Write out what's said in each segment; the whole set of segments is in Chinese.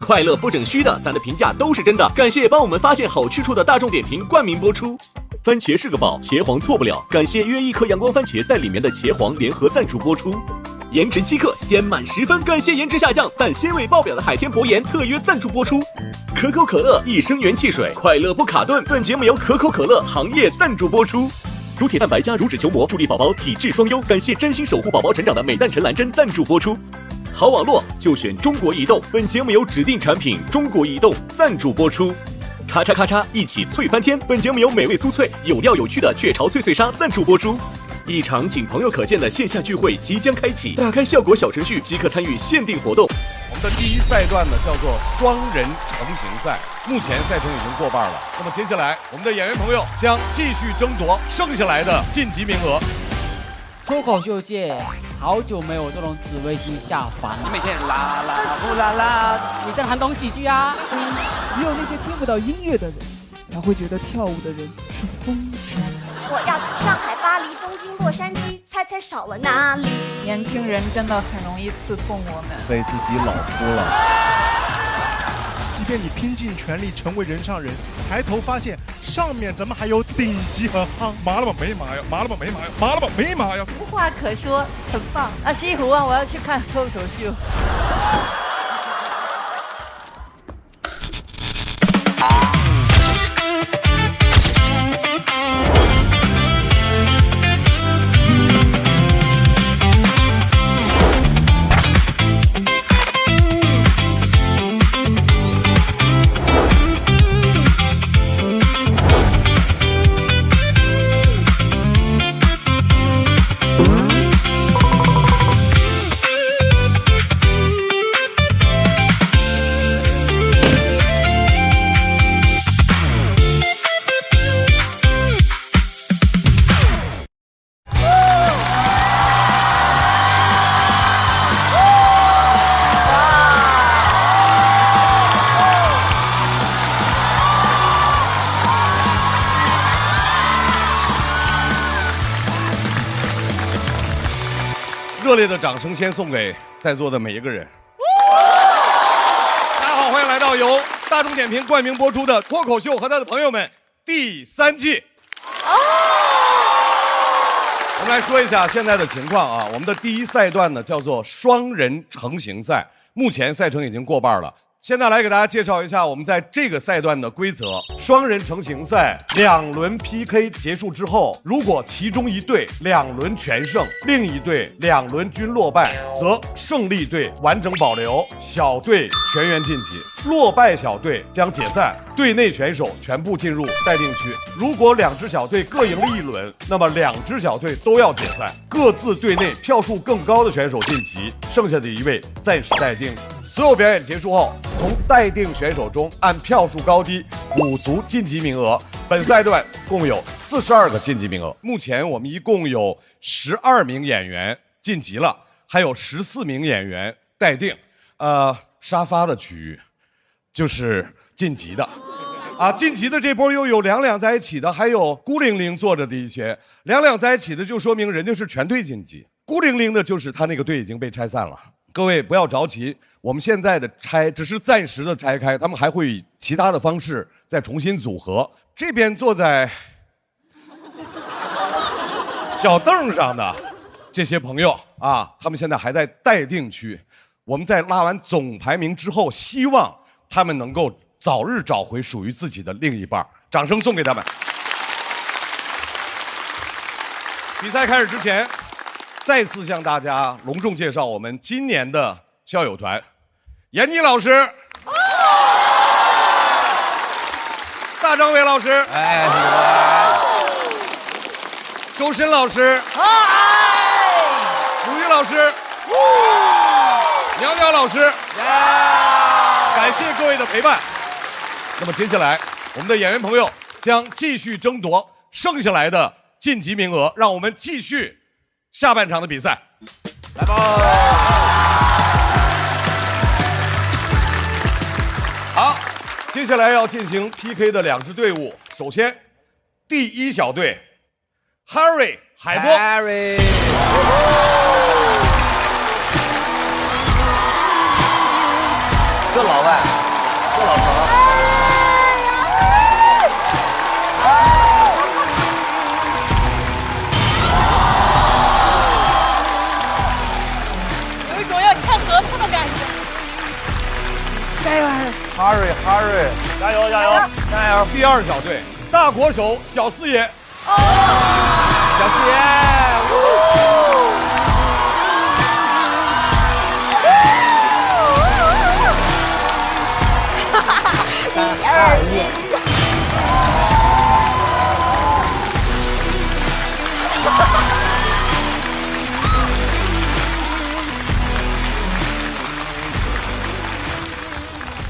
快乐不整虚的，咱的评价都是真的。感谢帮我们发现好去处的大众点评冠名播出。番茄是个宝，茄皇错不了。感谢约1颗阳光番茄在里面的茄皇联合赞助播出。颜值7克，鲜满10分。感谢颜值下降但鲜味爆表的海天博颜特约赞助播出。可口可乐益生元汽水，快乐不卡顿。本节目由可口可乐行业赞助播出。乳铁蛋白加乳脂球膜，助力宝宝体质双优。感谢真心守护宝宝成长的美蛋陈蓝针赞助播出。好网络就选中国移动。本节目由指定产品中国移动赞助播出。咔嚓咔嚓，一起脆翻天。本节目由美味酥脆、有料有趣的雀巢脆脆鲨赞助播出。一场仅朋友可见的线下聚会即将开启，打开效果小程序即可参与限定活动。我们的第一赛段呢叫做双人成型赛，目前赛程已经过半了。那么接下来，我们的演员朋友将继续争夺剩下来的晋级名额。脱口秀界好久没有这种紫微星下凡了，你每天啦啦呼啦啦，你这还懂喜剧啊？只有那些听不到音乐的人，才会觉得跳舞的人是疯子。我要去上海、巴黎、东京、洛杉矶，猜猜少了哪里？年轻人真的很容易刺痛我们，被自己老秃了。即便你拼尽全力成为人上人，抬头发现上面怎么还有顶级和夯？麻了吧没麻呀？麻了吧没麻呀？麻了吧没麻呀？无话可说，很棒啊！西湖啊，我要去看脱口秀。热烈的掌声先送给在座的每一个人。大家好，欢迎来到由大众点评冠名播出的脱口秀和他的朋友们第3季。我们来说一下现在的情况啊，我们的第一赛段呢叫做双人成型赛，目前赛程已经过半了。现在来给大家介绍一下我们在这个赛段的规则。双人成型赛2轮 PK 结束之后，如果其中一队2轮全胜，另一队2轮均落败，则胜利队完整保留，小队全员晋级。落败小队将解散，队内选手全部进入待定区。如果2支小队各赢了1轮，那么2支小队都要解散，各自队内票数更高的选手晋级，剩下的1位暂时待定。所有表演结束后，从待定选手中按票数高低补足晋级名额。本赛段共有42个晋级名额，目前我们一共有12名演员晋级了，还有14名演员待定。沙发的区域就是晋级的。晋级的这波又有2在一起的，还有孤零零坐着的一些。2在一起的就说明人家是全队晋级，孤零零的就是他那个队已经被拆散了。各位不要着急，我们现在的拆只是暂时的拆开，他们还会以其他的方式再重新组合。这边坐在小凳上的这些朋友啊，他们现在还在待定区。我们在拉完总排名之后，希望他们能够早日找回属于自己的另一半。掌声送给他们。比赛开始之前，再次向大家隆重介绍我们今年的校友团：闫妮老师、大张伟老师、周深老师、鲁豫老师、苗苗老师，感谢各位的陪伴。那么接下来，我们的演员朋友将继续争夺剩下来的晋级名额，让我们继续下半场的比赛，来吧！好，接下来要进行 PK 的2支队伍。首先，第一小队 ，Harry 海波。这老外，这老头。有一种要呛核桃的感觉。加油，Harry，加油加油加油！第二小队，大国手小四爷。小四爷。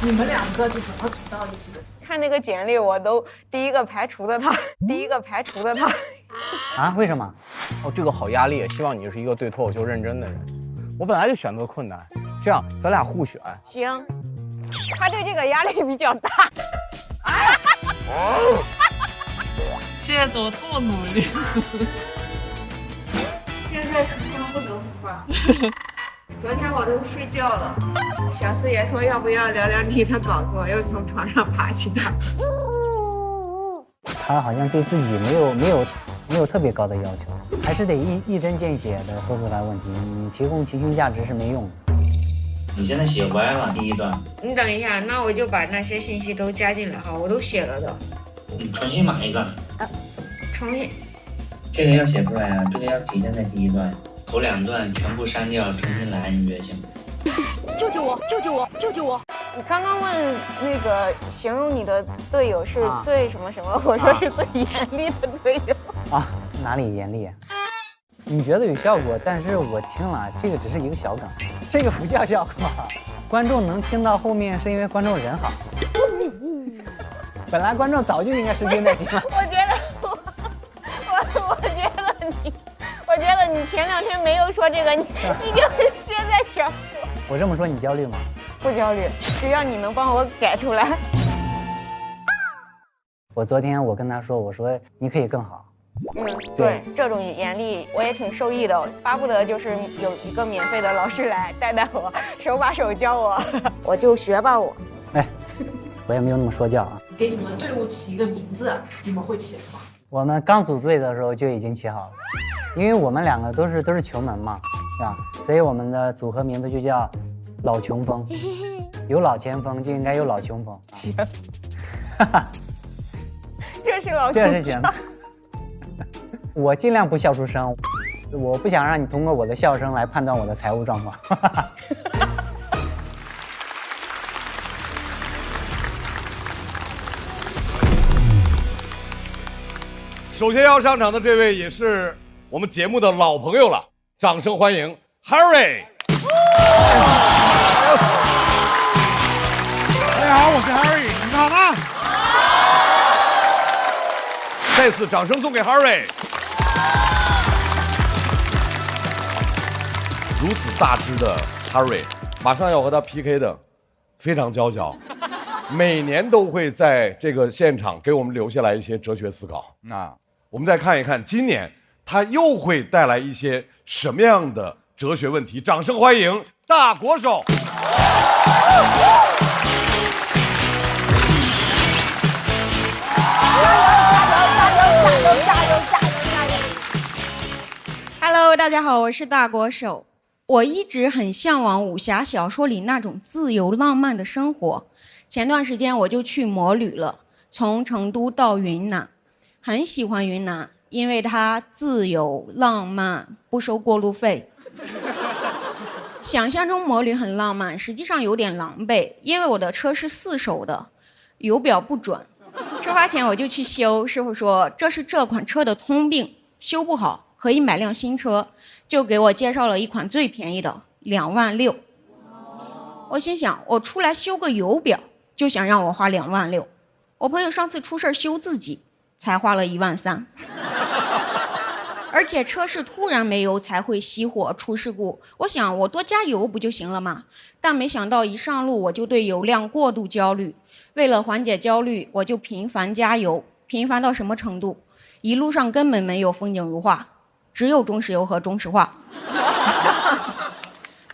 你们两个是怎么组到一起的？看那个简历，我都第一个排除的他。啊？为什么？哦，这个好压力。希望你是一个对脱口秀认真的人。我本来就选择困难，这样咱俩互选。行，他对这个压力比较大。谢总这么努力。现在成功不能发。昨天我都睡觉了，小四爷说要不要聊聊你的稿子，我又从床上爬起来。他好像对自己没有特别高的要求，还是得一针见血的说出来问题。你提供情绪价值是没用的。你现在写歪了第一段。你等一下，那我就把那些信息都加进来哈，我都写了的。你重新码一个。重新。这个要写出来啊，这个要体现在第一段。头2段全部删掉，重新来，你觉得行吗？救救我！救救我！救救我！你刚刚问那个形容你的队友是最什么什么，我说是最严厉的队友。啊，哪里严厉？你觉得有效果，但是我听了，这个只是一个小梗，这个不叫效果。观众能听到后面是因为观众人好。本来观众早就应该失去耐心了。我觉得你前2天没有说这个，你就是现在想说。我这么说你焦虑吗？不焦虑，只要你能帮我改出来。我昨天我跟他说，我说你可以更好。对，这种严厉我也挺受益的，巴不得就是有一个免费的老师来带我，手把手教我，我就学吧我。哎，我也没有那么说教啊。给你们队伍起一个名字，你们会起吗？我们刚组队的时候就已经起好了，因为我们2个都是穷门嘛，是吧？所以我们的组合名字就叫老穷风，有老前锋就应该有老穷风。行，这是老穷风，这是行的。我尽量不笑出声，我不想让你通过我的笑声来判断我的财务状况。首先要上场的这位也是我们节目的老朋友了，掌声欢迎 Harry。大家好，我是 Harry， 你们好吗？再次掌声送给 Harry。如此大只的 Harry， 马上要和他 PK 的，非常娇小，每年都会在这个现场给我们留下来一些哲学思考。我们再看一看今年他又会带来一些什么样的哲学问题。掌声欢迎大国手。Hello， 大家好，我是大国手。我一直很向往武侠小说里那种自由浪漫的生活。前段时间我就去摩旅了，从成都到云南，很喜欢云南，因为它自由浪漫，不收过路费。想象中摩旅很浪漫，实际上有点狼狈，因为我的车是4手的，油表不准。出发前我就去修，师傅说这是这款车的通病，修不好可以买辆新车，就给我介绍了一款最便宜的2万6。我心想，我出来修个油表，就想让我花2万6。我朋友上次出事修自己，才花了1万3。而且车是突然没油才会熄火出事故，我想我多加油不就行了吗？但没想到一上路我就对油量过度焦虑，为了缓解焦虑，我就频繁加油，频繁到什么程度？一路上根本没有风景如画，只有中石油和中石化。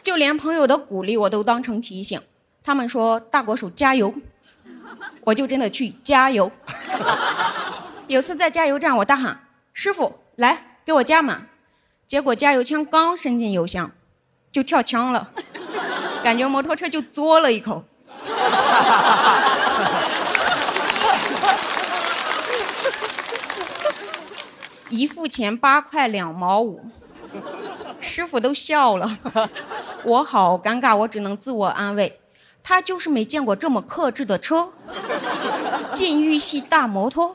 就连朋友的鼓励我都当成提醒，他们说大国手加油，我就真的去加油。有次在加油站，我大喊：“师傅，来给我加满。”结果加油枪刚伸进油箱，就跳枪了，感觉摩托车就嘬了一口。一付钱8块2毛5，师傅都笑了，我好尴尬，我只能自我安慰，他就是没见过这么克制的车，禁欲系大摩托。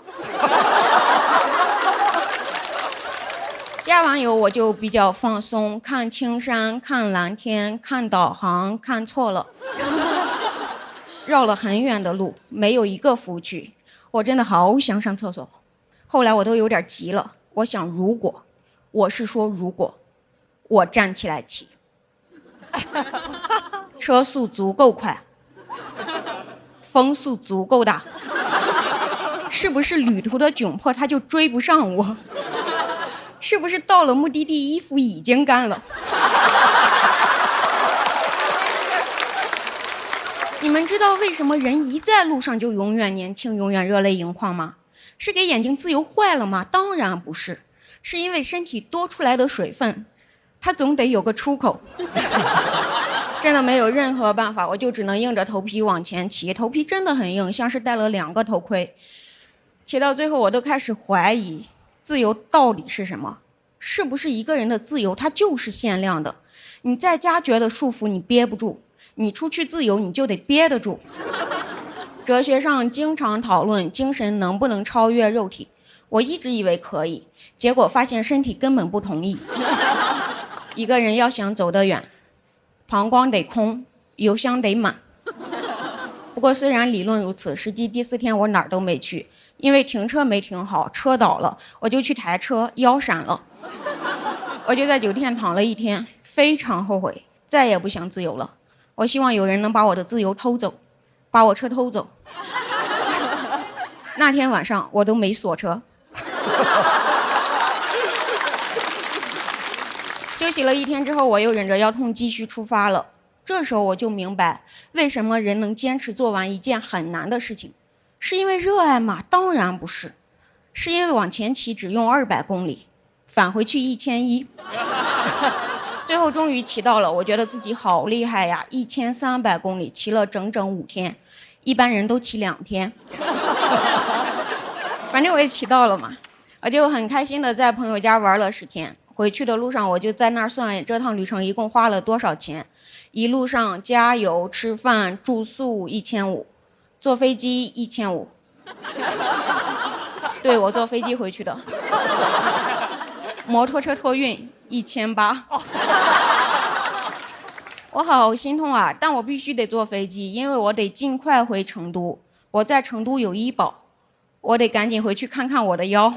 加完油我就比较放松，看青山，看蓝天，看导航，看错了，绕了很远的路，没有一个服务区，我真的好想上厕所。后来我都有点急了，我想如果我站起来骑，车速足够快，风速足够大，是不是旅途的窘迫他就追不上我？是不是到了目的地衣服已经干了？你们知道为什么人一在路上就永远年轻，永远热泪盈眶吗？是给眼睛自由坏了吗？当然不是，是因为身体多出来的水分，它总得有个出口。真的没有任何办法，我就只能硬着头皮往前骑，头皮真的很硬，像是戴了2个头盔。骑到最后我都开始怀疑自由到底是什么？是不是一个人的自由它就是限量的？你在家觉得束缚你憋不住，你出去自由你就得憋得住。哲学上经常讨论精神能不能超越肉体，我一直以为可以，结果发现身体根本不同意。一个人要想走得远，膀胱得空，油箱得满。不过虽然理论如此，实际第4天我哪儿都没去，因为停车没停好，车倒了，我就去抬车，腰闪了。我就在酒店躺了1天，非常后悔，再也不想自由了。我希望有人能把我的自由偷走，把我车偷走。那天晚上我都没锁车。休息了1天之后，我又忍着腰痛继续出发了。这时候我就明白，为什么人能坚持做完一件很难的事情，是因为热爱吗？当然不是，是因为往前骑只用200公里，返回去1100。最后终于骑到了，我觉得自己好厉害呀！1300公里骑了整整5天，一般人都骑2天。反正我也骑到了嘛，我就很开心的在朋友家玩了10天。回去的路上我就在那儿算这趟旅程一共花了多少钱，一路上加油、吃饭、住宿1500，坐飞机1500。对，我坐飞机回去的。摩托车托运1800。我好心痛啊，但我必须得坐飞机，因为我得尽快回成都。我在成都有医保，我得赶紧回去看看我的腰。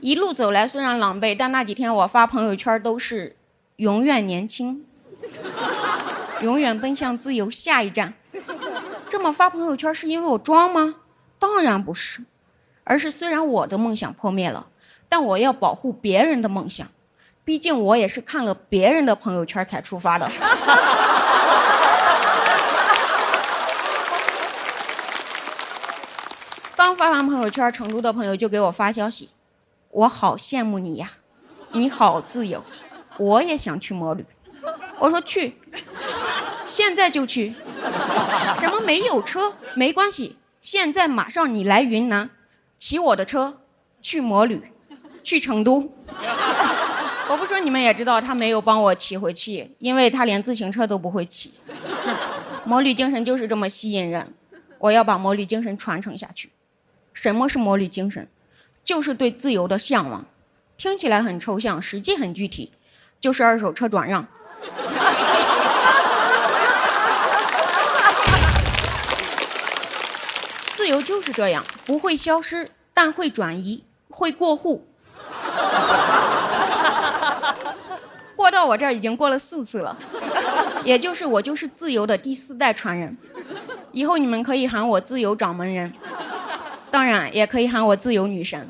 一路走来虽然狼狈，但那几天我发朋友圈都是永远年轻，永远奔向自由，下一站。这么发朋友圈是因为我装吗？当然不是，而是虽然我的梦想破灭了，但我要保护别人的梦想，毕竟我也是看了别人的朋友圈才出发的。刚发完朋友圈，成都的朋友就给我发消息，我好羡慕你呀，你好自由，我也想去摩旅。我说去，现在就去。什么没有车没关系，现在马上你来云南，骑我的车去摩旅，去成都。我不说你们也知道，他没有帮我骑回去，因为他连自行车都不会骑。摩旅精神就是这么吸引人，我要把摩旅精神传承下去。什么是摩旅精神？就是对自由的向往，听起来很抽象，实际很具体，就是2手车转让。自由就是这样，不会消失，但会转移，会过户。过到我这儿已经过了4次了，也就是我就是自由的第4代传人。以后你们可以喊我自由掌门人，当然也可以喊我自由女神。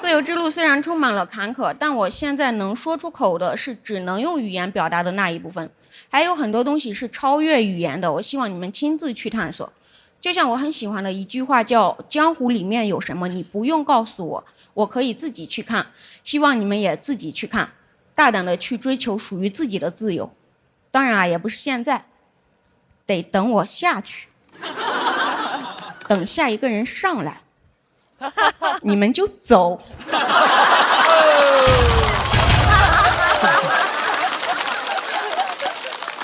自由之路虽然充满了坎坷，但我现在能说出口的是只能用语言表达的那一部分，还有很多东西是超越语言的。我希望你们亲自去探索。就像我很喜欢的一句话叫“江湖里面有什么，你不用告诉我，我可以自己去看”。希望你们也自己去看，大胆的去追求属于自己的自由。当然啊，也不是现在，得等我下去，等下一个人上来，你们就走。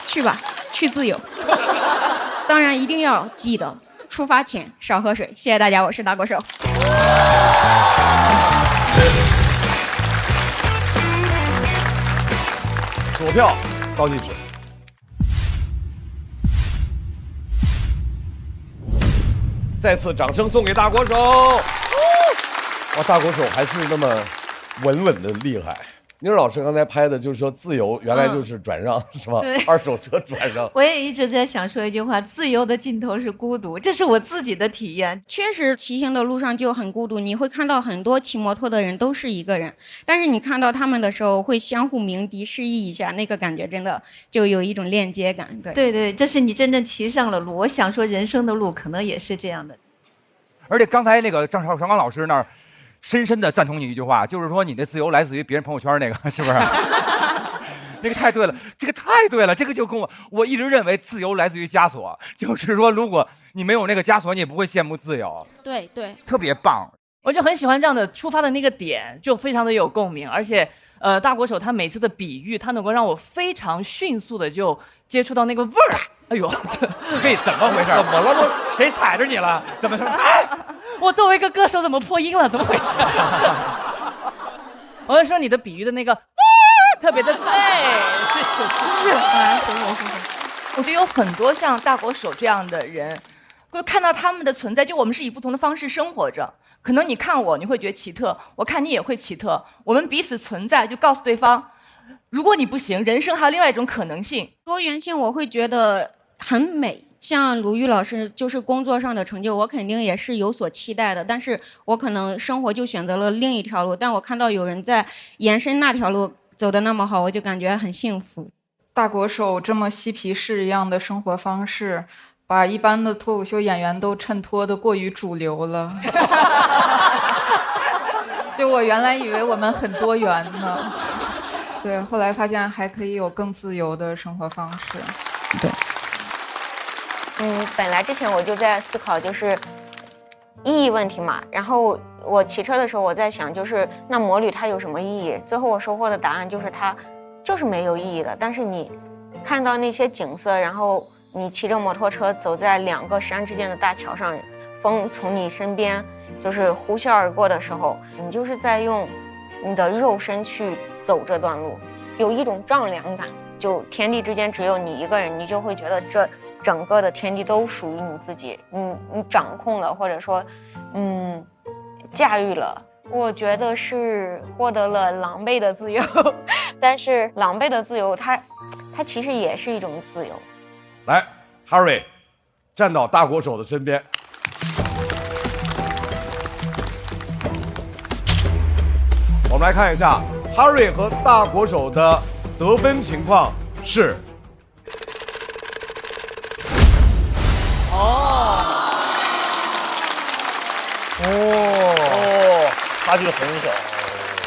去吧，去自由。当然一定要记得出发前少喝水。谢谢大家，我是大国手。数票倒计时。再次掌声送给大国手。哇，大国手还是那么稳稳的厉害。宁儿老师刚才拍的就是说自由原来就是转让，是吧？对，二手车转让。我也一直在想说一句话：自由的尽头是孤独，这是我自己的体验。确实，骑行的路上就很孤独，你会看到很多骑摩托的人都是一个人，但是你看到他们的时候会相互鸣笛示意一下，那个感觉真的就有一种链接感。对，这是你真正骑上了路。我想说，人生的路可能也是这样的。而且刚才那个张绍刚老师那儿。深深的赞同你一句话，就是说你的自由来自于别人朋友圈那个，是不是？那个太对了，这个太对了，这个就跟我一直认为自由来自于枷锁，就是说如果你没有那个枷锁，你也不会羡慕自由。对，特别棒。我就很喜欢这样的出发的那个点，就非常的有共鸣，而且大国手他每次的比喻，他能够让我非常迅速的就接触到那个味儿。哎呦，嘿，怎么回事？怎么了？谁踩着你了？怎么？哎，我作为一个歌手怎么破音了？怎么回事？我就说你的比喻的那个特别的对，是啊，谢谢。我觉得有很多像大国手这样的人，会看到他们的存在，就我们是以不同的方式生活着。可能你看我，你会觉得奇特；我看你也会奇特。我们彼此存在，就告诉对方，如果你不行，人生还有另外一种可能性。多元性，我会觉得很美。像鲁豫老师就是工作上的成就，我肯定也是有所期待的，但是我可能生活就选择了另一条路，但我看到有人在延伸那条路走得那么好，我就感觉很幸福。大国手这么嬉皮士一样的生活方式，把一般的脱口秀演员都衬托得过于主流了。就我原来以为我们很多元呢，对，后来发现还可以有更自由的生活方式。对。本来之前我就在思考就是意义问题嘛，然后我骑车的时候我在想，就是那摩旅它有什么意义？最后我收获的答案就是它就是没有意义的。但是你看到那些景色，然后你骑着摩托车走在两个山之间的大桥上，风从你身边就是呼啸而过的时候，你就是在用你的肉身去走这段路，有一种丈量感，就天地之间只有你一个人，你就会觉得这整个的天地都属于你自己，你掌控了，或者说驾驭了。我觉得是获得了狼狈的自由，但是狼狈的自由它其实也是一种自由。来 Harry 站到大国手的身边，我们来看一下 Harry 和大国手的得分情况是差距很小。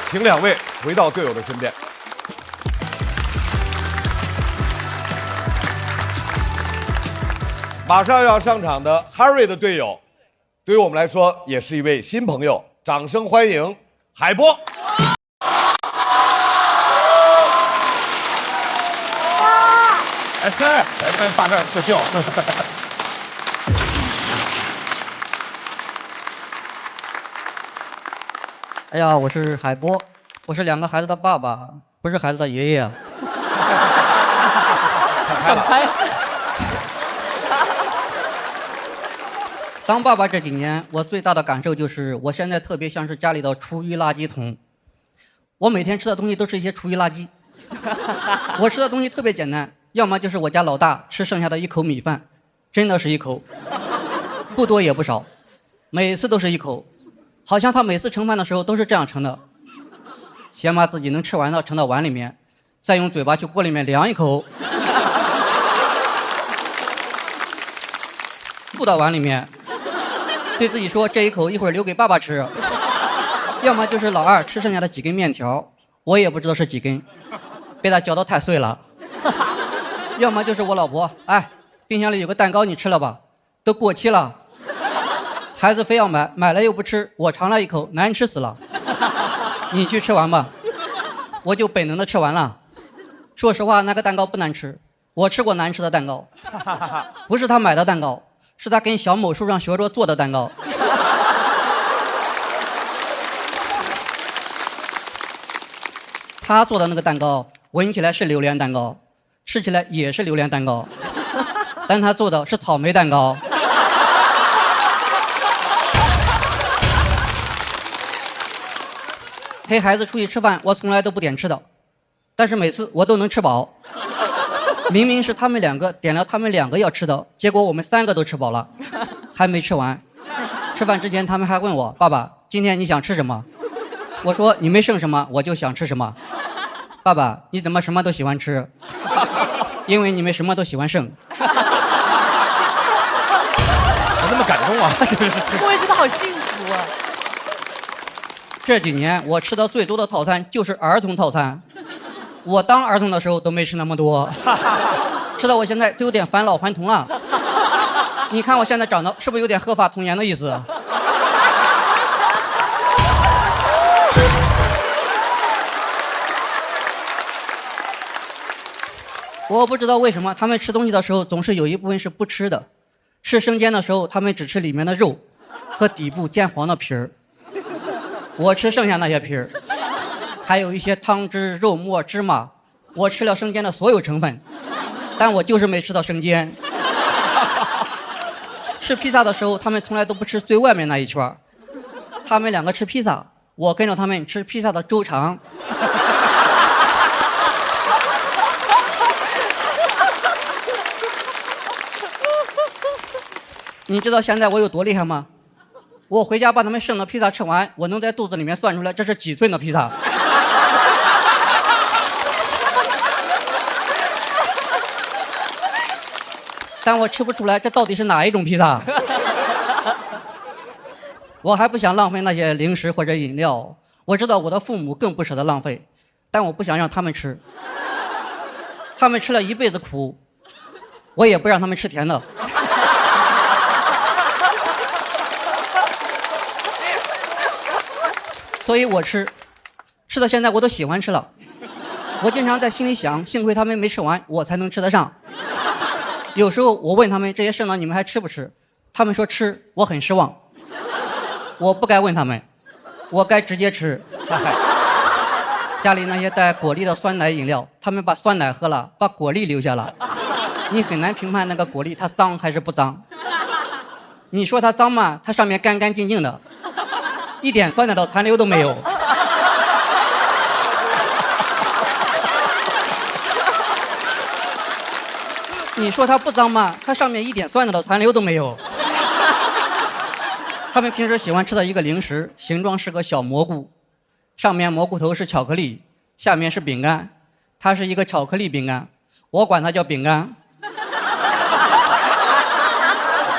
请两位回到队友的身边。马上要上场的 Harry 的队友，对于我们来说也是一位新朋友，掌声欢迎海波。哎，大概是笑。哎呀，我是海波，我是2个孩子的爸爸，不是孩子的爷爷。想拍。当爸爸这几年，我最大的感受就是，我现在特别像是家里的厨余垃圾桶。我每天吃的东西都是一些厨余垃圾。我吃的东西特别简单，要么就是我家老大吃剩下的1口米饭，真的是1口，不多也不少，每次都是1口。好像他每次盛饭的时候都是这样盛的，先把自己能吃完的盛到碗里面，再用嘴巴去锅里面量一口，吐到碗里面，对自己说这一口一会儿留给爸爸吃。要么就是老二吃剩下的几根面条，我也不知道是几根，被他搅得太碎了。要么就是我老婆，哎，冰箱里有个蛋糕你吃了吧，都过期了。孩子非要买，买了又不吃，我尝了一口，难吃死了。你去吃完吧，我就本能的吃完了。说实话，那个蛋糕不难吃，我吃过难吃的蛋糕，不是他买的蛋糕，是他跟小某书上学着做的蛋糕。他做的那个蛋糕闻起来是榴莲蛋糕，吃起来也是榴莲蛋糕，但他做的是草莓蛋糕。陪孩子出去吃饭，我从来都不点吃的，但是每次我都能吃饱。明明是他们两个点了他们两个要吃的，结果我们3个都吃饱了，还没吃完。吃饭之前他们还问我，爸爸今天你想吃什么？我说你没剩什么我就想吃什么。爸爸你怎么什么都喜欢吃？因为你们什么都喜欢剩。我那么感动啊！我也觉得好幸福啊。这几年我吃的最多的套餐就是儿童套餐，我当儿童的时候都没吃那么多，吃到我现在都有点返老还童了。你看我现在长得是不是有点鹤发童颜的意思？我不知道为什么他们吃东西的时候总是有一部分是不吃的，吃生煎的时候他们只吃里面的肉和底部煎黄的皮儿，我吃剩下那些皮儿，还有一些汤汁、肉末、芝麻，我吃了生煎的所有成分，但我就是没吃到生煎。吃披萨的时候他们从来都不吃最外面那一圈，他们2个吃披萨，我跟着他们吃披萨的周长。你知道现在我有多厉害吗？我回家把他们剩的披萨吃完，我能在肚子里面算出来这是几寸的披萨。但我吃不出来这到底是哪一种披萨。我还不想浪费那些零食或者饮料，我知道我的父母更不舍得浪费，但我不想让他们吃。他们吃了一辈子苦，我也不让他们吃甜的。所以我吃到现在我都喜欢吃了。我经常在心里想，幸亏他们没吃完，我才能吃得上。有时候我问他们这些剩的你们还吃不吃，他们说吃，我很失望。我不该问他们，我该直接吃。家里那些带果粒的酸奶饮料，他们把酸奶喝了，把果粒留下了。你很难评判那个果粒它脏还是不脏。你说它脏吗？它上面干干净净的，一点酸奶的残留都没有。你说它不脏吗？它上面一点酸奶的残留都没有。他们平时喜欢吃的一个零食，形状是个小蘑菇，上面蘑菇头是巧克力，下面是饼干，它是一个巧克力饼干，我管它叫饼干。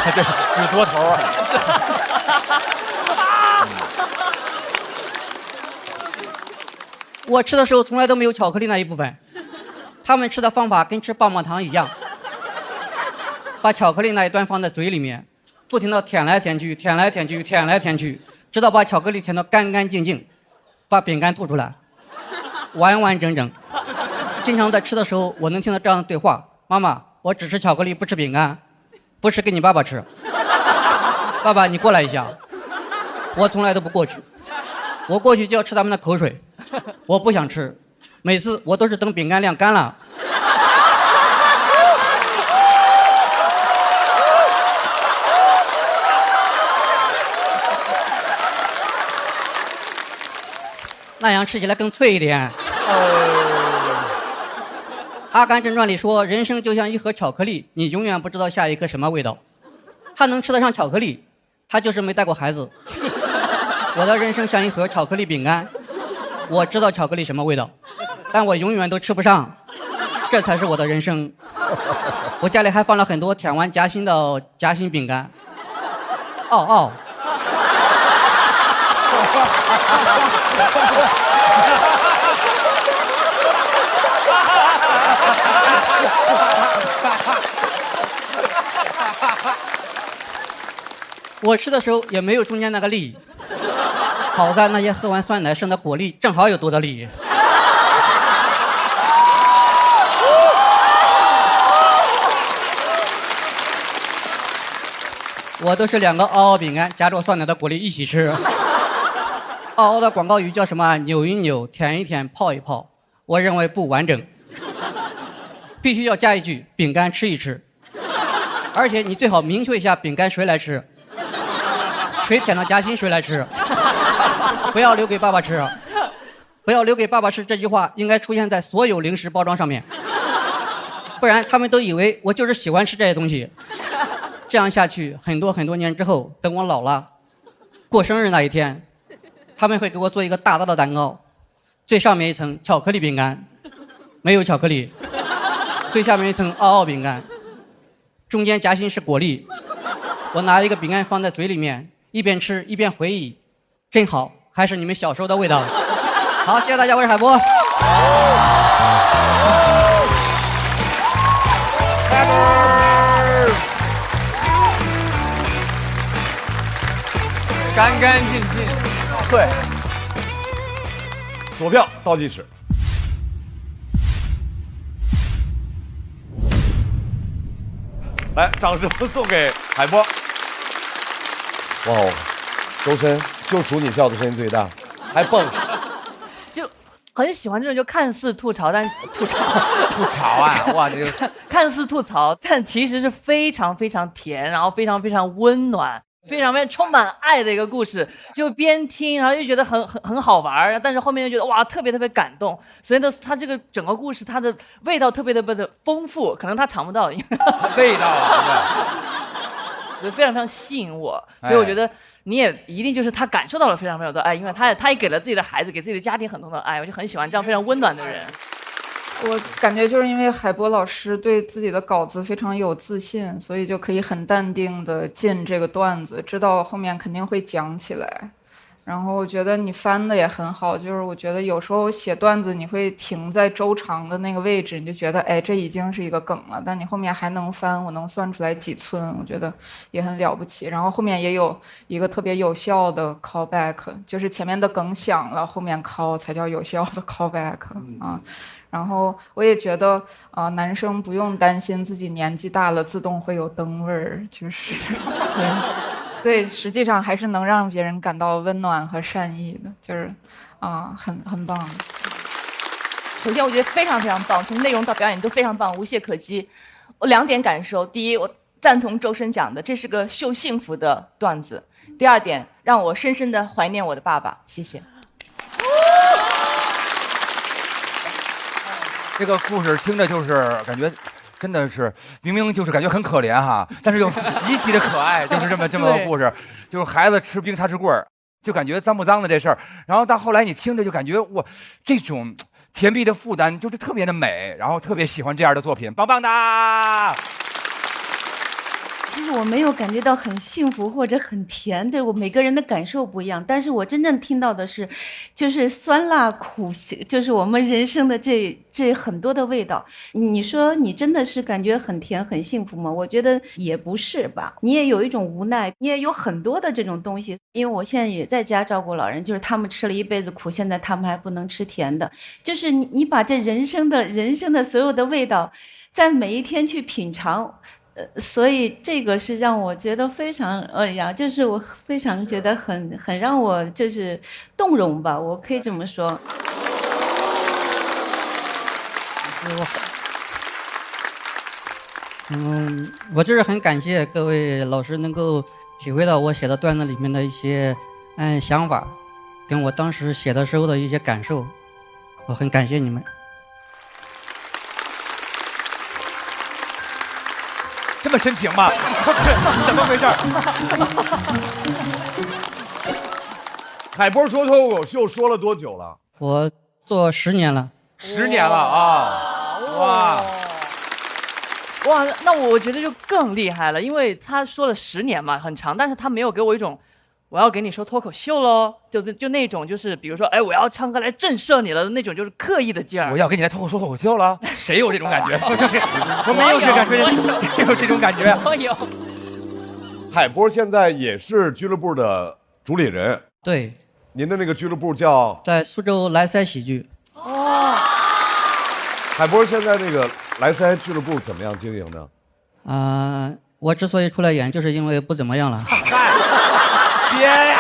这指桌头啊！我吃的时候从来都没有巧克力那一部分，他们吃的方法跟吃棒棒糖一样，把巧克力那一端放在嘴里面，不停地舔来舔去，舔来舔去，舔来舔去，直到把巧克力舔得干干净净，把饼干吐出来，完完整整。经常在吃的时候，我能听到这样的对话：妈妈，我只吃巧克力，不吃饼干，不是给你爸爸吃。爸爸，你过来一下。我从来都不过去，我过去就要吃他们的口水，我不想吃，每次我都是等饼干晾干了。那样吃起来更脆一点。阿甘正传里说，人生就像一盒巧克力，你永远不知道下一颗什么味道。他能吃得上巧克力，他就是没带过孩子。我的人生像一盒巧克力饼干，我知道巧克力什么味道，但我永远都吃不上，这才是我的人生。我家里还放了很多舔完夹心的夹心饼干。哦。我吃的时候也没有中间那个粒，好在那些喝完酸奶剩的果粒正好有多的粒。我都是2个嗷嗷饼干夹着酸奶的果粒一起吃。嗷嗷的广告语叫什么？扭一扭，舔一舔，泡一泡。我认为不完整，必须要加一句：饼干吃一吃。而且你最好明确一下饼干谁来吃，谁舔到夹心谁来吃，不要留给爸爸吃。不要留给爸爸吃这句话应该出现在所有零食包装上面，不然他们都以为我就是喜欢吃这些东西。这样下去，很多年之后，等我老了，过生日那一天，他们会给我做一个大大的蛋糕，最上面一层巧克力饼干，没有巧克力；最下面一层嗷嗷饼干，中间夹心是果粒。我拿一个饼干放在嘴里面，一边吃一边回忆，真好，还是你们小时候的味道。好，谢谢大家，我是海波。干干净净。对。锁票倒计时。来，掌声送给海波。哇哦，周深，就数你笑的声音最大，还蹦。就很喜欢这种就看似吐槽，但吐槽啊！哇，这个看似吐槽，但其实是非常非常甜，然后非常非常温暖。非常非常充满爱的一个故事，就边听然后又觉得很好玩，但是后面又觉得哇特别感动，所以呢，它这个整个故事它的味道特别的丰富，可能他尝不到，味道啊，所以非常非常吸引我，所以我觉得你也一定就是他感受到了非常非常多爱，因为他也给了自己的孩子，给自己的家庭很多的爱，我就很喜欢这样非常温暖的人。我感觉就是因为海波老师对自己的稿子非常有自信，所以就可以很淡定的进这个段子，知道后面肯定会讲起来。然后我觉得你翻的也很好，就是我觉得有时候写段子你会停在周长的那个位置，你就觉得哎这已经是一个梗了，但你后面还能翻，我能算出来几寸，我觉得也很了不起。然后后面也有一个特别有效的 callback， 就是前面的梗响了，后面 call 才叫有效的 callback 啊。然后我也觉得，男生不用担心自己年纪大了自动会有灯味儿，就是，对，实际上还是能让别人感到温暖和善意的，就是，很棒。首先我觉得非常非常棒，从内容到表演都非常棒，无懈可击。我2点感受：第一，我赞同周深讲的，这是个秀幸福的段子；第2点，让我深深的怀念我的爸爸。谢谢。这个故事听着就是感觉，真的是明明就是感觉很可怜哈，但是又极其的可爱，就是这么个故事，就是孩子吃冰他吃棍儿，就感觉脏不脏的这事儿。然后到后来你听着就感觉哇，这种甜蜜的负担就是特别的美，然后特别喜欢这样的作品，棒棒的。其实我没有感觉到很幸福或者很甜，对我每个人的感受不一样。但是我真正听到的是，就是酸辣苦，就是我们人生的这很多的味道。你说你真的是感觉很甜很幸福吗？我觉得也不是吧。你也有一种无奈，你也有很多的这种东西。因为我现在也在家照顾老人，就是他们吃了一辈子苦，现在他们还不能吃甜的。就是你把这人生的所有的味道，在每一天去品尝。所以这个是让我觉得非常就是我非常觉得很让我就是动容吧，我可以这么说。我就是很感谢各位老师能够体会到我写的段子里面的一些想法，跟我当时写的时候的一些感受，我很感谢你们。这么深情吗？怎么回事？海波说脱口秀说了多久了？我做10年了。10年了啊！哇！哇，那我觉得就更厉害了，因为他说了10年嘛，很长，但是他没有给我一种我要给你说脱口秀喽，就那种就是比如说，哎，我要唱歌来震慑你了的那种，就是刻意的劲儿。我要给你来说脱口秀了，谁有这种感觉？我没有这感觉，谁有这种感觉？我有。海波现在也是俱乐部的主理人。对，您的那个俱乐部叫在苏州莱塞喜剧。哦。海波现在这个莱塞俱乐部怎么样经营呢？我之所以出来演，就是因为不怎么样了。别呀！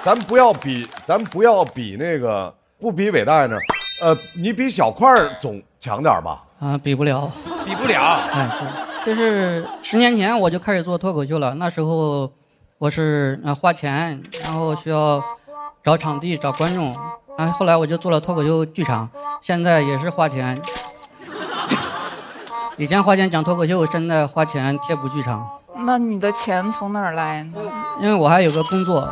咱不要比那个，不比伟大呢。你比小块总强点吧？比不了。比不了。哎，对，就是10年前我就开始做脱口秀了。那时候我是花钱，然后需要找场地、找观众。后来我就做了脱口秀剧场，现在也是花钱。以前花钱讲脱口秀，现在花钱贴补剧场。那你的钱从哪儿来呢？因为我还有个工作。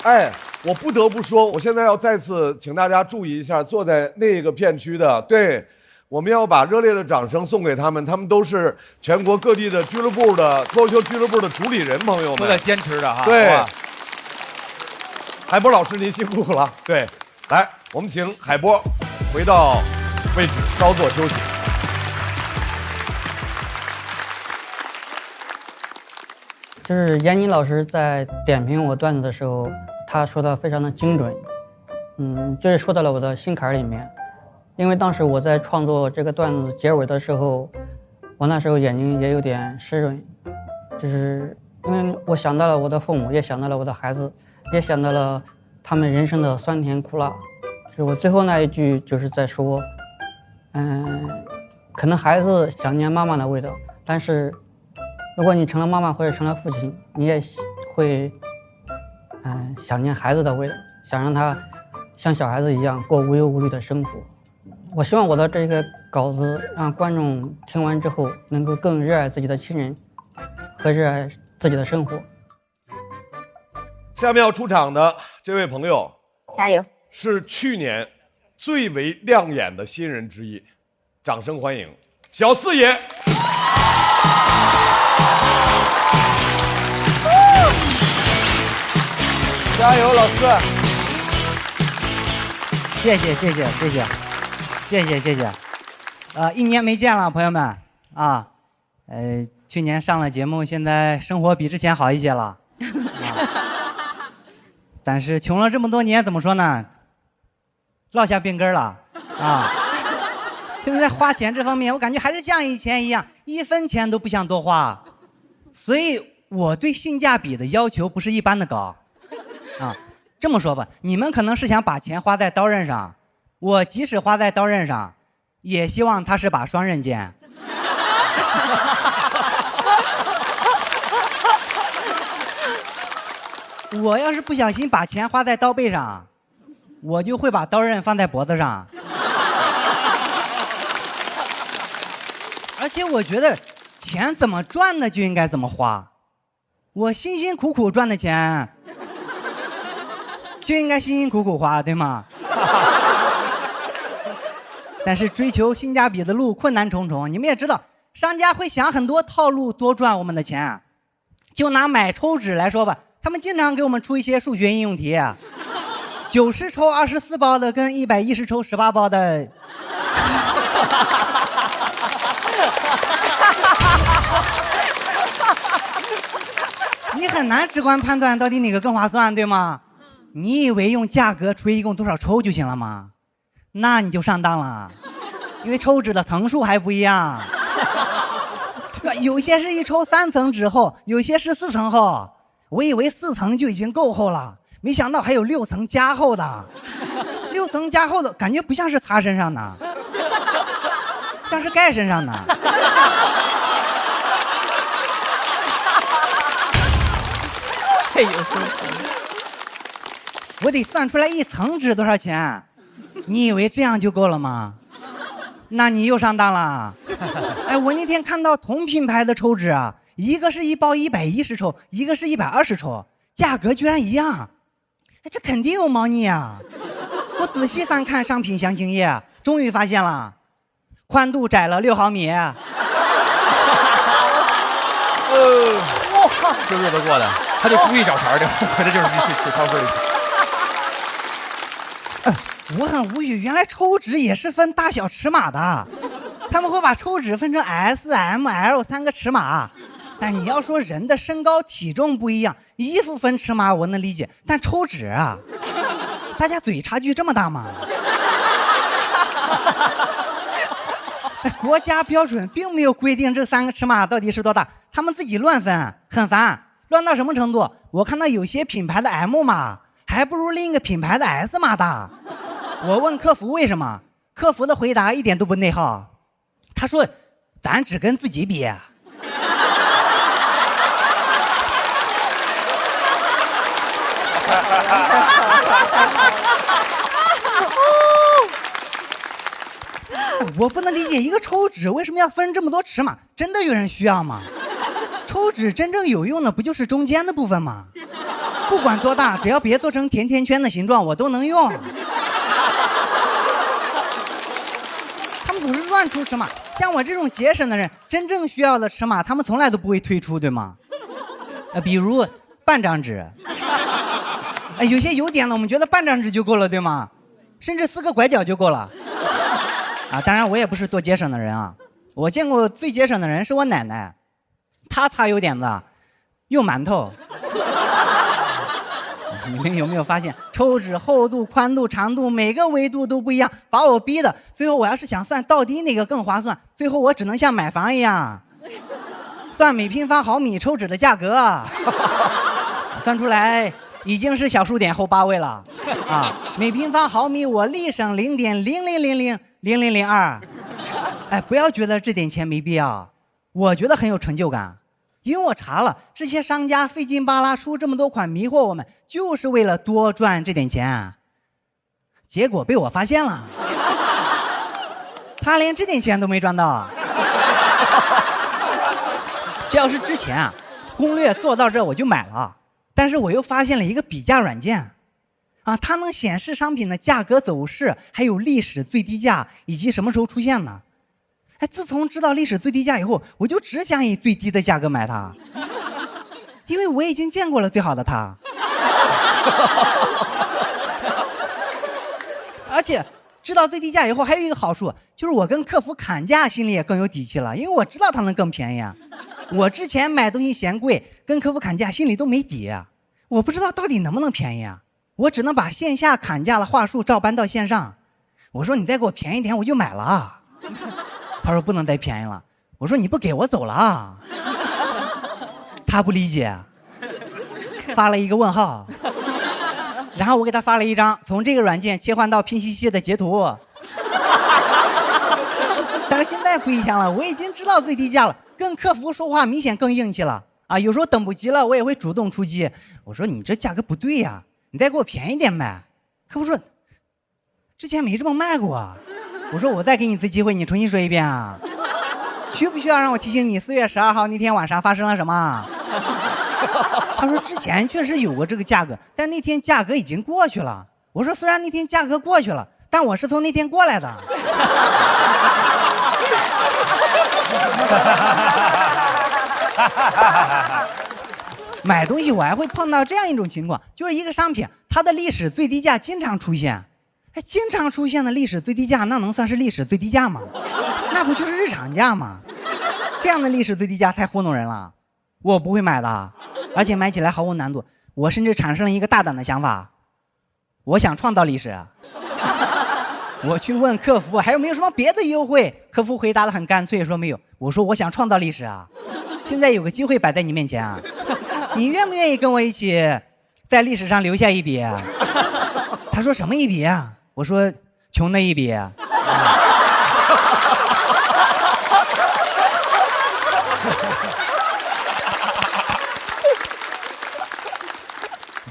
哎，我不得不说，我现在要再次请大家注意一下，坐在那个片区的，对，我们要把热烈的掌声送给他们，他们都是全国各地的俱乐部的脱口秀俱乐部的主理人朋友们，都在坚持的哈。对，海波老师您辛苦了。对，来，我们请海波回到位置稍作休息。就是闫妮老师在点评我段子的时候，他说的非常的精准，就是说到了我的心坎里面。因为当时我在创作这个段子结尾的时候，我那时候眼睛也有点湿润，就是因为我想到了我的父母，也想到了我的孩子，也想到了他们人生的酸甜苦辣。就是我最后那一句就是在说，可能孩子想念妈妈的味道，但是如果你成了妈妈或者成了父亲，你也会想念孩子的味道，想让他像小孩子一样过无忧无虑的生活。我希望我的这个稿子让观众听完之后能够更热爱自己的亲人和热爱自己的生活。下面要出场的这位朋友，加油！是去年最为亮眼的新人之一，掌声欢迎小四爷。加油，老四！谢谢。1年没见了，朋友们啊，去年上了节目，现在生活比之前好一些了。但是穷了这么多年，怎么说呢？落下病根了啊！现在在花钱这方面，我感觉还是像以前一样，1分钱都不想多花，所以我对性价比的要求不是一般的高。这么说吧，你们可能是想把钱花在刀刃上，我即使花在刀刃上，也希望它是把双刃剑。我要是不小心把钱花在刀背上，我就会把刀刃放在脖子上。而且我觉得钱怎么赚的就应该怎么花，我辛辛苦苦赚的钱就应该辛辛苦苦花，对吗？但是追求性价比的路困难重重，你们也知道，商家会想很多套路多赚我们的钱。就拿买抽纸来说吧，他们经常给我们出一些数学应用题，90抽24包的跟110抽18包的。你很难直观判断到底哪个更划算，对吗？你以为用价格除以一共多少抽就行了吗？那你就上当了，因为抽纸的层数还不一样，有些是一抽3层纸厚，有些是4层厚。我以为4层就已经够厚了，没想到还有6层加厚的。6层加厚的感觉不像是擦身上的，像是盖身上的。太有生活。我得算出来1层纸多少钱，你以为这样就够了吗？那你又上当了。哎，我那天看到同品牌的抽纸啊，一个是一包110抽，一个是120抽，价格居然一样。哎，这肯定有猫腻啊！我仔细翻看商品详情页，终于发现了，宽度窄了6毫米。哇，这日子过的，他就故意找茬的，回来就是去超市里。我很无语，原来抽纸也是分大小尺码的，他们会把抽纸分成 S、M、L 3个尺码。但你要说人的身高体重不一样，衣服分尺码我能理解，但抽纸啊，大家嘴差距这么大吗？国家标准并没有规定这3个尺码到底是多大，他们自己乱分，很烦，乱到什么程度？我看到有些品牌的 M 码还不如另一个品牌的 S 码大。我问客服为什么，客服的回答一点都不内耗，他说咱只跟自己比。我不能理解一个抽纸为什么要分这么多尺码，真的有人需要吗？抽纸真正有用的不就是中间的部分吗？不管多大，只要别做成甜甜圈的形状，我都能用。他们总是乱出尺码，像我这种节省的人，真正需要的尺码，他们从来都不会推出，对吗？比如半张纸，有些有点的，我们觉得半张纸就够了，对吗？甚至4个拐角就够了。当然我也不是多节省的人啊，我见过最节省的人是我奶奶，她擦油点子用馒头。你们有没有发现，抽纸厚度、宽度、长度每个维度都不一样，把我逼的，最后我要是想算到底哪个更划算，最后我只能像买房一样算每平方毫米抽纸的价格，算出来已经是小数点后8位了啊！每平方毫米我立省0.00000002。哎，不要觉得这点钱没必要，我觉得很有成就感。因为我查了，这些商家费劲巴拉出这么多款迷惑我们，就是为了多赚这点钱。结果被我发现了，他连这点钱都没赚到。这要是之前啊，攻略做到这我就买了，但是我又发现了一个比价软件，它能显示商品的价格走势，还有历史最低价以及什么时候出现的。哎，自从知道历史最低价以后，我就只想以最低的价格买它，因为我已经见过了最好的它。而且知道最低价以后还有一个好处，就是我跟客服砍价心里也更有底气了，因为我知道它能更便宜啊。我之前买东西嫌贵，跟客服砍价心里都没底啊，我不知道到底能不能便宜啊，我只能把线下砍价的话术照搬到线上。我说你再给我便宜点我就买了啊。他说不能再便宜了。我说你不给我走了啊。他不理解，发了一个问号。然后我给他发了一张从这个软件切换到拼夕夕的截图。但是现在不一样了，我已经知道最低价了，跟客服说话明显更硬气了啊！有时候等不及了，我也会主动出击。我说你这价格不对呀，你再给我便宜点呗。客服说之前没这么卖过。我说我再给你一次机会，你重新说一遍啊。需不需要让我提醒你4月12号那天晚上发生了什么？他说之前确实有过这个价格，但那天价格已经过去了。我说虽然那天价格过去了，但我是从那天过来的。买东西我还会碰到这样一种情况，就是一个商品它的历史最低价经常出现，经常出现的历史最低价，那能算是历史最低价吗？那不就是日常价吗？这样的历史最低价太糊弄人了，我不会买的，而且买起来毫无难度。我甚至产生了一个大胆的想法，我想创造历史。我去问客服还有没有什么别的优惠，客服回答的很干脆，说没有。我说我想创造历史啊，现在有个机会摆在你面前啊，你愿不愿意跟我一起在历史上留下一笔啊？他说什么一笔啊？我说穷的一笔。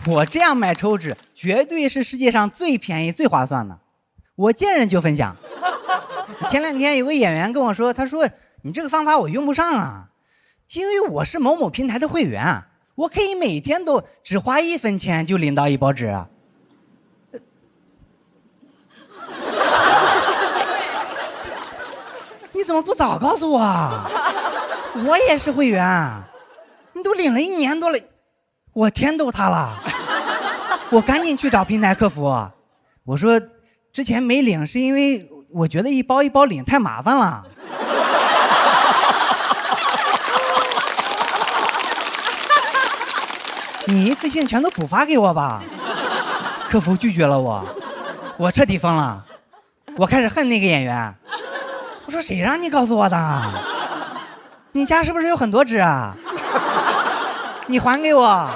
我这样买抽纸绝对是世界上最便宜最划算的，我见人就分享。前2天有个演员跟我说，他说你这个方法我用不上啊，因为我是某某平台的会员，我可以每天都只花1分钱就领到一包纸。你怎么不早告诉我？我也是会员，你都领了1年多了，我天都塌了。我赶紧去找平台客服，我说之前没领是因为我觉得一包一包领太麻烦了。你一次性全都补发给我吧。客服拒绝了我彻底疯了，我开始恨那个演员。我说谁让你告诉我的？你家是不是有很多纸啊？你还给我。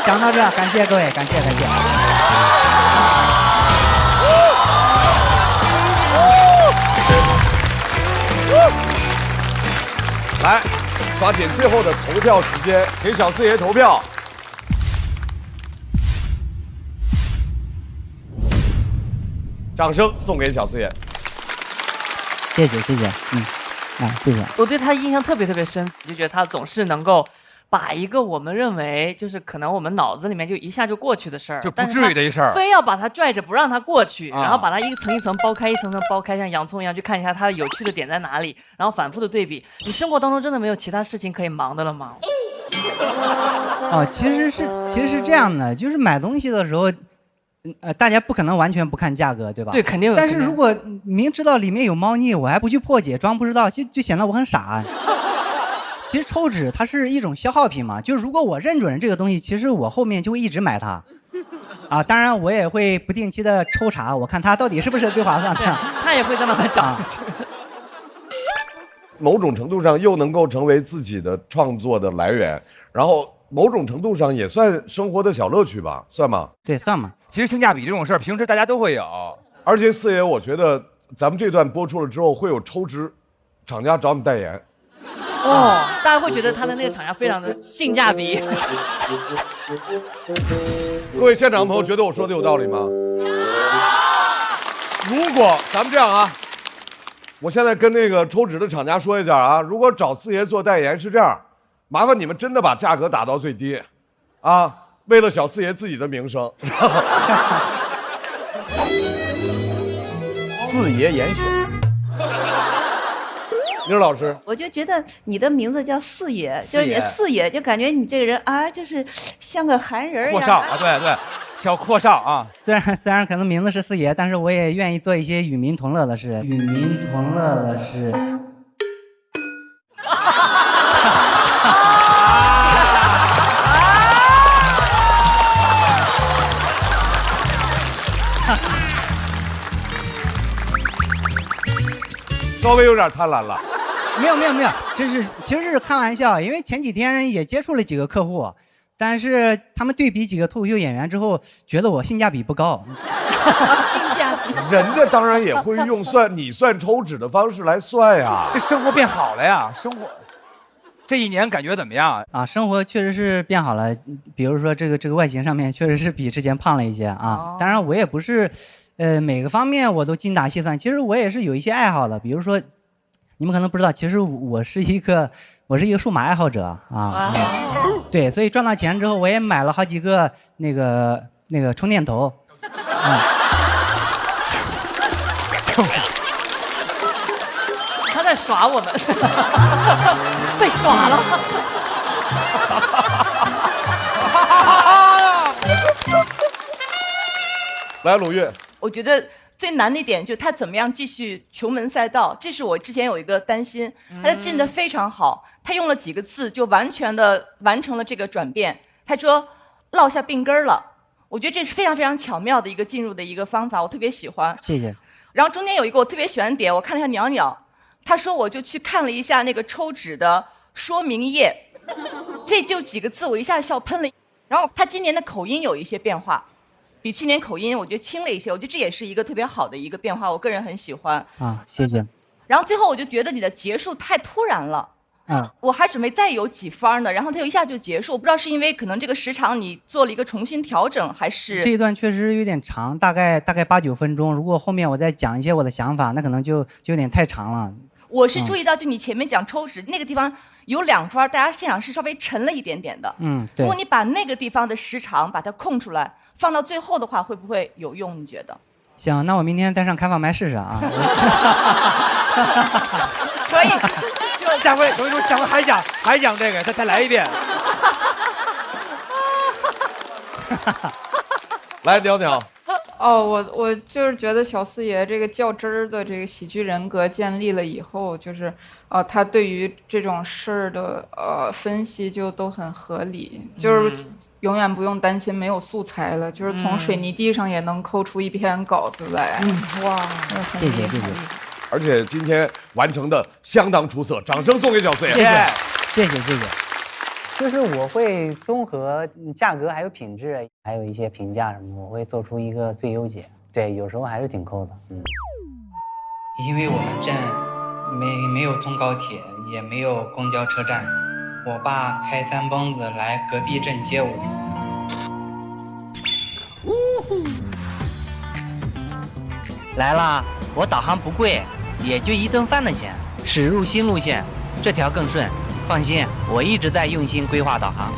讲到这，感谢各位，感谢。来，抓紧最后的投票时间，给小四爷投票。掌声送给小四爷。谢谢，谢谢我对他印象特别深，就觉得他总是能够把一个我们认为就是可能我们脑子里面就一下就过去的事儿，就不至于的一事儿，非要把它拽着不让它过去，然后把它一层一层剥开，一层层剥开，像洋葱一样去看一下它有趣的点在哪里，然后反复的对比。你生活当中真的没有其他事情可以忙的了吗？其实是这样的，就是买东西的时候。大家不可能完全不看价格，对吧？对，肯定有。但是如果明知道里面有猫腻，我还不去破解，装不知道，就显得我很傻。其实抽纸它是一种消耗品嘛，就是如果我认准了这个东西，其实我后面就会一直买它。当然我也会不定期的抽查，我看它到底是不是最划算的。它也会在慢慢涨。某种程度上又能够成为自己的创作的来源，然后某种程度上也算生活的小乐趣吧，算吗？对，算嘛。其实性价比这种事儿，平时大家都会有。而且四爷，我觉得咱们这段播出了之后，会有抽纸厂家找你代言。大家会觉得他的那个厂家非常的性价比。各位现场的朋友，觉得我说的有道理吗？如果咱们这样啊，我现在跟那个抽纸的厂家说一下啊，如果找四爷做代言是这样，麻烦你们真的把价格打到最低，为了小四爷自己的名声。四爷严选，宁老师，我就觉得你的名字叫四爷，就是你四爷，就感觉你这个人就是像个韩人一样。阔少对，小阔少啊。虽然可能名字是四爷，但是我也愿意做一些与民同乐的事。稍微有点贪婪了。没有，其实是开玩笑，因为前几天也接触了几个客户，但是他们对比几个脱口秀演员之后，觉得我性价比不高。性价比，人家当然也会用你算抽纸的方式来算呀。这生活变好了呀，生活这1年感觉怎么样啊？生活确实是变好了，比如说这个外形上面确实是比之前胖了一些啊。当然我也不是，每个方面我都精打细算。其实我也是有一些爱好的，比如说，你们可能不知道，其实我是一个数码爱好者啊。对，所以赚到钱之后，我也买了好几个那个充电头。他在耍我们，被耍了。来，鲁豫，我觉得最难的一点就是他怎么样继续琼门赛道，这是我之前有一个担心。他进得非常好，他用了几个字就完全的完成了这个转变。他说落下病根了，我觉得这是非常非常巧妙的一个进入的一个方法，我特别喜欢。谢谢。然后中间有一个我特别喜欢的点，我看了一下鸟鸟，他说我就去看了一下那个抽纸的说明页，这就几个字，我一下笑喷了。然后他今年的口音有一些变化，比去年口音我觉得轻了一些，我觉得这也是一个特别好的一个变化，我个人很喜欢。谢谢。然后最后我就觉得你的结束太突然了，我还准备再有几番呢，然后它就一下就结束。我不知道是因为可能这个时长你做了一个重新调整，还是这一段确实有点长，大概8、9分钟。如果后面我再讲一些我的想法，那可能就有点太长了。我是注意到，就你前面讲抽脂那个地方有2番，大家现场是稍微沉了一点点的。对。如果你把那个地方的时长把它空出来，放到最后的话，会不会有用？你觉得？行，那我明天再上开放麦试试啊。可以。下回等于说下回还讲这个，再来一遍。来，袅袅。哦，我就是觉得小四爷这个较真儿的这个喜剧人格建立了以后，就是他对于这种事儿的分析就都很合理，就是永远不用担心没有素材了，就是从水泥地上也能抠出一篇稿子来。哇，谢谢。而且今天完成的相当出色，掌声送给小四爷。谢谢。就是我会综合价格还有品质，还有一些评价什么，我会做出一个最优解。对，有时候还是挺抠的。因为我们镇没有通高铁，也没有公交车站，我爸开3蹦子来隔壁镇接我。来啦，我导航不贵，也就1顿饭的钱，驶入新路线，这条更顺。放心，我一直在用心规划导航。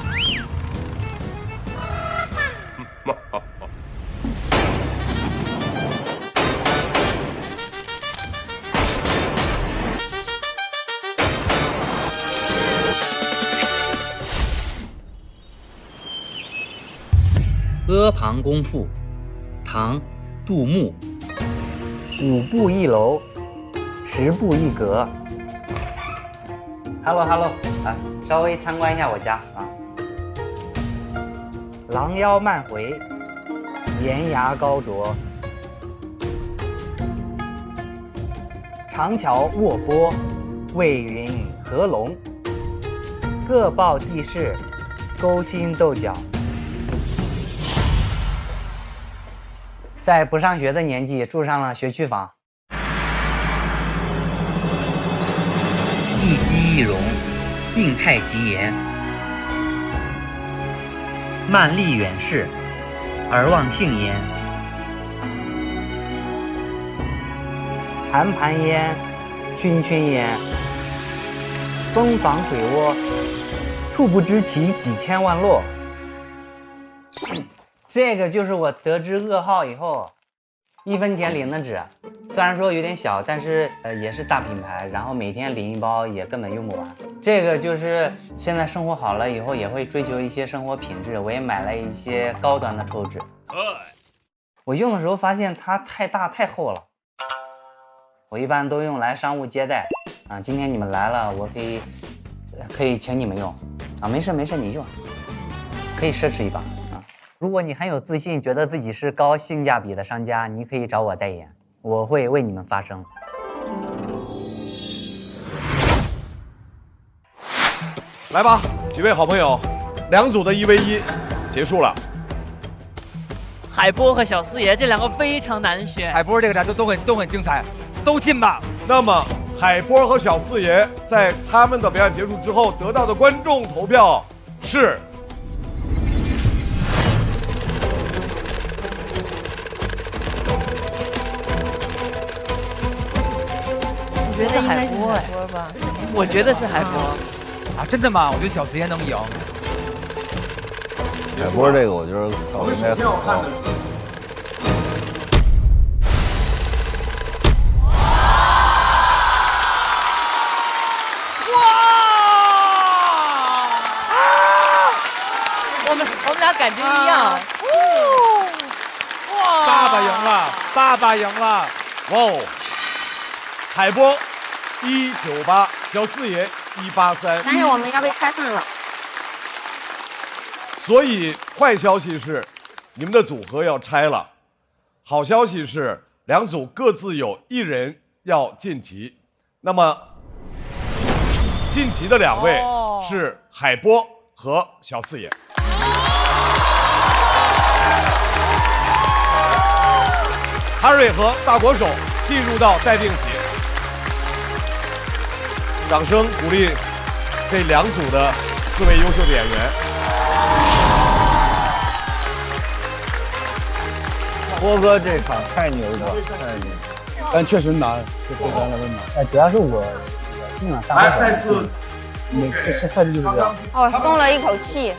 阿房宫赋，唐·杜牧。5步1楼，10步1阁。Hello， 啊，稍微参观一下我家啊。廊腰漫回，檐牙高啄，长桥卧波，蔚云合龙，各报地势，勾心斗角。在不上学的年纪住上了学区房。一机一容，静态极言，慢立远视，而忘性焉。盘盘焉，圈圈焉，蜂房水窝，处不知其几千万落。这个就是我得知噩耗以后1分钱领的纸，虽然说有点小，但是也是大品牌，然后每天领1包也根本用不完。这个就是现在生活好了以后也会追求一些生活品质，我也买了一些高端的抽纸。我用的时候发现它太大太厚了，我一般都用来商务接待啊。今天你们来了，我可以请你们用啊，没事你用，可以奢侈一把。如果你很有自信，觉得自己是高性价比的商家，你可以找我代言，我会为你们发声。来吧，几位好朋友，2组的1v1结束了。海波和小四爷这2个非常难选。海波这个战都很精彩，都进吧。那么海波和小四爷在他们的表演结束之后得到的观众投票是。我觉得应该是海波吧，我觉得是海波。啊，真的吗？我觉得小四爷能赢。海波这个，我觉得我应该很高。我们俩感觉一样。哇！爸爸赢了，爸爸赢了！哇哦！海波198，小四爷183。但是我们要被拆散了。所以坏消息是，你们的组合要拆了；好消息是，2组各自有1人要晋级。那么晋级的2位是海波和小四爷。哈瑞和大国手进入到待定席。掌声鼓励这2组的4位优秀的演员。波哥这场太牛了，太牛！但确实难，就非常的难。主要是我进了大会，再次，赛制就是这样。哦，松了一口气，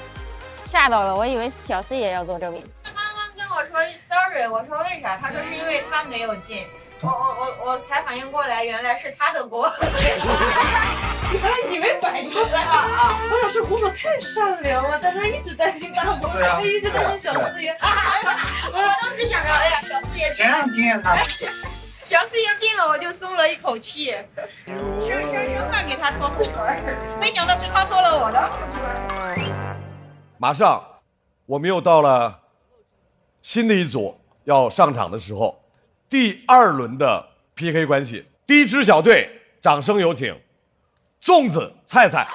吓到了，我以为小四也要坐这边。他刚刚跟我说 sorry， 我说为啥？他说是因为他没有进。我才反应过来，原来是他的锅。你没反应过来啊！我想说，胡总太善良了，但他一直担心大锅，他一直担心小四爷。我当时想着，哎呀，小四爷谁让你听他？小四爷进了，我就松了一口气，生怕给他拖后腿，没想到是他拖了我的后腿。马上，我们又到了新的一组要上场的时候，第2轮的 PK 关系，第一支小队，掌声有请，粽子菜菜。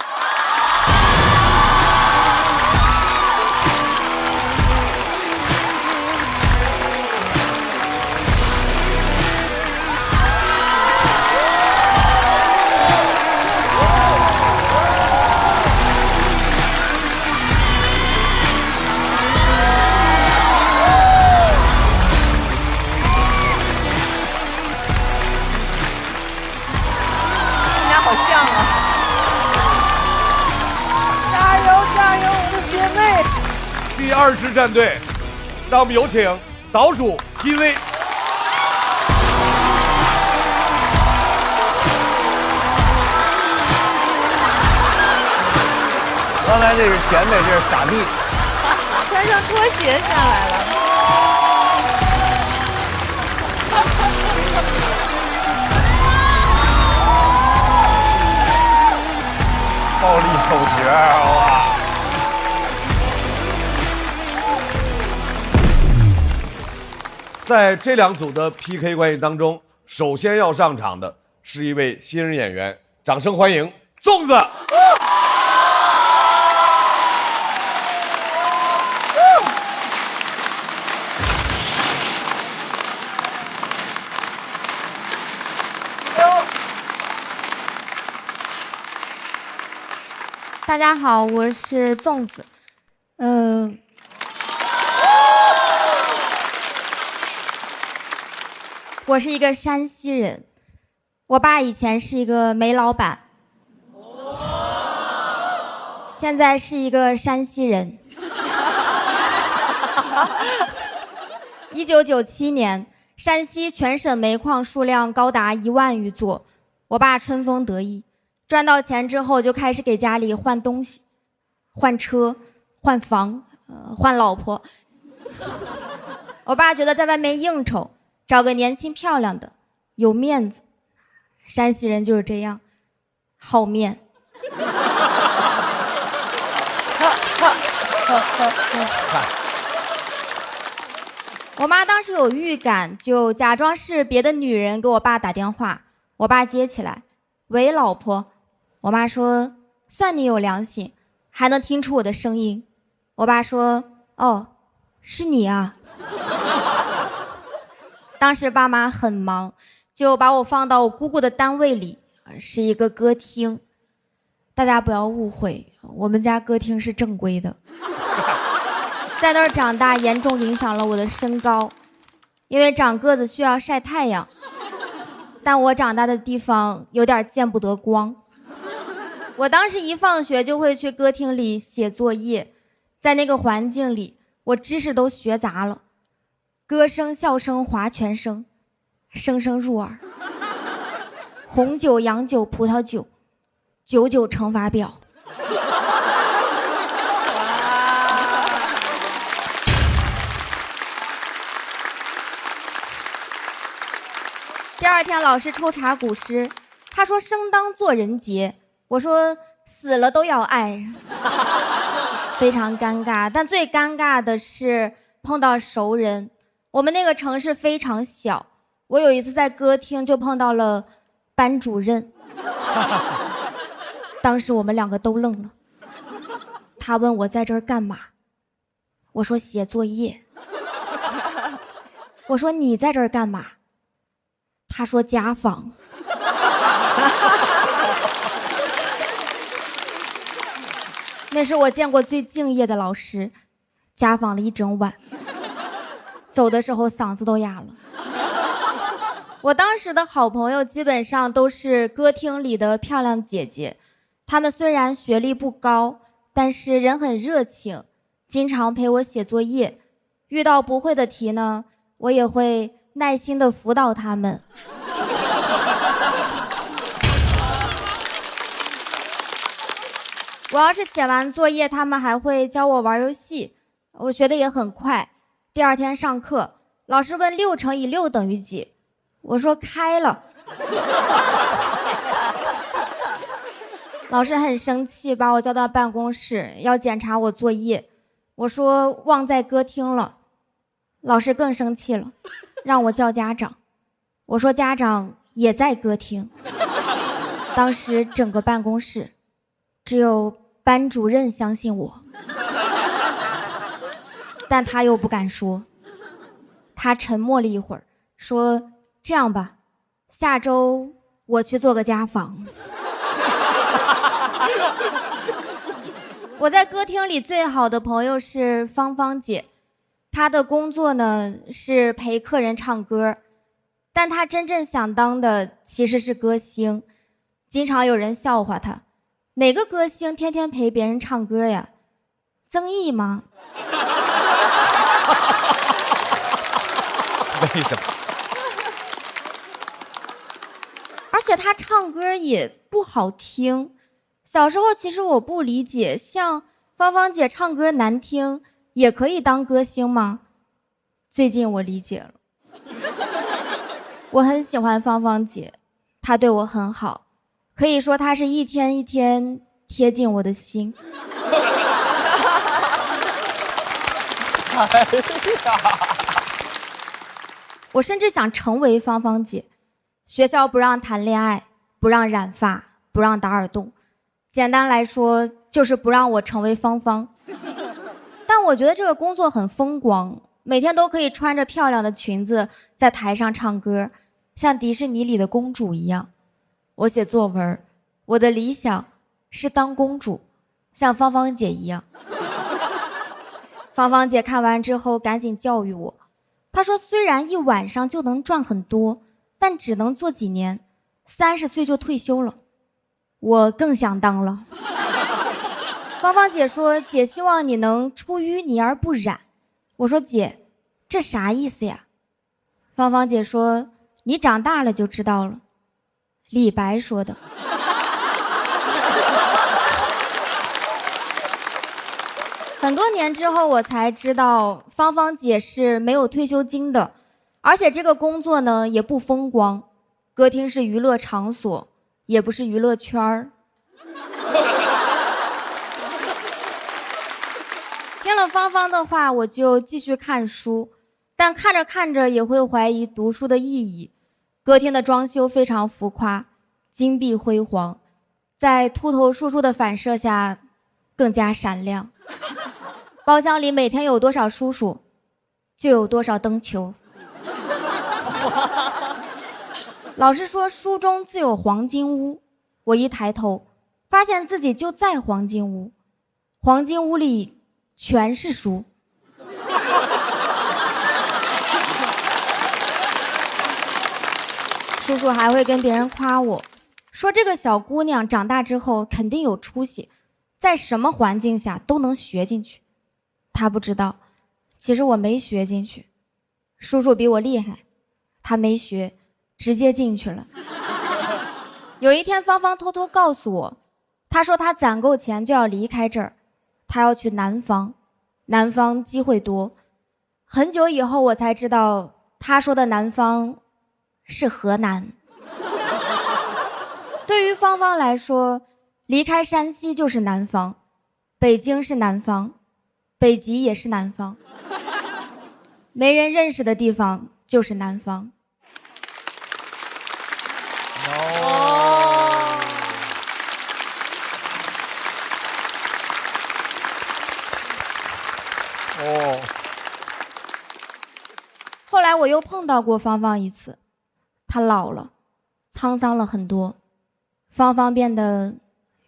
好像啊！加油加油，我的姐妹！第2支战队，让我们有请岛主 TV。刚才这是甜美，这是傻逼。穿上拖鞋下来了。暴力手诀，哇！在这2组的 PK 关系当中，首先要上场的是一位新人演员，掌声欢迎粽子。大家好，我是粽子。我是一个山西人，我爸以前是一个煤老板，现在是一个山西人。1997年，山西全省煤矿数量高达1万余座，我爸春风得意。赚到钱之后，就开始给家里换东西，换车，换房，换老婆。我爸觉得在外面应酬，找个年轻漂亮的，有面子。山西人就是这样，好面。我妈当时有预感，就假装是别的女人给我爸打电话，我爸接起来，喂，老婆。我妈说：“算你有良心，还能听出我的声音。”我爸说：“哦，是你啊。”当时爸妈很忙，就把我放到我姑姑的单位里，是一个歌厅。大家不要误会，我们家歌厅是正规的。在那儿长大，严重影响了我的身高，因为长个子需要晒太阳，但我长大的地方有点见不得光。我当时一放学就会去歌厅里写作业，在那个环境里，我知识都学杂了，歌声、笑声、划拳声，声声入耳。红酒、洋酒、葡萄酒，99乘法表。第2天老师抽查古诗，他说生当作人杰，我说死了都要爱，非常尴尬。但最尴尬的是碰到熟人。我们那个城市非常小，我有一次在歌厅就碰到了班主任，当时我们2个都愣了。他问我在这儿干嘛，我说写作业。我说你在这儿干嘛？他说家访。那是我见过最敬业的老师，家访了一整晚，走的时候嗓子都哑了。我当时的好朋友基本上都是歌厅里的漂亮姐姐，她们虽然学历不高，但是人很热情，经常陪我写作业，遇到不会的题呢，我也会耐心地辅导她们。我要是写完作业，他们还会教我玩游戏，我学的也很快。第二天上课，老师问6乘以6等于几，我说开了。老师很生气，把我叫到办公室，要检查我作业。我说忘在歌厅了。老师更生气了，让我叫家长。我说家长也在歌厅。当时整个办公室只有班主任相信我，但他又不敢说。他沉默了一会儿，说这样吧，下周我去做个家访。我在歌厅里最好的朋友是芳芳姐，她的工作呢是陪客人唱歌，但她真正想当的其实是歌星。经常有人笑话她，哪个歌星天天陪别人唱歌呀？曾毅吗？为什么？而且他唱歌也不好听。小时候其实我不理解，像芳芳姐唱歌难听也可以当歌星吗？最近我理解了。我很喜欢芳芳姐，她对我很好，可以说她是一天一天贴近我的心。我甚至想成为芳芳姐。学校不让谈恋爱，不让染发，不让打耳洞，简单来说就是不让我成为芳芳。但我觉得这个工作很风光，每天都可以穿着漂亮的裙子在台上唱歌，像迪士尼里的公主一样。我写作文，我的理想是当公主，像芳芳姐一样。芳芳姐看完之后赶紧教育我，她说虽然一晚上就能赚很多，但只能做几年，30岁就退休了。我更想当了。芳芳姐说，姐希望你能出淤泥而不染。我说姐，这啥意思呀？芳芳姐说，你长大了就知道了。李白说的。很多年之后我才知道，芳芳姐是没有退休金的，而且这个工作呢也不风光，歌厅是娱乐场所，也不是娱乐圈儿。听了芳芳的话，我就继续看书，但看着看着也会怀疑读书的意义。歌厅的装修非常浮夸，金碧辉煌，在秃头叔叔的反射下更加闪亮。包厢里每天有多少叔叔，就有多少灯球。老师说书中自有黄金屋，我一抬头发现自己就在黄金屋，黄金屋里全是书。叔叔还会跟别人夸我，说这个小姑娘长大之后肯定有出息，在什么环境下都能学进去。他不知道，其实我没学进去，叔叔比我厉害，他没学，直接进去了。有一天芳芳偷偷告诉我，她说她攒够钱就要离开这儿，她要去南方，南方机会多。很久以后我才知道，她说的南方是河南。对于芳芳来说，离开山西就是南方，北京是南方，北极也是南方，没人认识的地方就是南方。哦。后来我又碰到过芳芳一次，她老了，沧桑了很多，芳芳变得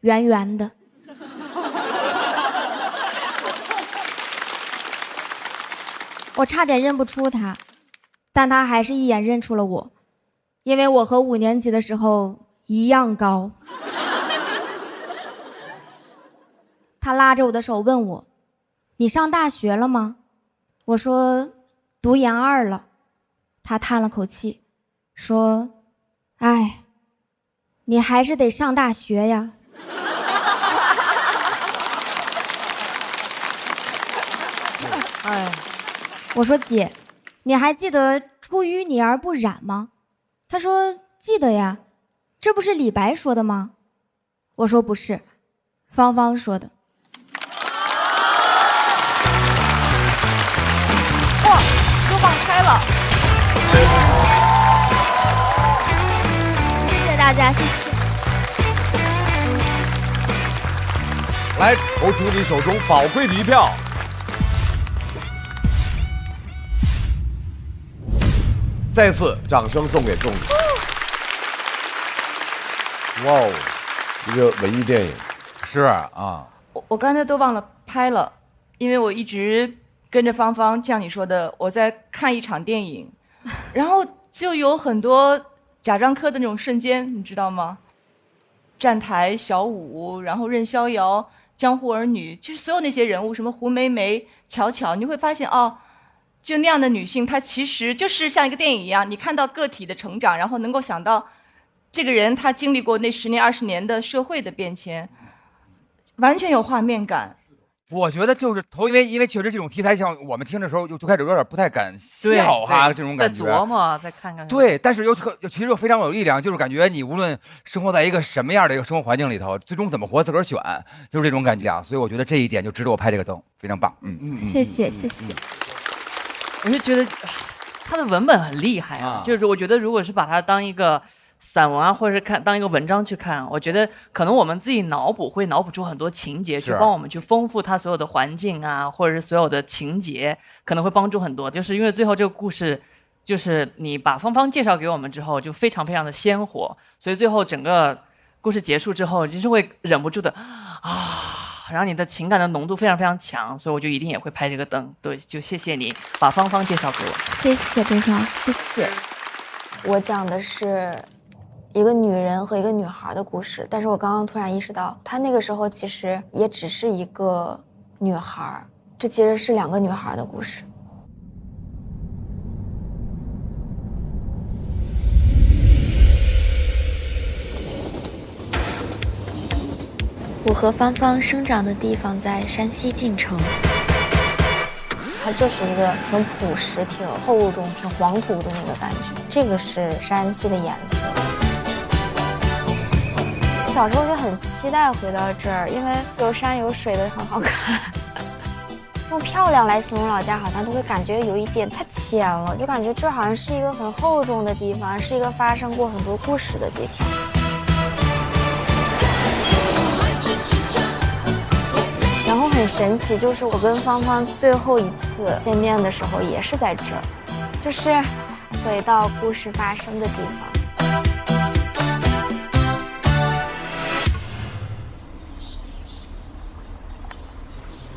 圆圆的。我差点认不出他，但他还是一眼认出了我，因为我和5年级的时候一样高。他拉着我的手问我：“你上大学了吗？”我说：“读研2了。”他叹了口气，说：“哎，你还是得上大学呀。”哎，我说：“姐，你还记得出淤泥而不染吗？”他说：“记得呀，这不是李白说的吗？”我说：“不是，芳芳说的。”哇，都放开了！谢谢大家，谢谢。来，投出你手中宝贵的一票。再次掌声送给仲宇。哇哦，一个文艺电影。是啊，我刚才都忘了拍了，因为我一直跟着芳芳，像你说的，我在看一场电影，然后就有很多贾樟柯的那种瞬间，你知道吗？站台、小舞，然后任逍遥、江湖儿女，就是所有那些人物，什么胡梅梅、巧巧，你会发现哦。就那样的女性，她其实就是像一个电影一样，你看到个体的成长，然后能够想到这个人他经历过那10年、20年的社会的变迁，完全有画面感。我觉得就是因为确实这种题材，像我们听的时候就开始有点不太敢笑哈，这种感觉。再琢磨，再看看。对，但是其实又非常有力量，就是感觉你无论生活在一个什么样的一个生活环境里头，最终怎么活自个儿选，就是这种感觉啊。所以我觉得这一点就值得我拍这个灯，非常棒。谢谢谢谢。我就觉得他的文本很厉害啊，就是我觉得如果是把它当一个散文啊，或者是当一个文章去看，我觉得可能我们自己会脑补出很多情节，去帮我们去丰富它所有的环境啊，或者是所有的情节，可能会帮助很多。就是因为最后这个故事，就是你把芳芳介绍给我们之后，就非常非常的鲜活，所以最后整个故事结束之后，就是会忍不住的然后你的情感的浓度非常非常强，所以我就一定也会拍这个灯。对，就谢谢你把芳芳介绍给我。谢谢对方，谢谢。我讲的是一个女人和一个女孩的故事，但是我刚刚突然意识到，她那个时候其实也只是一个女孩，这其实是2个女孩的故事。我和芳芳生长的地方在山西晋城，它就是一个挺朴实、挺厚重、挺黄土的那个感觉。这个是山西的颜色。小时候就很期待回到这儿，因为有山有水的很好看。用漂亮来形容老家，好像都会感觉有一点太浅了，就感觉这好像是一个很厚重的地方，是一个发生过很多故事的地方。然后很神奇，就是我跟芳芳最后一次见面的时候也是在这儿，就是回到故事发生的地方。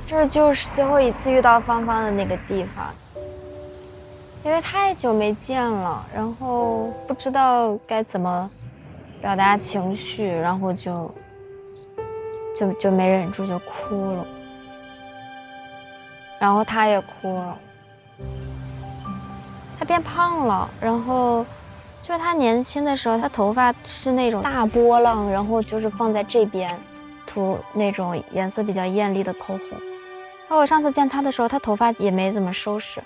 这就是最后一次遇到芳芳的那个地方，因为太久没见了，然后不知道该怎么表达情绪，然后就没忍住就哭了，然后他也哭了。他变胖了，然后就是他年轻的时候，他头发是那种大波浪，然后就是放在这边，涂那种颜色比较艳丽的口红。然后我上次见他的时候，他头发也没怎么收拾，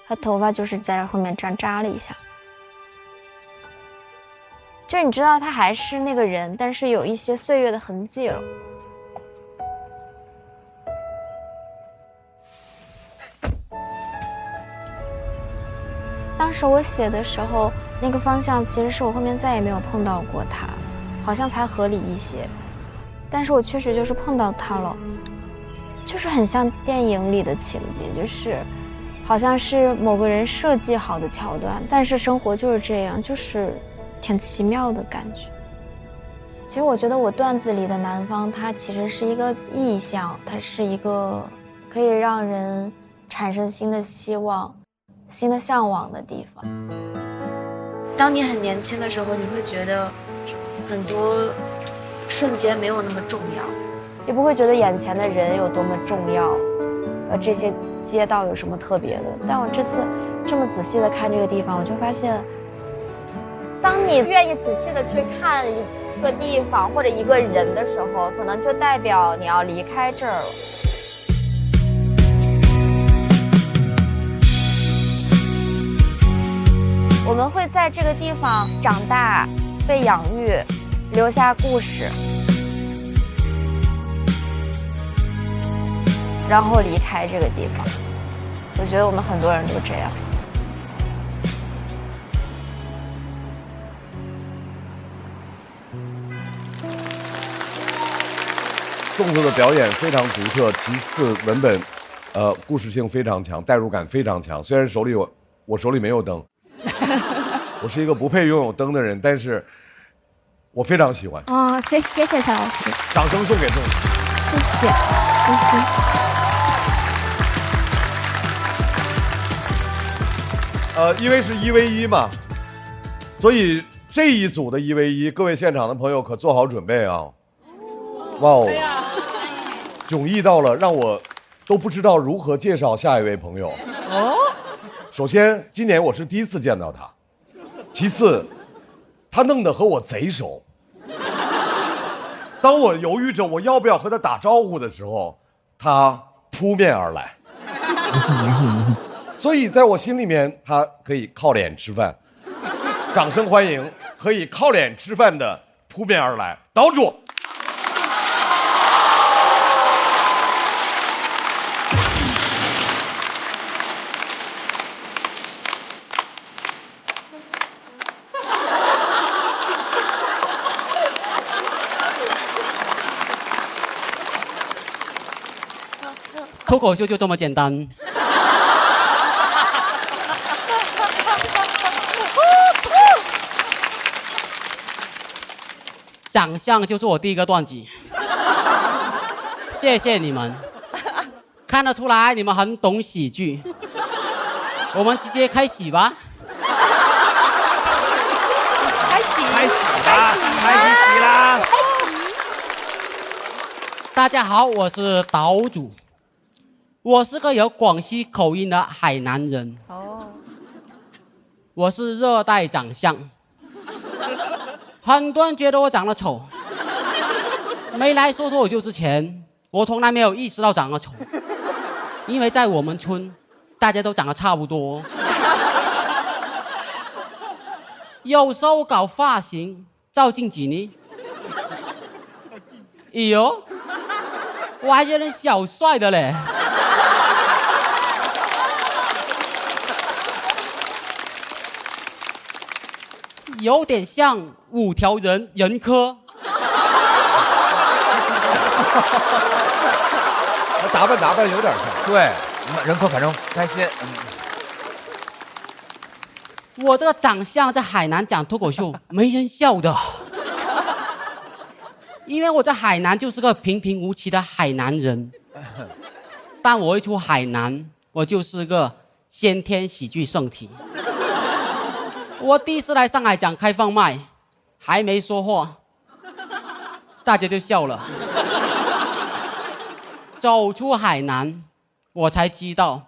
他头发就是在后面这样扎了一下。就是你知道他还是那个人，但是有一些岁月的痕迹了。当时我写的时候，那个方向其实是我后面再也没有碰到过他，好像才合理一些。但是我确实就是碰到他了，就是很像电影里的情节，就是好像是某个人设计好的桥段，但是生活就是这样，就是挺奇妙的感觉。其实我觉得我段子里的南方，它其实是一个意象，它是一个可以让人产生新的希望。新的向往的地方。当你很年轻的时候，你会觉得很多瞬间没有那么重要，也不会觉得眼前的人有多么重要，这些街道有什么特别的。但我这次这么仔细的看这个地方，我就发现，当你愿意仔细的去看一个地方或者一个人的时候，可能就代表你要离开这儿了。我们会在这个地方长大，被养育，留下故事，然后离开这个地方。我觉得我们很多人都这样。粽子的表演非常独特，其次文本，故事性非常强，代入感非常强。虽然我手里没有灯，我是一个不配拥有灯的人，但是我非常喜欢。哦，谢谢小老师，掌声送给粽子，谢谢，谢谢。因为是1v1嘛，所以这一组的1v1，各位现场的朋友可做好准备啊！哇哦，迥异到了让我都不知道如何介绍下一位朋友。哦，首先今年我是第一次见到他，其次他弄得和我贼熟。当我犹豫着我要不要和他打招呼的时候，他扑面而来。没事。所以在我心里面，他可以靠脸吃饭。掌声欢迎可以靠脸吃饭的扑面而来岛主。脱口秀就这么简单。长相就是我第一个段子，谢谢你们，看得出来你们很懂喜剧。我们直接开始吧。开始啦！大家好，我是岛主，我是个有广西口音的海南人。哦，我是热带长相，很多人觉得我长得丑。没来说脱口秀之前，我从来没有意识到长得丑，因为在我们村，大家都长得差不多。有时候搞发型，照镜子呢，哎呦，我还觉得小帅的嘞。有点像5条人科。打扮有点像，对，人科反正开心。我这个长相在海南讲脱口秀没人笑的，因为我在海南就是个平平无奇的海南人。但我一出海南，我就是个先天喜剧圣体。我第一次来上海讲开放麦，还没说话，大家就笑了。走出海南，我才知道，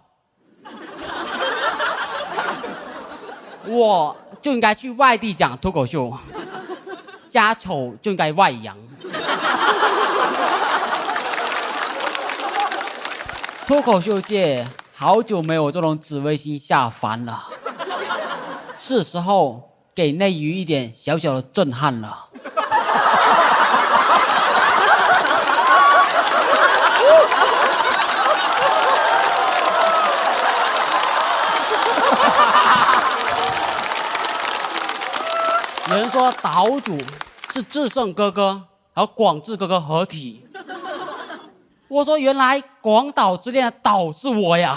我就应该去外地讲脱口秀，家丑就应该外扬。脱口秀界好久没有这种紫微星下凡了，是时候给内娱一点小小的震撼了。有人说岛主是智胜哥哥和广智哥哥合体，我说原来广岛之恋的岛是我呀。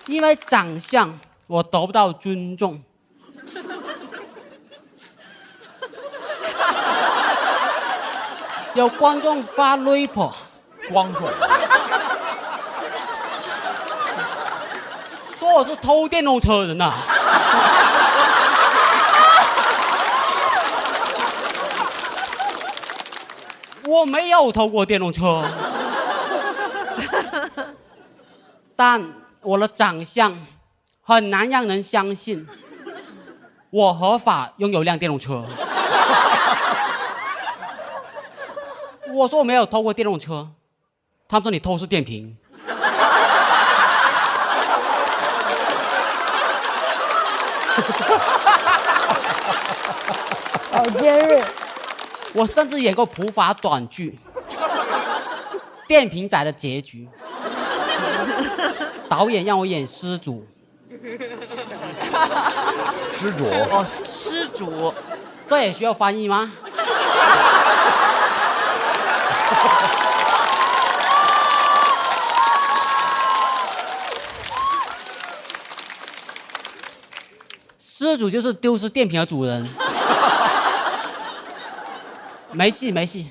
因为长相我得不到尊重，有观众发 rap， 观众说我是偷电动车人呐、我没有偷过电动车，但我的长相很难让人相信我合法拥有一辆电动车。我说我没有偷过电动车，他们说你偷是电瓶。好尖锐。我甚至演过普法短剧《电瓶仔的结局》，导演让我演失主。失主哦，失主，这也需要翻译吗？失主就是丢失电瓶的主人。没戏没戏，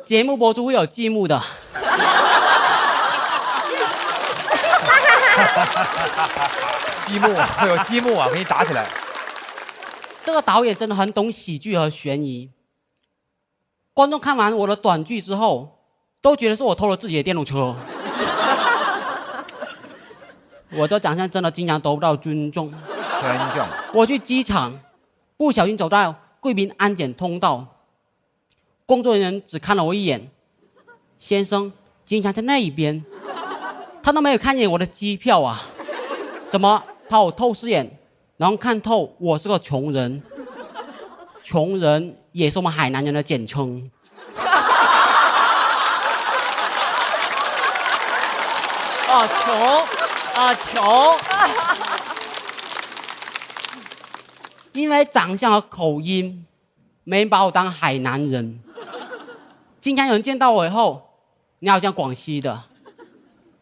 节目播出会有字幕的。积木会有积木啊，给你打起来。这个导演真的很懂喜剧和悬疑。观众看完我的短剧之后，都觉得是我偷了自己的电动车。我这长相真的经常得不到尊重。我去机场，不小心走到贵宾安检通道，工作人员只看了我一眼，先生，经常在那一边，他都没有看见我的机票啊，怎么怕我透视眼，然后看透我是个穷人，穷人也是我们海南人的简称。啊，穷啊穷。因为长相和口音，没把我当海南人。经常有人见到我以后，你好像广西的，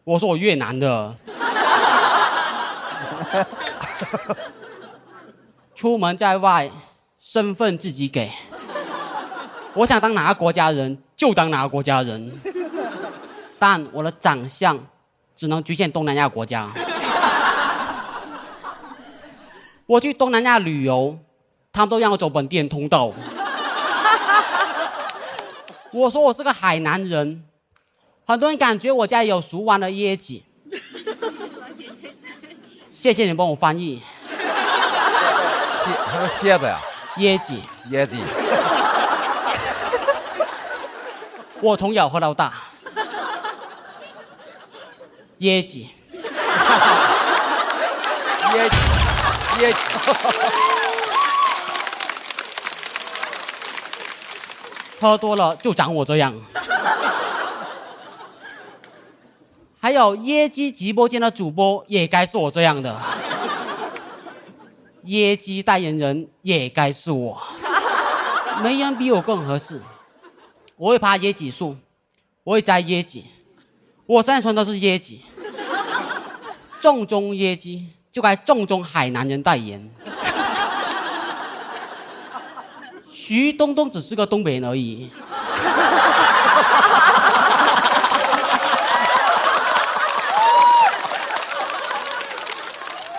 我说我越南的。出门在外，身份自己给。我想当哪个国家人就当哪个国家人，但我的长相只能局限东南亚国家。我去东南亚旅游，他们都让我走本地人通道。我说我是个海南人，很多人感觉我家里有熟完的椰子。谢谢你帮我翻译。他说蝎子呀，椰子，椰子。我从小喝到大，椰子，椰子。喝多了就长我这样。还有椰鸡直播间的主播也该是我这样的，椰鸡代言人也该是我，没人比我更合适。我会爬椰子树，我会摘椰子，我身上穿的是椰子，正宗椰鸡就该正宗海南人代言。徐东东只是个东北人而已。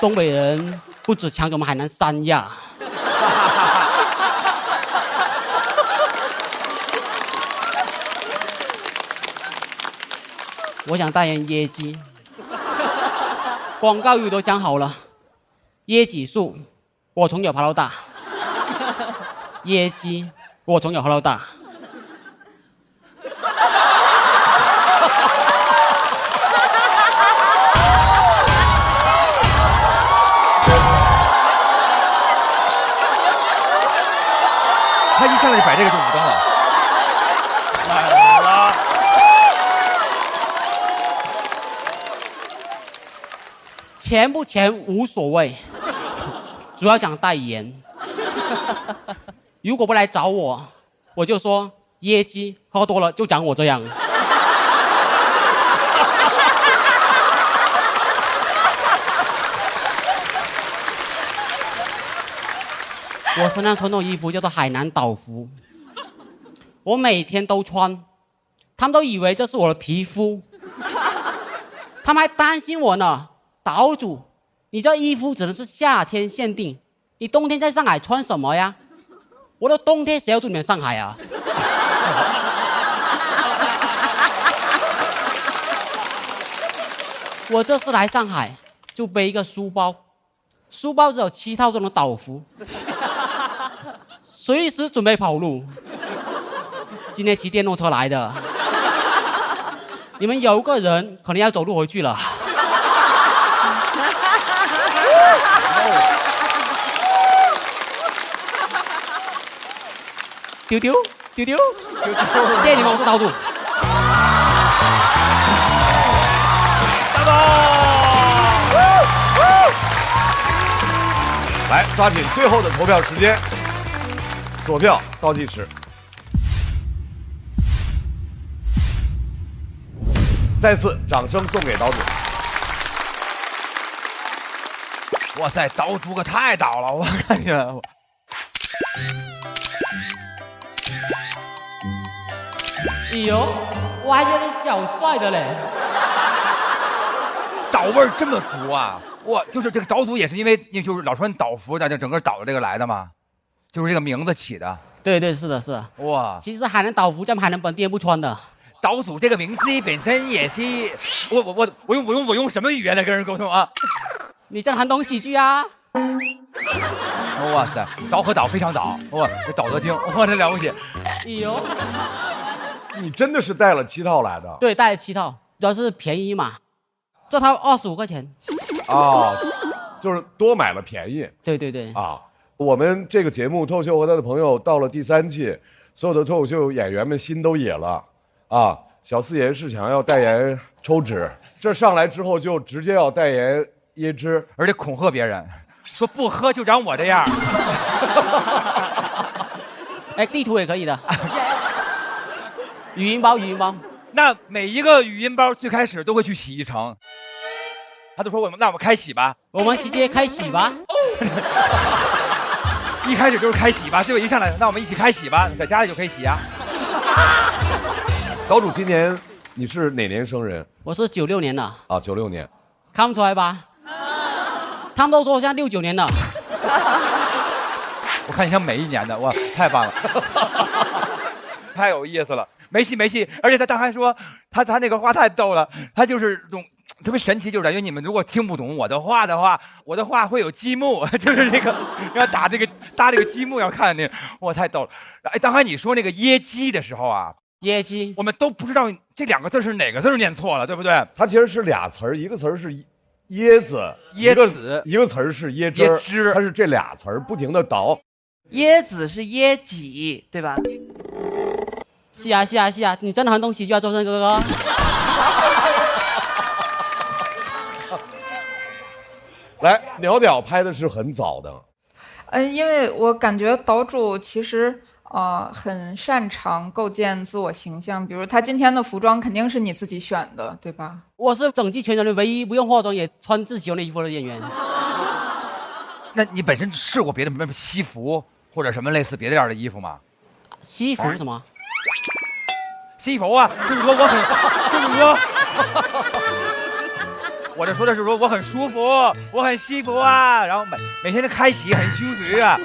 东北人不止抢走我们海南三亚。我想代言椰鸡，广告语都想好了。椰子树，我从小爬到大；椰鸡，我从小喝到大。他一上来就摆这个就武装了。来了。钱不钱无所谓，主要想代言。如果不来找我，我就说椰鸡喝多了就长我这样。我身上穿的衣服叫做海南岛服。我每天都穿，他们都以为这是我的皮肤，他们还担心我呢。岛主，你这衣服只能是夏天限定，你冬天在上海穿什么呀？我的冬天谁要住你们上海啊？我这次来上海就背一个书包，书包只有7套这种岛服，随时准备跑路。今天骑电动车来的，你们有个人可能要走路回去了。丢丢丢丢，谢谢你们，我是岛主。来，抓紧最后的投票时间，锁票倒计时。再次掌声送给岛主。哇塞，岛主可太倒了，我感觉。哎呦，我还觉得小帅的嘞。岛味儿这么足啊！哇，就是这个岛主也是因为就是老穿岛服，这整个岛这个来的吗？就是这个名字起的。对对，是的，是的。哇，其实海南岛服咱们海南本地人不穿的。岛主这个名字本身也是，我用什么语言来跟人沟通啊？你正寒冬喜剧啊！哇塞，岛和岛非常岛，哇，这岛德经，哇，这了不起！哎呦，你真的是带了7套来的？对，带了7套，主要是便宜嘛，这套25块钱。啊，就是多买了便宜。对对对。啊，我们这个节目《脱口秀和他的朋友》到了第3季，所有的脱口秀演员们心都野了。啊，小四爷是想要代言抽脂，这上来之后就直接要代言椰汁，而且恐吓别人，说不喝就长我这样。哎，地图也可以的。语音包，语音包。那每一个语音包最开始都会去洗衣城，他就说那我们开洗吧，我们直接开洗吧。一开始就是开洗吧，对吧？一上来，那我们一起开洗吧，在家里就可以洗啊。岛主今年你是哪年生人？我是96年的。啊，96年，看不出来吧？他们都说我像69年的。我看你像每一年的，哇，太棒了，太有意思了。没戏，而且他还说他那个话太逗了，他就是特别神奇，就是感觉你们如果听不懂我的话，我的话会有积木，就是那个要搭这个积木要看那个，哇，太逗了。哎，刚才你说那个椰鸡的时候啊，椰鸡，我们都不知道这2个字是哪个字念错了，对不对？它其实是俩词儿，一个词儿是椰子，一个词儿是椰汁，它是这俩词儿不停的倒。椰子是椰己，对吧？是啊，你真的很懂喜剧啊，周深哥哥。来，鸟鸟拍的是很早的。因为我感觉岛主其实很擅长构建自我形象，比如他今天的服装肯定是你自己选的，对吧？我是整季全人里唯一不用化妆也穿自己喜欢的衣服的演员。那你本身试过别的什么西服或者什么类似别的样的衣服吗？西服什么？西服啊，就是说我这说的是说我很舒服，我很西服啊，然后每天都开洗很舒服啊。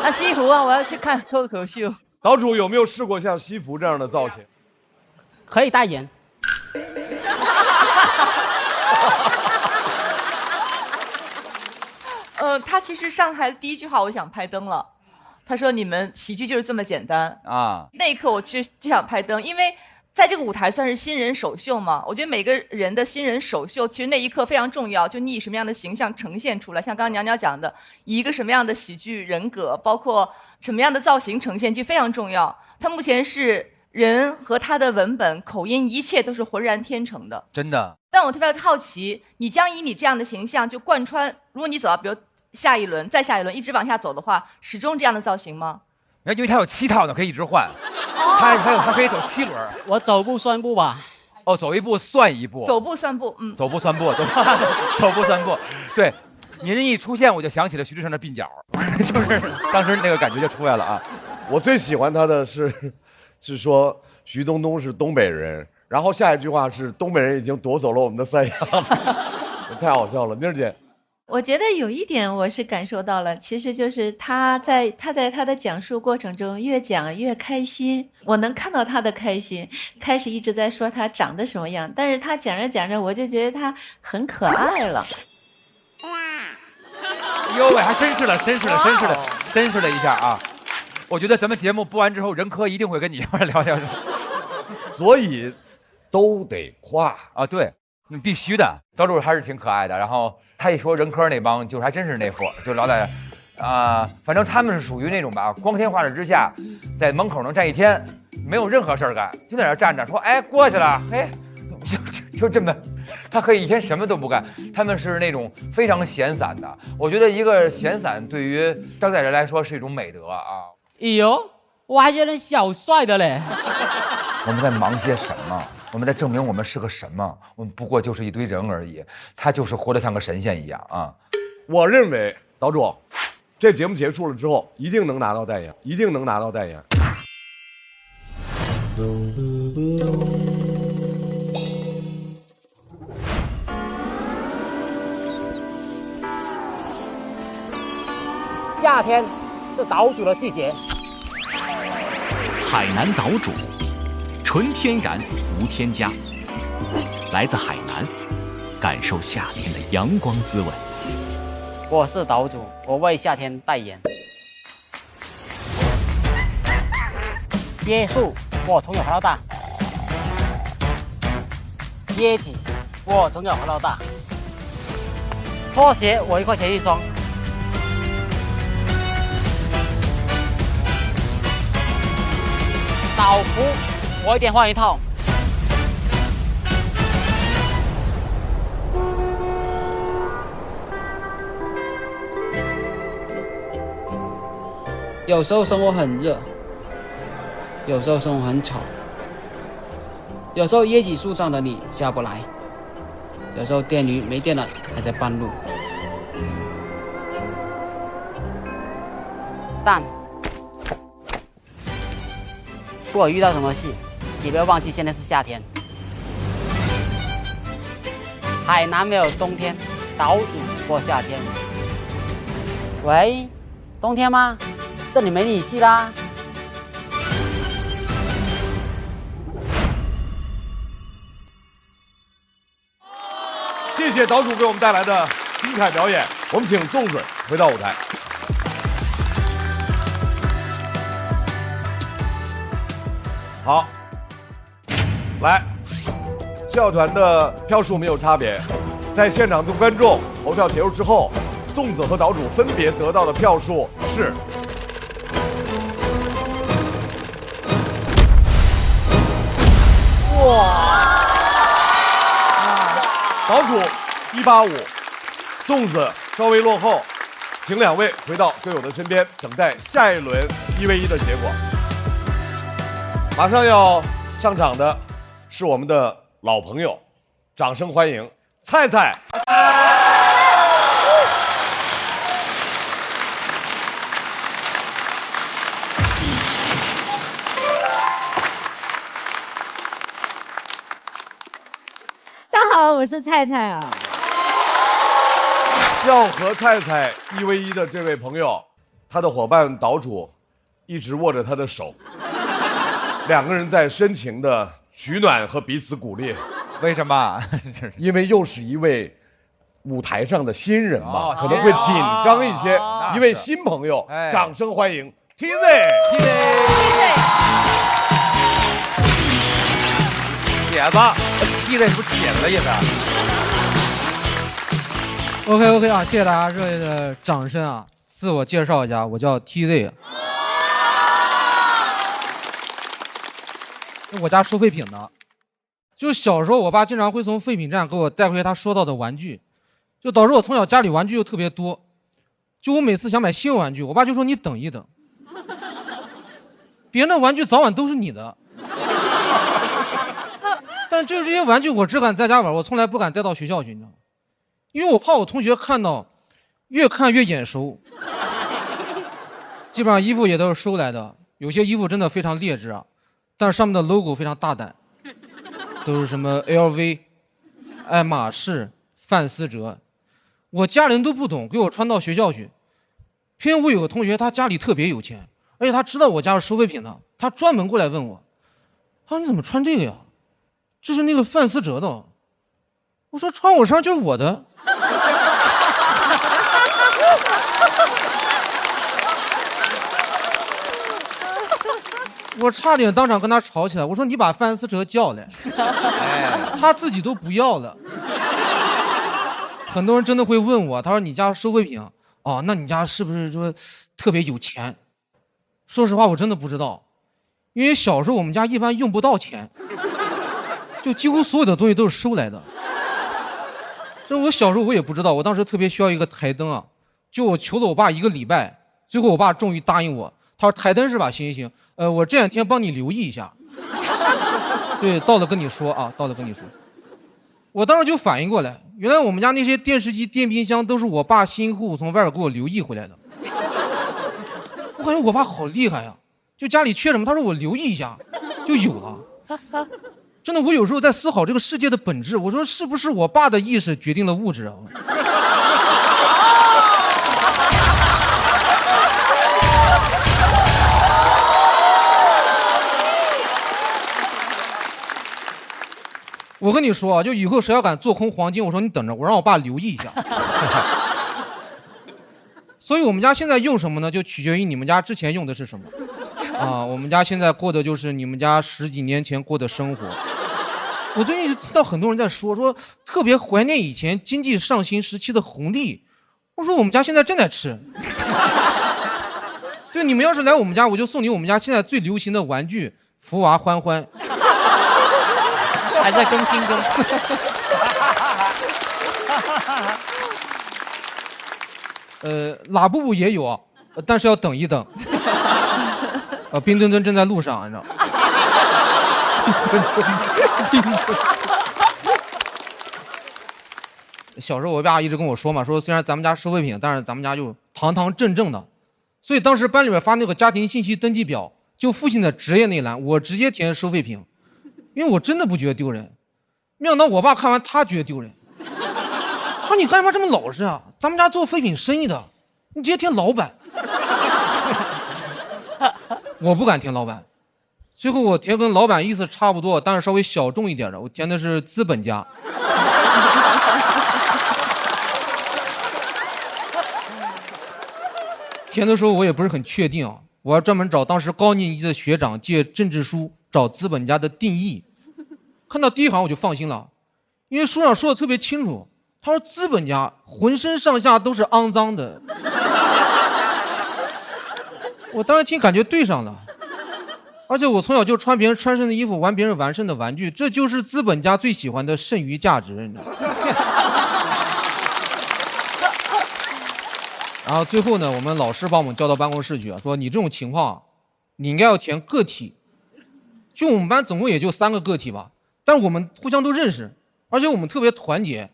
那西服啊，我要去看脱口秀。岛主有没有试过像西服这样的造型？可以代言。他其实上台的第一句话，我想拍灯了。他说：“你们喜剧就是这么简单啊！”那一刻我就想拍灯，因为在这个舞台算是新人首秀嘛。我觉得每个人的新人首秀，其实那一刻非常重要，就你以什么样的形象呈现出来。像刚刚娘娘讲的，以一个什么样的喜剧人格，包括什么样的造型呈现，就非常重要。他目前是人和他的文本、口音，一切都是浑然天成的，真的。但我特别好奇，你将以你这样的形象就贯穿，如果你走到比如下一轮、再下一轮，一直往下走的话，始终这样的造型吗？因为他有7套呢，可以一直换。他可以走7轮。我走步算步吧。哦，走一步算一步。走步算步，走步算步，对吧？走步算步，对。您一出现，我就想起了徐志胜的鬓角，就是当时那个感觉就出来了啊。我最喜欢他的是，是说徐冬冬是东北人，然后下一句话是东北人已经夺走了我们的三亚，太好笑了。妮儿姐，我觉得有一点我是感受到了，其实就是他在他的讲述过程中越讲越开心，我能看到他的开心。开始一直在说他长得什么样，但是他讲着讲着，我就觉得他很可爱了。呦喂，还绅士了一下啊！我觉得咱们节目播完之后，任科一定会跟你一块聊聊。所以都得夸啊，对，必须的。岛主还是挺可爱的，然后他一说任科那帮，就还真是那副，就老在反正他们是属于那种吧，光天化日之下，在门口能站一天，没有任何事儿干，就在那站着，说哎过去了，哎，就这么，他可以一天什么都不干。他们是那种非常闲散的，我觉得一个闲散对于当代人来说是一种美德啊。哎呦，我还觉得小帅的嘞。我们在忙些什么？我们在证明我们是个什么？我们不过就是一堆人而已。他就是活得像个神仙一样啊！我认为岛主，这节目结束了之后，一定能拿到代言，一定能拿到代言。夏天是岛主的季节。海南岛主，纯天然无添加，来自海南，感受夏天的阳光滋味。我是岛主，我为夏天代言。椰树，我从小喝到大；椰子，我从小喝到大；拖鞋，我1块钱一双。岛服，我1点换1套。有时候生活很热，有时候生活很吵，有时候椰子树上的你下不来，有时候电驴没电了还在半路。但不管遇到什么事，也不要忘记现在是夏天。海南没有冬天，岛主过夏天。喂，冬天吗？这里没你戏啦。谢谢岛主给我们带来的精彩表演，我们请粽子回到舞台。好，来，教团的票数没有差别，在现场的观众投票结束之后，粽子和岛主分别得到的票数是哇，岛主185，粽子稍微落后，请两位回到队友的身边，等待下一轮1v1的结果。马上要上场的是我们的老朋友，掌声欢迎菜菜。大家好，我是菜菜啊。要和菜菜1v1的这位朋友，他的伙伴岛主一直握着他的手。两个人在深情的取暖和彼此鼓励，为什么？因为又是一位舞台上的新人嘛，可能会紧张一些。一位新朋友，掌声欢迎 TZ。铁子，TZ 是不是铁子的意思？OK 啊，谢谢大家热烈的掌声啊！自我介绍一下，我叫 TZ。我家收废品的，就小时候我爸经常会从废品站给我带回他说到的玩具，就导致我从小家里玩具又特别多。就我每次想买新玩具，我爸就说你等一等，别人的玩具早晚都是你的。但就是这些玩具我只敢在家玩，我从来不敢带到学校去，你知道吗？因为我怕我同学看到，越看越眼熟。基本上衣服也都是收来的，有些衣服真的非常劣质啊。但是上面的 logo 非常大胆，都是什么 LV、爱马仕、范思哲，我家人都不懂，给我穿到学校去。偏偏我有个同学，他家里特别有钱，而且他知道我家是收废品的，他专门过来问我，啊，你怎么穿这个呀？这是那个范思哲的。我说穿我身上就是我的。我差点当场跟他吵起来，我说你把范思哲叫来，他自己都不要了。很多人真的会问我，他说你家收废品哦，那你家是不是说特别有钱？说实话，我真的不知道，因为小时候我们家一般用不到钱，就几乎所有的东西都是收来的。这我小时候我也不知道，我当时特别需要一个台灯啊，就我求了我爸1个礼拜，最后我爸终于答应我，他说台灯是吧？行行行，我这两天帮你留意一下。对，到了跟你说啊，到了跟你说。我当时就反应过来，原来我们家那些电视机、电冰箱都是我爸辛辛苦苦从外边给我留意回来的。我感觉我爸好厉害呀，就家里缺什么，他说我留意一下，就有了。真的，我有时候在思考这个世界的本质，我说是不是我爸的意识决定了物质啊？我跟你说啊，就以后谁要敢做空黄金，我说你等着，我让我爸留意一下。所以我们家现在用什么呢？就取决于你们家之前用的是什么。啊，我们家现在过的就是你们家10几年前过的生活。我最近听到很多人在说特别怀念以前经济上行时期的红利。我说我们家现在正在吃。对，你们要是来我们家，我就送你我们家现在最流行的玩具福娃欢欢。还在更新中。拉布布也有，但是要等一等。冰墩墩正在路上，你知道。小时候我爸一直跟我说嘛，说虽然咱们家收废品，但是咱们家就堂堂正正的。所以当时班里面发那个家庭信息登记表，就父亲的职业那栏，我直接填收废品。因为我真的不觉得丢人，没想到我爸看完他觉得丢人。他说你干嘛这么老实啊？咱们家做废品生意的，你直接填老板。我不敢填老板，最后我填跟老板意思差不多，但是稍微小众一点的，我填的是资本家。填的时候我也不是很确定啊，我要专门找当时高年级的学长借政治书。找资本家的定义，看到第一行我就放心了，因为书上说的特别清楚，他说资本家浑身上下都是肮脏的。我当时听感觉对上了，而且我从小就穿别人穿剩的衣服，玩别人玩剩的玩具，这就是资本家最喜欢的剩余价值，你知道吗？然后最后呢，我们老师把我们叫到办公室去，说你这种情况，你应该要填个体。就我们班总共也就3个个体吧，但我们互相都认识，而且我们特别团结，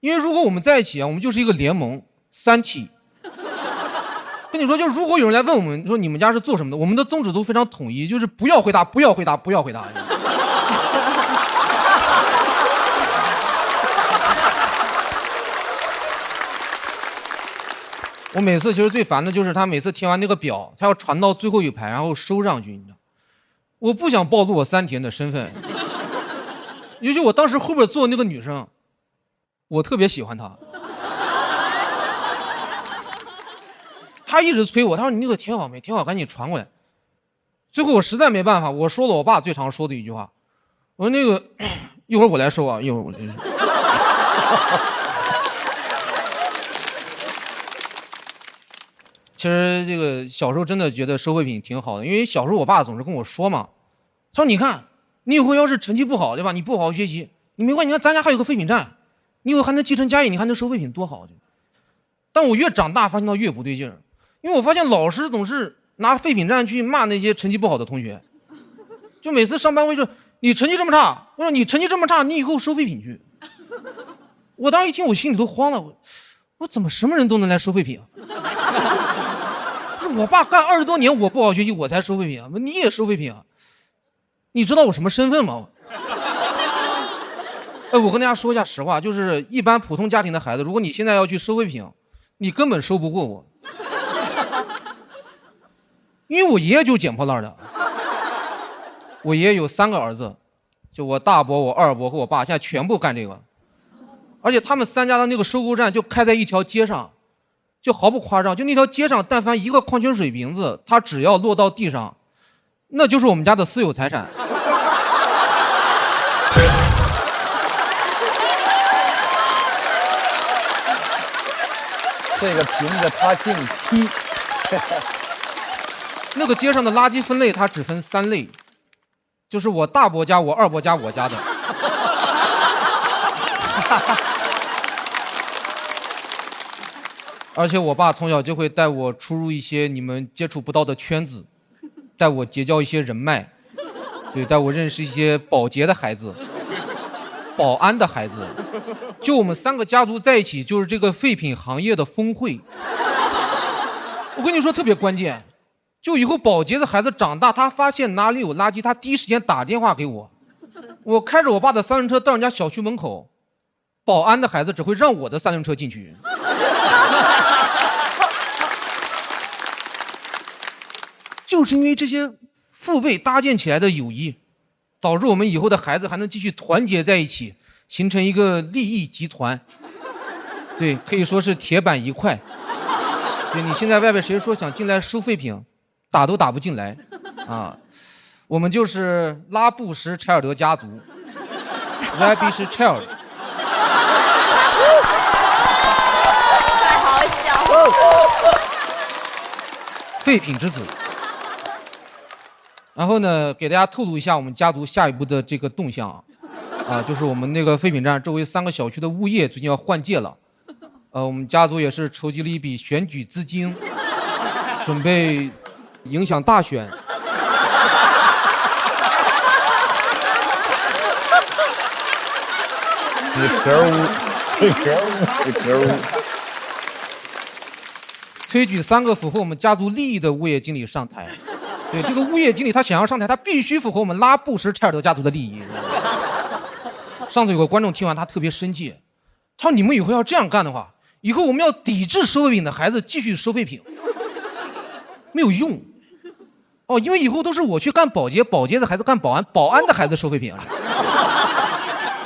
因为如果我们在一起啊，我们就是一个联盟，3体。跟你说，就如果有人来问我们说你们家是做什么的，我们的宗旨都非常统一，就是不要回答，不要回答，不要回答。我每次其实最烦的就是他每次填完那个表，他要传到最后一排，然后收上去，你知道。我不想暴露我3体人的身份，尤其我当时后边坐那个女生，我特别喜欢她。她一直催我，她说你那个填好没？填好赶紧传过来。最后我实在没办法，我说了我爸最常说的一句话，我说那个一会儿我来收啊，一会儿我来收。其实这个小时候真的觉得收废品挺好的，因为小时候我爸总是跟我说嘛，他说你看你以后要是成绩不好，对吧？你不好好学习，你没关系，你看咱家还有个废品站，你以后还能继承家业，你还能收废品，多好。但我越长大发现到越不对劲儿，因为我发现老师总是拿废品站去骂那些成绩不好的同学，就每次上班会说你成绩这么差，我说你成绩这么差，你以后收废品去。我当时一听我心里都慌了，我怎么什么人都能来收废品啊？不是我爸干20多年，我不好学习，我才收废品啊！你也收废品啊？你知道我什么身份吗？我跟大家说一下实话，就是一般普通家庭的孩子，如果你现在要去收废品，你根本收不过我，因为我爷爷就是捡破烂的。我爷爷有3个儿子，就我大伯、我二伯和我爸，现在全部干这个。而且他们3家的那个收购站就开在一条街上，就毫不夸张，就那条街上，但凡一个矿泉水瓶子，它只要落到地上，那就是我们家的私有财产。这个瓶子他姓 T。那个街上的垃圾分类，它只分3类，就是我大伯家、我二伯家、我家的。而且我爸从小就会带我出入一些你们接触不到的圈子，带我结交一些人脉，对，带我认识一些保洁的孩子、保安的孩子。就我们3个家族在一起，就是这个废品行业的峰会。我跟你说特别关键，就以后保洁的孩子长大，他发现哪里有垃圾，他第一时间打电话给我。我开着我爸的3轮车到人家小区门口，保安的孩子只会让我的3轮车进去。就是因为这些父辈搭建起来的友谊，导致我们以后的孩子还能继续团结在一起，形成一个利益集团。对，可以说是铁板一块。对，你现在外边谁说想进来收废品，打都打不进来啊！我们就是拉布什柴尔德家族 ，Rubbish Child。太好笑了。废品之子。然后呢，给大家透露一下我们家族下一步的这个动向啊，就是我们那个废品站周围3个小区的物业最近要换届了，我们家族也是筹集了一笔选举资金，准备影响大选。你可恶，你可恶，你可恶！推举3个符合我们家族利益的物业经理上台。对，这个物业经理他想要上台，他必须符合我们拉布什柴尔德家族的利益。上次有个观众听完，他特别生气，他说：“你们以后要这样干的话，以后我们要抵制收废品的孩子继续收废品，没有用。哦，因为以后都是我去干保洁，保洁的孩子干保安，保安的孩子收废品。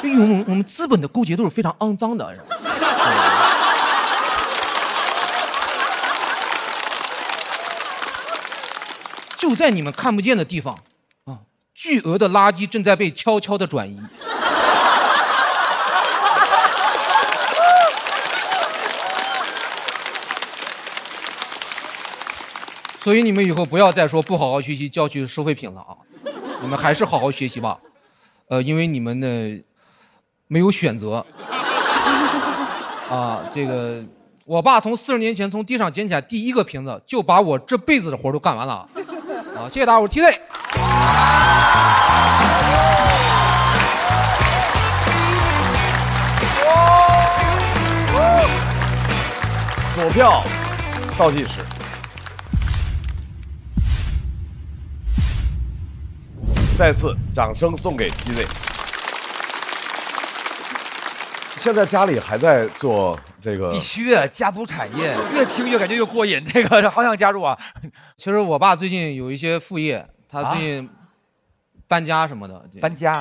就因为我们资本的勾结都是非常肮脏的。”就在你们看不见的地方，啊，巨额的垃圾正在被悄悄的转移。所以你们以后不要再说不好好学习就要去收废品了啊！你们还是好好学习吧，因为你们呢没有选择。啊，这个我爸从40年前从地上捡起来第1个瓶子，就把我这辈子的活都干完了。好，谢谢大家，我是 T Z。锁票倒计时，再次掌声送给 T Z。现在家里还在做这个？必须啊，家族产业，越听越感觉越过瘾，这个好想加入啊。其实我爸最近有一些副业，他最近搬家什么的。搬家？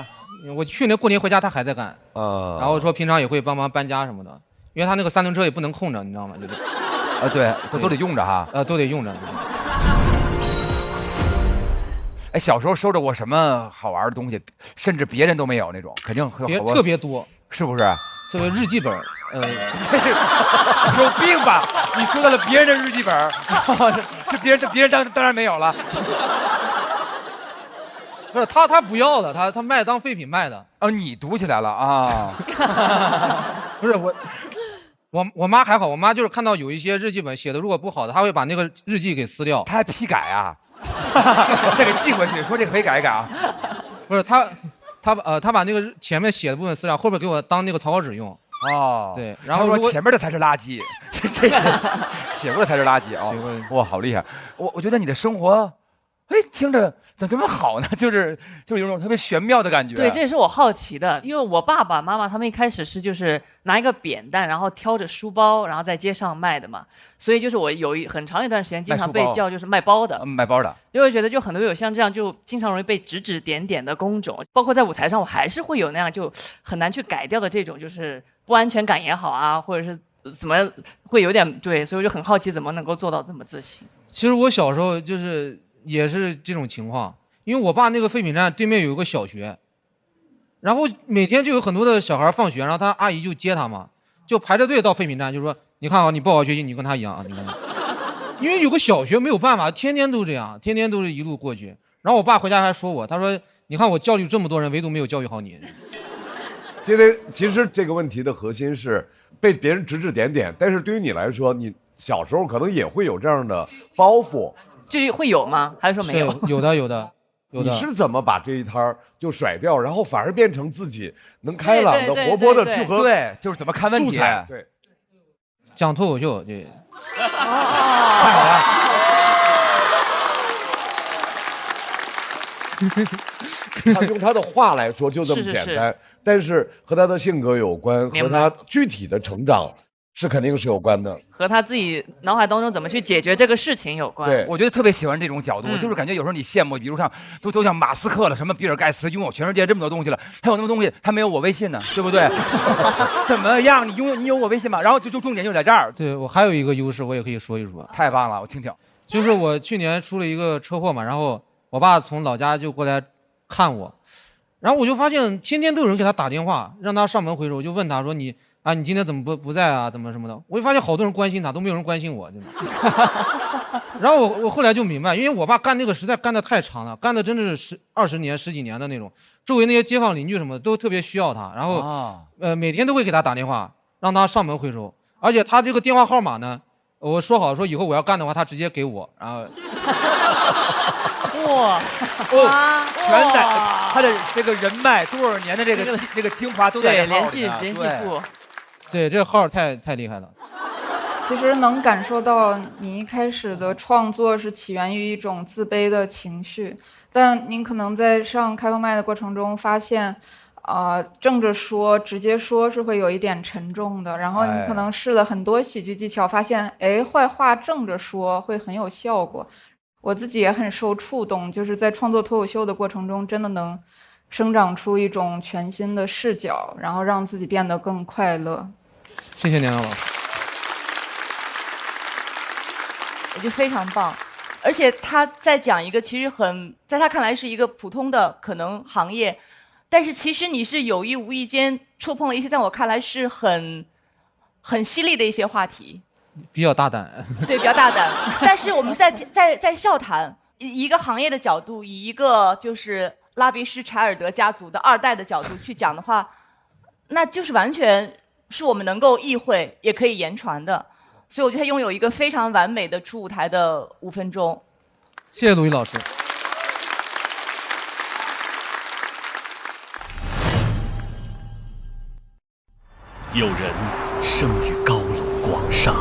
我去年过年回家，他还在干。然后说平常也会帮忙搬家什么的，因为他那个3轮车也不能空着，你知道吗？就是。对，都得用着哈。都得用着。哎，小时候收着过什么好玩的东西，甚至别人都没有那种，肯定特别多，是不是？这个日记本，有病吧？你说到了别人的日记本，是别人当然没有了。不是他不要的，他卖当废品卖的。哦，你读起来了啊？不是我妈还好，我妈就是看到有一些日记本写的如果不好的，她会把那个日记给撕掉。她还批改啊？再给寄回去，说这个可以改一改啊。不是他把那个前面写的部分撕掉，后边给我当那个草稿纸用。哦，对，然后说前面的才是垃圾，这写过的才是垃圾啊！哇，好厉害！我觉得你的生活哎，听着怎么这么好呢？就是有种特别玄妙的感觉。对，这也是我好奇的，因为我爸爸妈妈他们一开始是就是拿一个扁担，然后挑着书包，然后在街上卖的嘛，所以就是我有很长一段时间经常被叫就是卖包的，卖包的，因为我觉得就很多有像这样就经常容易被指指点点的工种，包括在舞台上我还是会有那样就很难去改掉的这种就是不安全感也好啊，或者是怎么会有点对，所以我就很好奇怎么能够做到这么自信。其实我小时候就是也是这种情况，因为我爸那个废品站对面有一个小学，然后每天就有很多的小孩放学，然后他阿姨就接他嘛，就排着队到废品站，就说你看啊，你不好好学习，你跟他一样啊，你看。因为有个小学没有办法，天天都这样，天天都是一路过去。然后我爸回家还说我，他说你看我教育这么多人，唯独没有教育好你。因为其实这个问题的核心是被别人指指点点，但是对于你来说，你小时候可能也会有这样的包袱，这会有吗？还是说没有？有的。你是怎么把这一摊儿就甩掉，然后反而变成自己能开朗的、活泼的去和对，就是怎么看问题？对，讲脱口秀，对，太好了。他用他的话来说就这么简单，但是和他的性格有关，和他具体的成长是肯定是有关的，和他自己脑海当中怎么去解决这个事情有关。对，我觉得特别喜欢这种角度，就是感觉有时候你羡慕，比如像都像马斯克了，什么比尔盖茨拥有全世界这么多东西了，他有那么多东西，他没有我微信呢，对不对？怎么样？你有我微信吗？然后就重点就在这儿。对，我还有一个优势，我也可以说一说。太棒了，我听听。就是我去年出了一个车祸嘛，然后我爸从老家就过来看我，然后我就发现天天都有人给他打电话，让他上门回收。我就问他说你今天怎么不在啊？怎么什么的？我就发现好多人关心他，都没有人关心我，对吧？然后我后来就明白，因为我爸干那个实在干得太长了，干的真的是20年、10几年的那种，周围那些街坊邻居什么的都特别需要他，然后每天都会给他打电话，让他上门回收。而且他这个电话号码呢，我说好说以后我要干的话，他直接给我，然后哇，全在他的这个人脉多少年的这个精华都在这联系部。对，这个号太厉害了。其实能感受到你一开始的创作是起源于一种自卑的情绪，但您可能在上开放麦的过程中发现，正着说、直接说是会有一点沉重的。然后你可能试了很多喜剧技巧，发现坏话正着说会很有效果。我自己也很受触动，就是在创作脱口秀的过程中，真的能生长出一种全新的视角，然后让自己变得更快乐。谢谢年老师，我觉得非常棒，而且他在讲一个其实在他看来是一个普通的可能行业，但是其实你是有意无意间触碰了一些在我看来是很犀利的一些话题，比较大胆。对，比较大胆。但是我们在笑谈一个行业的角度，以一个就是拉比施柴尔德家族的2代的角度去讲的话，那就是完全是我们能够意会也可以言传的。所以我觉得他拥有一个非常完美的出舞台的5分钟。谢谢鲁豫老师。有人生于高楼广厦，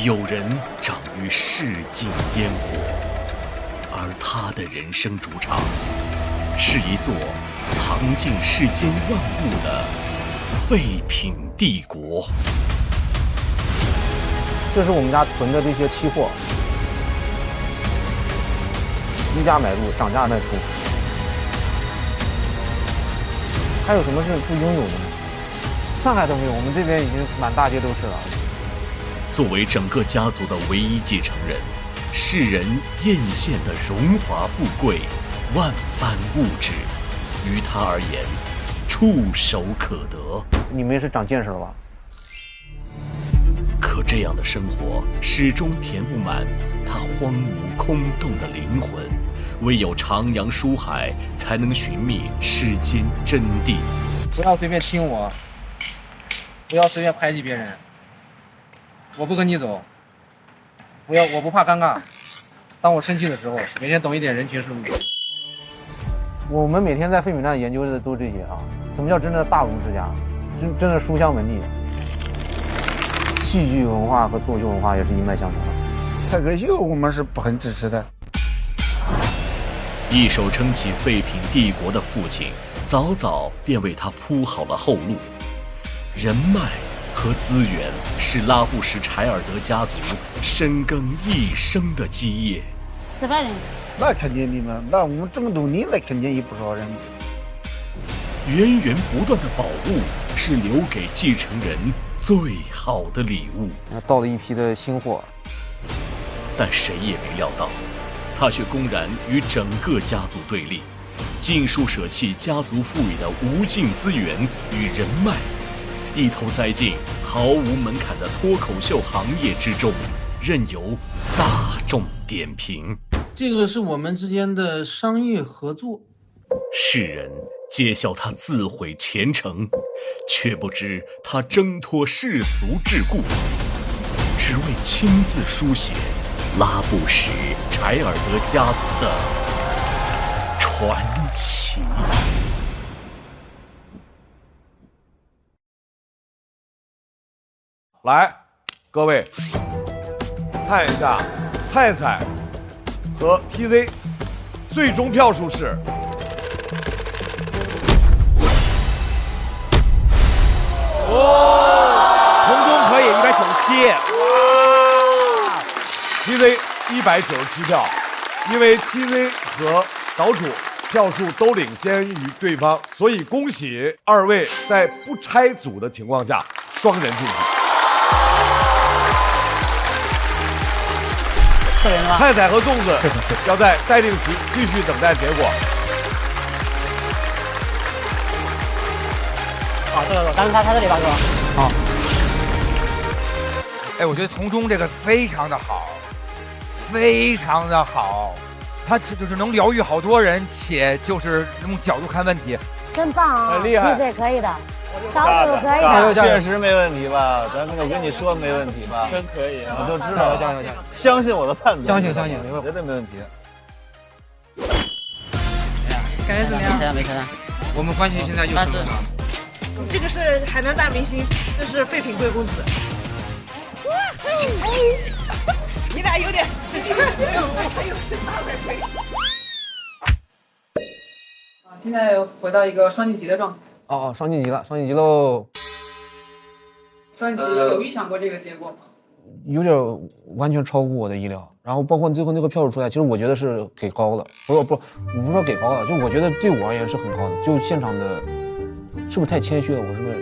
有人长于世境烟火，而他的人生主场是一座藏尽世间万物的废品帝国。这是我们家囤的这些期货，低价买入，涨价卖出。还有什么是不拥有的呢？上海都没有，我们这边已经满大街都是了。作为整个家族的唯一继承人，世人艳羡的荣华富贵、万般物质，于他而言，触手可得。你们也是长见识了吧？可这样的生活始终填不满他荒芜空洞的灵魂，唯有徜徉书海，才能寻觅世间真谛。不要随便亲我，不要随便排挤别人，我不跟你走，我不怕尴尬。当我生气的时候，每天懂一点人情世故。我们每天在废品站研究的都这些啊。什么叫真正的大儒之家？真的书香门第。戏剧文化和脱口秀文化也是一脉相承的。脱口秀我们是很支持的。一手撑起废品帝国的父亲，早早便为他铺好了后路。人脉和资源是拉布什柴尔德家族深耕一生的基业。这帮人，那肯定的嘛，那我们这么多年，那肯定有不少人。源源不断的宝物是留给继承人最好的礼物。到了一批的新货，但谁也没料到，他却公然与整个家族对立，尽数舍弃家族赋予的无尽资源与人脉，一头栽进毫无门槛的脱口秀行业之中，任由大众点评。这个是我们之间的商业合作。世人揭晓他自毁前程，却不知他挣脱世俗桎梏，只为亲自书写拉布什柴尔德家族的传奇。来，各位看一下菜菜和 TZ 最终票数是成功可以197，哇 ！TZ 197票，因为 TZ 和岛主票数都领先于对方，所以恭喜二位在不拆组的情况下双人晋级。菜菜和粽子要在待定期继续等待结果。好，这个当时他这里吧，是吧？好。哎，我觉得从中这个非常的好，非常的好，他就是能疗愈好多人，且就是用角度看问题，真棒啊！很厉害，TZ可以的，岛主可以的，确实没问题吧？我跟你说没问题吧？真可以，我都知道，加油！相信我的判断，相信，绝对没问题。感觉怎么样？没钱了。我们关系现在又升了。这个是海南大明星，这是废品贵公子。你俩有点，现在回到一个双晋级的状态。哦，双晋级了，双晋级喽！双晋级有预想过这个结果吗？有点完全超乎我的意料，然后包括最后那个票数出来，其实我觉得是给高了，不是说给高了，就我觉得对我而言是很高的，就现场的，是不是太谦虚了？我是不是？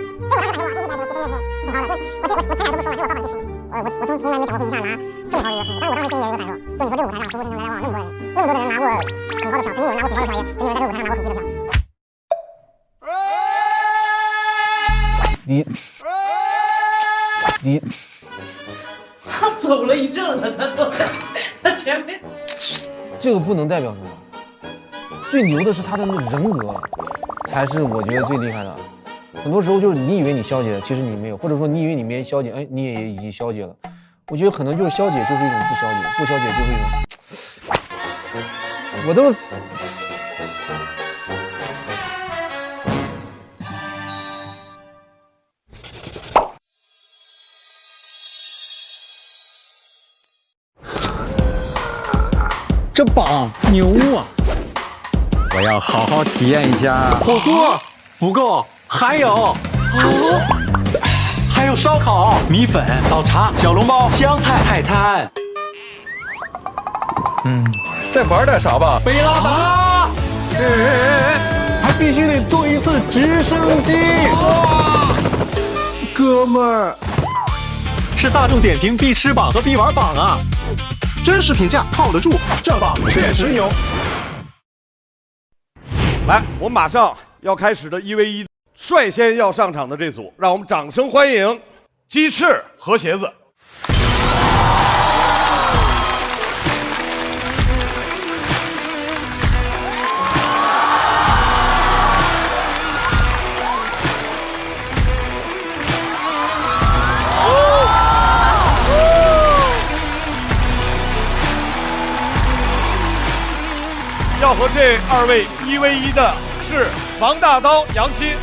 我从来没想过会一下拿这么高的一个分，但是我当时心里也有一个感受，就你说这个舞台上说成来往那么多人，那么多的人拿过很高的票，曾经有人拿过很高的票，也曾经有人在这个舞台上拿过很低的票。他走了一阵了，他都在他前面。这个不能代表什么，最牛的是他的那人格，才是我觉得最厉害的。很多时候就是你以为你消解了，其实你没有，或者说你以为你没消解，哎，你也已经消解了。我觉得可能就是消解就是一种不消解，不消解就是一种，我都。这榜牛啊！我要好好体验一下。火锅不够，还有还有烧烤、米粉、早茶、小笼包、湘菜泰餐。再玩点啥吧？贝拉达，还必须得坐一次直升机。哥们儿，是大众点评必吃榜和必玩榜啊！真实评价靠得住，这榜确实牛。来，我们马上要开始的1v1，率先要上场的这组，让我们掌声欢迎鸡翅和鞋子。要和这二位1v1的是王大刀、杨鑫。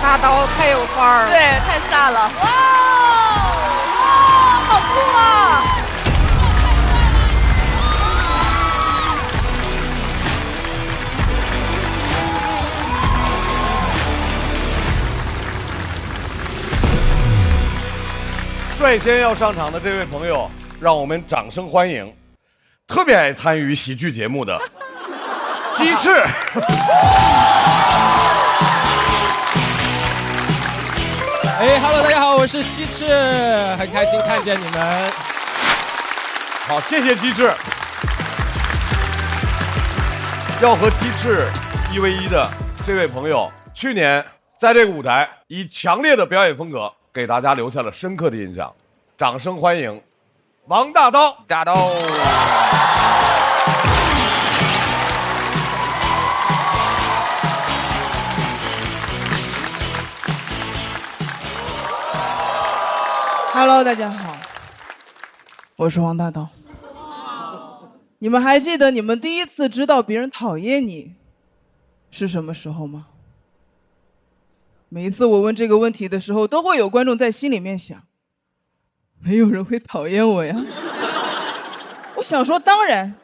大大刀太有范儿了，对，太飒了，哇，好酷啊！率先要上场的这位朋友，让我们掌声欢迎，特别爱参与喜剧节目的鸡翅。哎哈喽，大家好，我是鸡翅，很开心看见你们。好，谢谢鸡翅。要和鸡翅1v1的这位朋友，去年在这个舞台以强烈的表演风格给大家留下了深刻的印象。掌声欢迎王大刀。大刀。Hello， 大家好，我是王大刀。你们还记得你们第一次知道别人讨厌你是什么时候吗？每一次我问这个问题的时候，都会有观众在心里面想，没有人会讨厌我呀。我想说，当然，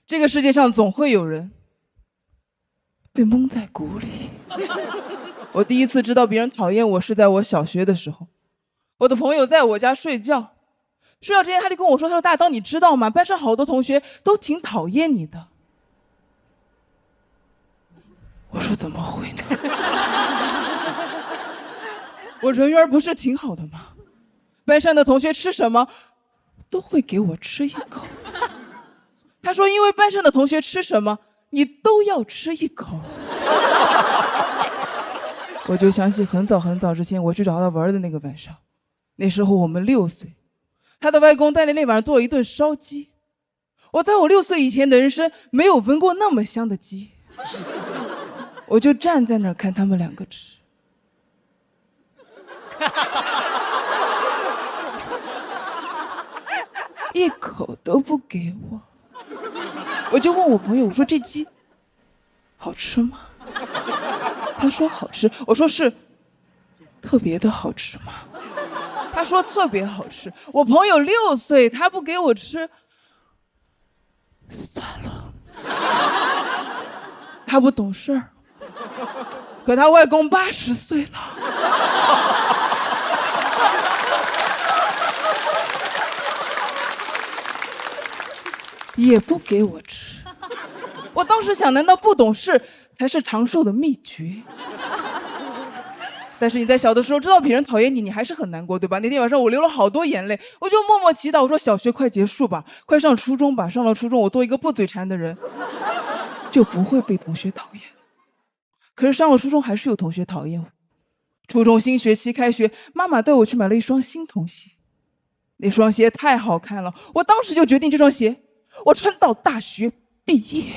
这个世界上总会有人被蒙在鼓里。我第一次知道别人讨厌我是在我小学的时候。我的朋友在我家睡觉之前他就跟我说，他说大刀你知道吗？班上好多同学都挺讨厌你的。我说怎么会呢？我人缘不是挺好的吗？班上的同学吃什么都会给我吃一口。他说因为班上的同学吃什么你都要吃一口。我就想起很早之前我去找他玩的那个晚上，那时候我们6岁，他的外公在那晚上做了一顿烧鸡。我在我6岁以前的人生没有闻过那么香的鸡。我就站在那儿看他们2个吃。一口都不给我。我就问我朋友，我说这鸡好吃吗？他说好吃。我说是特别的好吃吗？他说特别好吃。我朋友6岁，他不给我吃，算了，他不懂事儿。可他外公80岁了。也不给我吃。我当时想，难道不懂事才是长寿的秘诀？但是你在小的时候知道别人讨厌你，你还是很难过，对吧？那天晚上我流了好多眼泪，我就默默祈祷，我说小学快结束吧，快上初中吧，上了初中我做一个不嘴馋的人，就不会被同学讨厌。可是上了初中还是有同学讨厌我。初中新学期开学，妈妈带我去买了一双新童鞋，那双鞋太好看了，我当时就决定这双鞋我穿到大学毕业。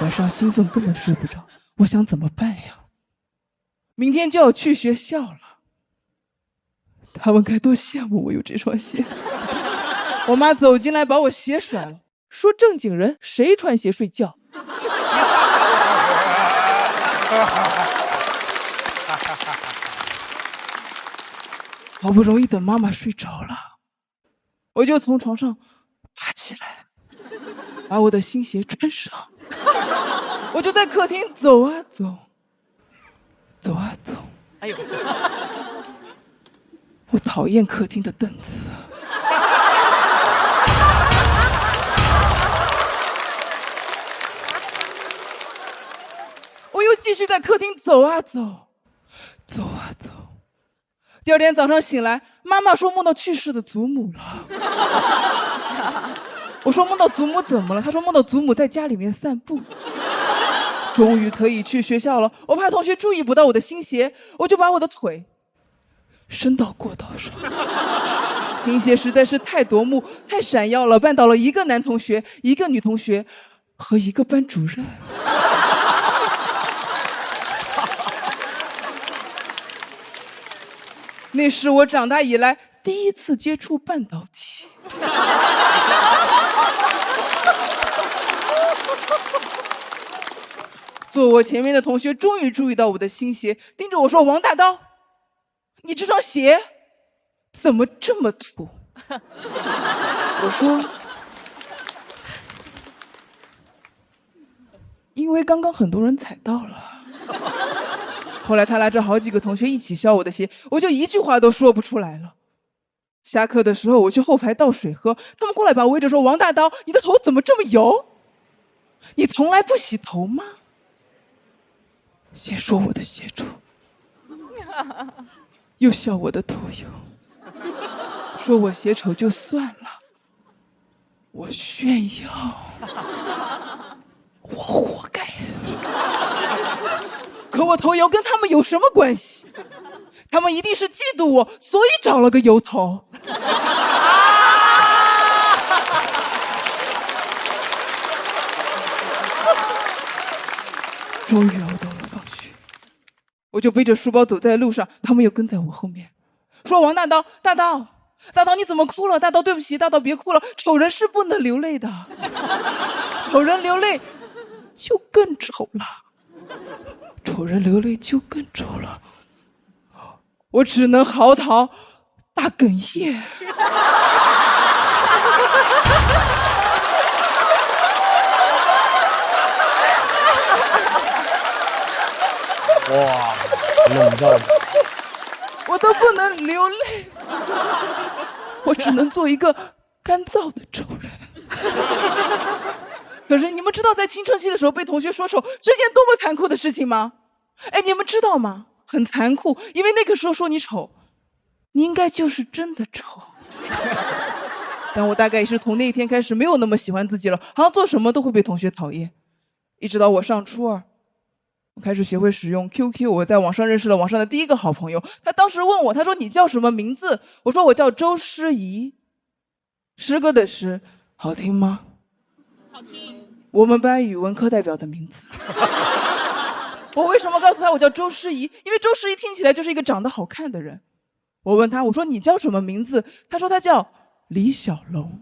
晚上兴奋根本睡不着，我想怎么办呀？明天就要去学校了，他们该多羡慕我有这双鞋。我妈走进来把我鞋甩了，说正经人谁穿鞋睡觉？好不容易等妈妈睡着了，我就从床上爬起来，把我的新鞋穿上。我就在客厅走啊走，走啊走。哎呦！我讨厌客厅的凳子。我又继续在客厅走啊走，走啊走。第二天早上醒来，妈妈说梦到去世的祖母了。我说梦到祖母怎么了？她说梦到祖母在家里面散步。终于可以去学校了，我怕同学注意不到我的新鞋，我就把我的腿伸到过道上。新鞋实在是太夺目、太闪耀了，绊倒了一个男同学、一个女同学和一个班主任。那是我长大以来第一次接触半导体。坐我前面的同学终于注意到我的新鞋，盯着我说：“王大刀，你这双鞋怎么这么土？”我说：“因为刚刚很多人踩到了。”后来他拉着好几个同学一起削我的鞋，我就一句话都说不出来了。下课的时候我去后排倒水喝，他们过来把我围着说：“王大刀，你的头怎么这么油？你从来不洗头吗？”先说我的鞋臭，又笑我的头油，说我鞋丑就算了，我炫耀，我活该。可我头油跟他们有什么关系？他们一定是嫉妒我，所以找了个油头。终于熬到了放学，我就背着书包走在路上，他们又跟在我后面，说：“王大刀，大刀，大刀，你怎么哭了？大刀，对不起，大刀，别哭了，丑人是不能流泪的，丑人流泪就更丑了，丑人流泪就更丑了。”我只能嚎啕大哽咽。哇，冷到我都不能流泪，我只能做一个干燥的丑人。可是你们知道在青春期的时候被同学说丑是件多么残酷的事情吗？哎，你们知道吗？很残酷，因为那个时候说你丑，你应该就是真的丑。但我大概也是从那一天开始没有那么喜欢自己了，好像做什么都会被同学讨厌。一直到我上初二，我开始学会使用 QQ， 我在网上认识了网上的第一个好朋友。他当时问我，他说：“你叫什么名字？”我说：“我叫周诗怡。”诗歌的诗，好听吗？好听。我们班语文课代表的名字。我为什么告诉他我叫周诗怡？因为周诗怡听起来就是一个长得好看的人。我问他，我说：“你叫什么名字？”他说他叫李小龙。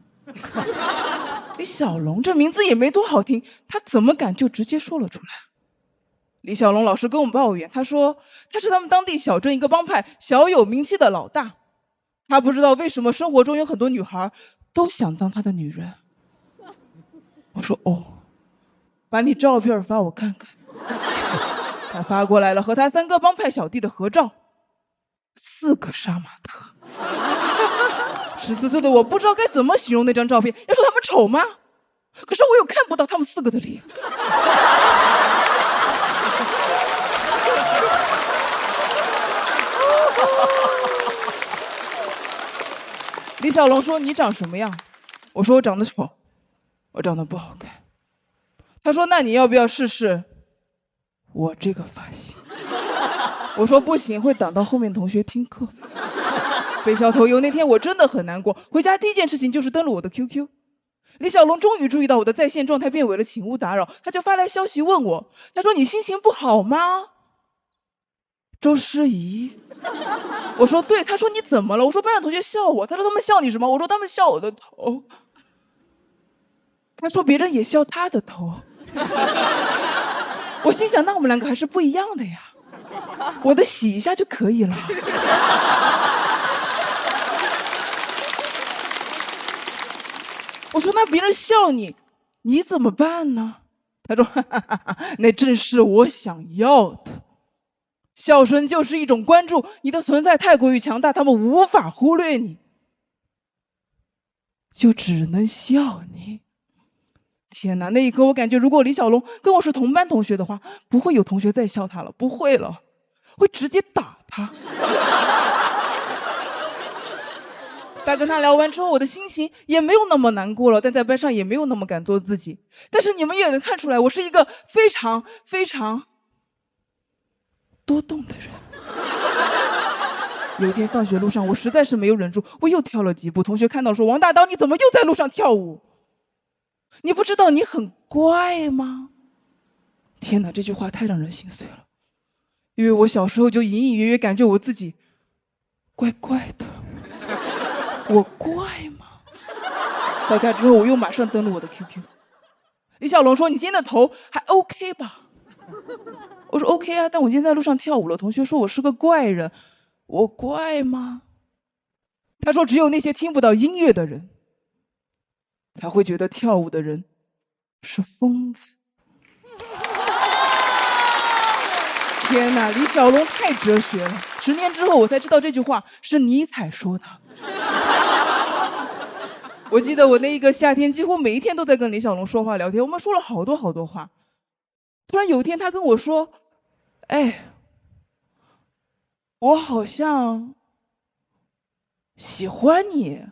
李小龙这名字也没多好听，他怎么敢就直接说了出来？李小龙老师跟我们抱怨，他说他是他们当地小镇一个帮派小有名气的老大，他不知道为什么生活中有很多女孩都想当他的女人。我说：“哦，把你照片发我看看。”他发过来了和他3个帮派小弟的合照，4个杀马特。14岁的我不知道该怎么形容那张照片，要说他们丑吗？可是我又看不到他们4个的脸。李小龙说：“你长什么样？”我说：“我长得丑，我长得不好看。”他说：“那你要不要试试我这个发型？”我说：“不行，会挡到后面同学听课。”被削头油那天我真的很难过，回家第一件事情就是登录我的 QQ。李小龙终于注意到我的在线状态变为了请勿打扰，他就发来消息问我，他说：“你心情不好吗？”周诗怡。我说：“对。”他说：“你怎么了？”我说：“班上同学笑我。”他说：“他们笑你什么？”我说：“他们笑我的头。”他说：“别人也笑他的头。”我心想，那我们2个还是不一样的呀，我的洗一下就可以了。我说：“那别人笑你，你怎么办呢？”他说：“哈哈哈哈，那正是我想要的。笑声就是一种关注，你的存在太过于强大，他们无法忽略你，就只能笑你。”天哪，那一刻我感觉，如果李小龙跟我是同班同学的话，不会有同学再笑他了，不会了，会直接打他。但跟他聊完之后，我的心情也没有那么难过了，但在班上也没有那么敢做自己。但是你们也能看出来，我是一个非常非常多动的人。有一天放学路上，我实在是没有忍住，我又跳了几步。同学看到说：“王大刀，你怎么又在路上跳舞？你不知道你很怪吗？”天哪，这句话太让人心碎了，因为我小时候就隐隐约约感觉我自己怪怪的。我怪吗？到家之后，我又马上登录我的 QQ。李小龙说：“你今天的头还 OK 吧？”我说 OK 啊，但我今天在路上跳舞了，同学说我是个怪人，我怪吗？他说只有那些听不到音乐的人，才会觉得跳舞的人是疯子。天哪，李小龙太哲学了。10年之后我才知道这句话是尼采说的。我记得我那一个夏天几乎每一天都在跟李小龙说话聊天，我们说了好多好多话。突然有一天他跟我说，哎，我好像喜欢你。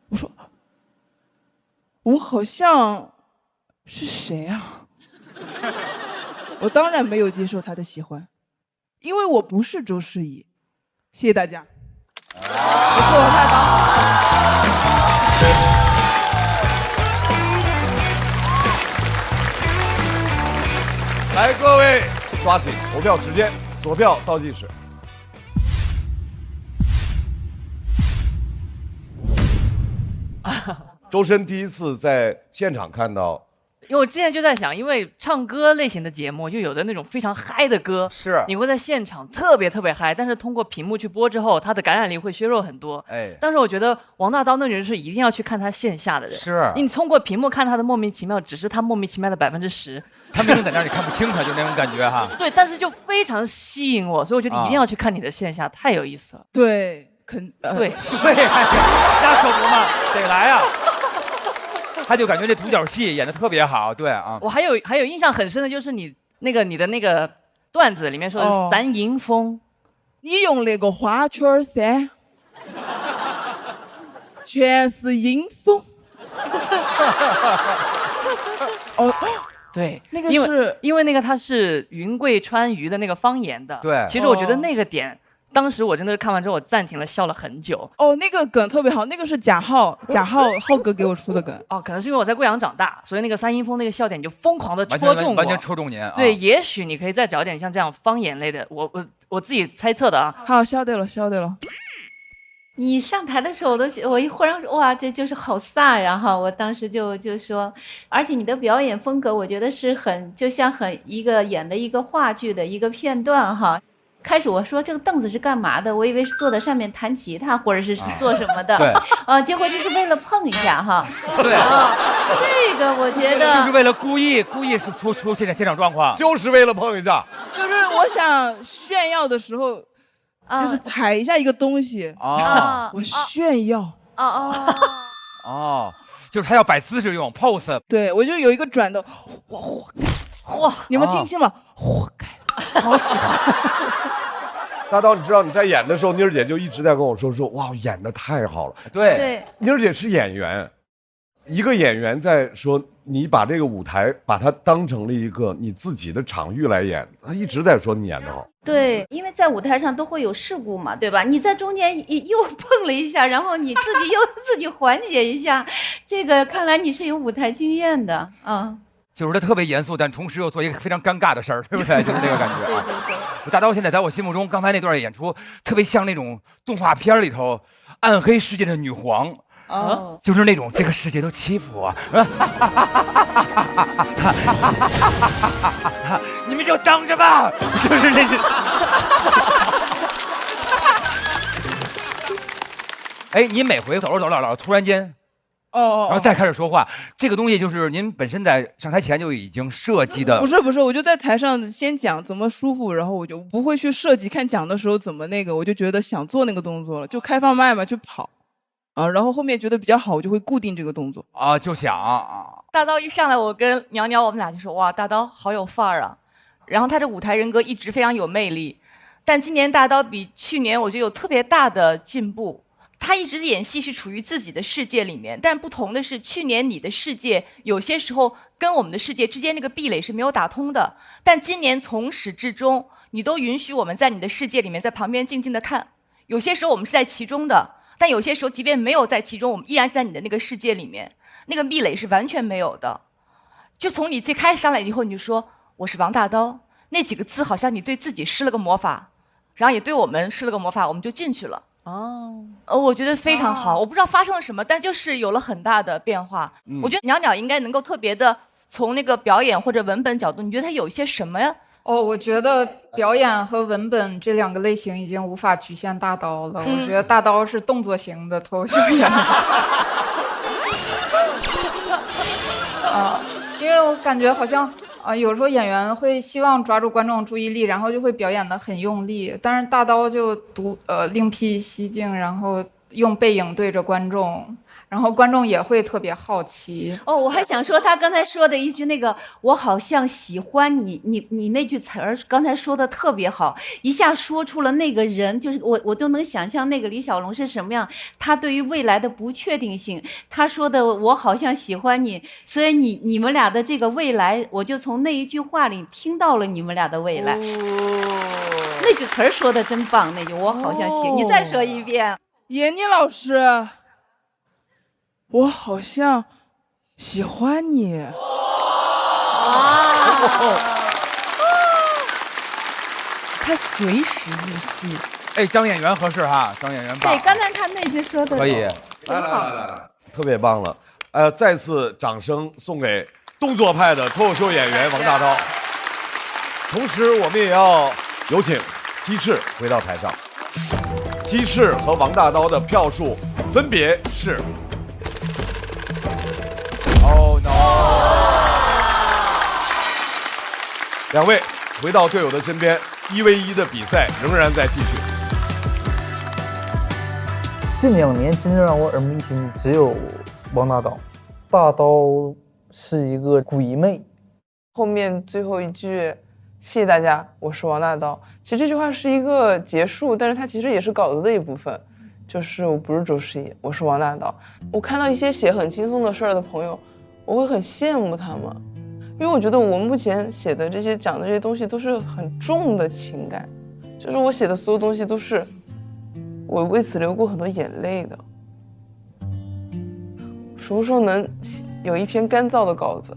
我说我好像是谁啊？我当然没有接受他的喜欢，因为我不是周诗怡。谢谢大家。我是王大刀。来，各位抓紧投票时间，左票倒计时。周深第一次在现场看到。因为我之前就在想，因为唱歌类型的节目，就有的那种非常嗨的歌，是你会在现场特别嗨，但是通过屏幕去播之后，它的感染力会削弱很多。哎，但是我觉得王大刀那人是一定要去看他线下的人，是你通过屏幕看他的莫名其妙，只是他莫名其妙的10%，他明明在那儿你看不清他，就那种感觉哈。对，但是就非常吸引我，所以我觉得一定要去看你的线下，太有意思了。对，对，对，那可不嘛，得来呀。他就感觉这独角戏演得特别好，对啊。我还有印象很深的就是你的那个段子里面说的三迎风，你用那个花圈噻，全是迎风。哦，对，那个是因为那个它是云贵川渝的那个方言的。对，其实我觉得那个点。当时我真的是看完之后，我暂停了，笑了很久。哦，那个梗特别好，那个是贾浩哥给我出的梗。哦，可能是因为我在贵阳长大，所以那个三迎风那个笑点就疯狂的戳中我，完全戳中您。对，也许你可以再找点像这样方言类的，我自己猜测的啊。好，笑对了。你上台的时候，我一忽然说哇，这就是好飒呀哈！我当时就说，而且你的表演风格，我觉得是就像演的一个话剧的一个片段哈。开始我说这个凳子是干嘛的？我以为是坐在上面弹吉他或者是做什么的。对。结果就是为了碰一下哈。对。这个我觉得就是为了故意出现场状况，就是为了碰一下。就是我想炫耀的时候，就是踩一下一个东西啊，我炫耀。哦，就是他要摆姿势用 pose。对，我就有一个转的，活该。哇，你们听清了，活该。好喜欢。大刀，你知道你在演的时候，妮儿姐就一直在跟我说哇，演得太好了。对，妮儿姐是演员，一个演员在说你把这个舞台把它当成了一个你自己的场域来演，她一直在说你演得好。对，因为在舞台上都会有事故嘛，对吧？你在中间又碰了一下，然后你自己缓解一下，这个看来你是有舞台经验的啊。就是他特别严肃，但同时又做一个非常尴尬的事儿，对不对？就是那个感觉。对。大刀现在在我心目中，刚才那段演出特别像那种动画片里头暗黑世界的女皇。哦。就是那种这个世界都欺负我，你们就等着吧，就是那些。哎，你每回走着突然间。然后再开始说话，这个东西就是您本身在上台前就已经设计的。不是，我就在台上先讲怎么舒服，然后我就不会去设计看讲的时候怎么那个，我就觉得想做那个动作了，就开放麦嘛，去跑，然后后面觉得比较好，我就会固定这个动作。就想大刀一上来，我跟苗苗我们俩就说哇，大刀好有范儿啊，然后他这舞台人格一直非常有魅力，但今年大刀比去年我觉得有特别大的进步。他一直演戏是处于自己的世界里面，但不同的是，去年你的世界有些时候跟我们的世界之间那个壁垒是没有打通的，但今年从始至终，你都允许我们在你的世界里面，在旁边静静的看。有些时候我们是在其中的，但有些时候即便没有在其中，我们依然是在你的那个世界里面，那个壁垒是完全没有的。就从你最开始上来以后，你就说我是王大刀，那几个字好像你对自己施了个魔法，然后也对我们施了个魔法，我们就进去了。我觉得非常好。我不知道发生了什么，但就是有了很大的变化。我觉得袅袅应该能够特别的从那个表演或者文本角度，你觉得他有一些什么呀？哦，我觉得表演和文本这2个类型已经无法局限大刀了。我觉得大刀是动作型的脱口秀演员。因为我感觉好像有时候演员会希望抓住观众注意力，然后就会表演得很用力，但是大刀就另辟蹊径，然后用背影对着观众，然后观众也会特别好奇。哦，我还想说他刚才说的一句那个我好像喜欢你，你那句词儿刚才说的特别好，一下说出了那个人，就是我都能想象那个李小龙是什么样，他对于未来的不确定性，他说的我好像喜欢你，所以你们俩的这个未来，我就从那一句话里听到了你们俩的未来。那句词儿说的真棒，那句我好像喜，你再说一遍。闫妮老师，我好像喜欢你。他随时入戏。哎，当演员合适哈，当演员棒。对，刚才他那句说的可以，来，特别棒了。再次掌声送给动作派的脱口秀演员王大刀。同时，我们也要有请鸡翅回到台上。鸡翅和王大刀的票数分别是。Oh no！ 2位回到队友的身边，1v1的比赛仍然在继续。近2年真正让我耳目一新只有王大刀，大刀是一个鬼魅。后面最后一句“谢谢大家，我是王大刀”，其实这句话是一个结束，但是它其实也是稿子的一部分。就是我不是周世怡，我是王大刀。我看到一些写很轻松的事儿的朋友，我会很羡慕他们，因为我觉得我目前写的这些讲的这些东西都是很重的情感，就是我写的所有东西都是我为此流过很多眼泪的。什么时候能有一篇干燥的稿子？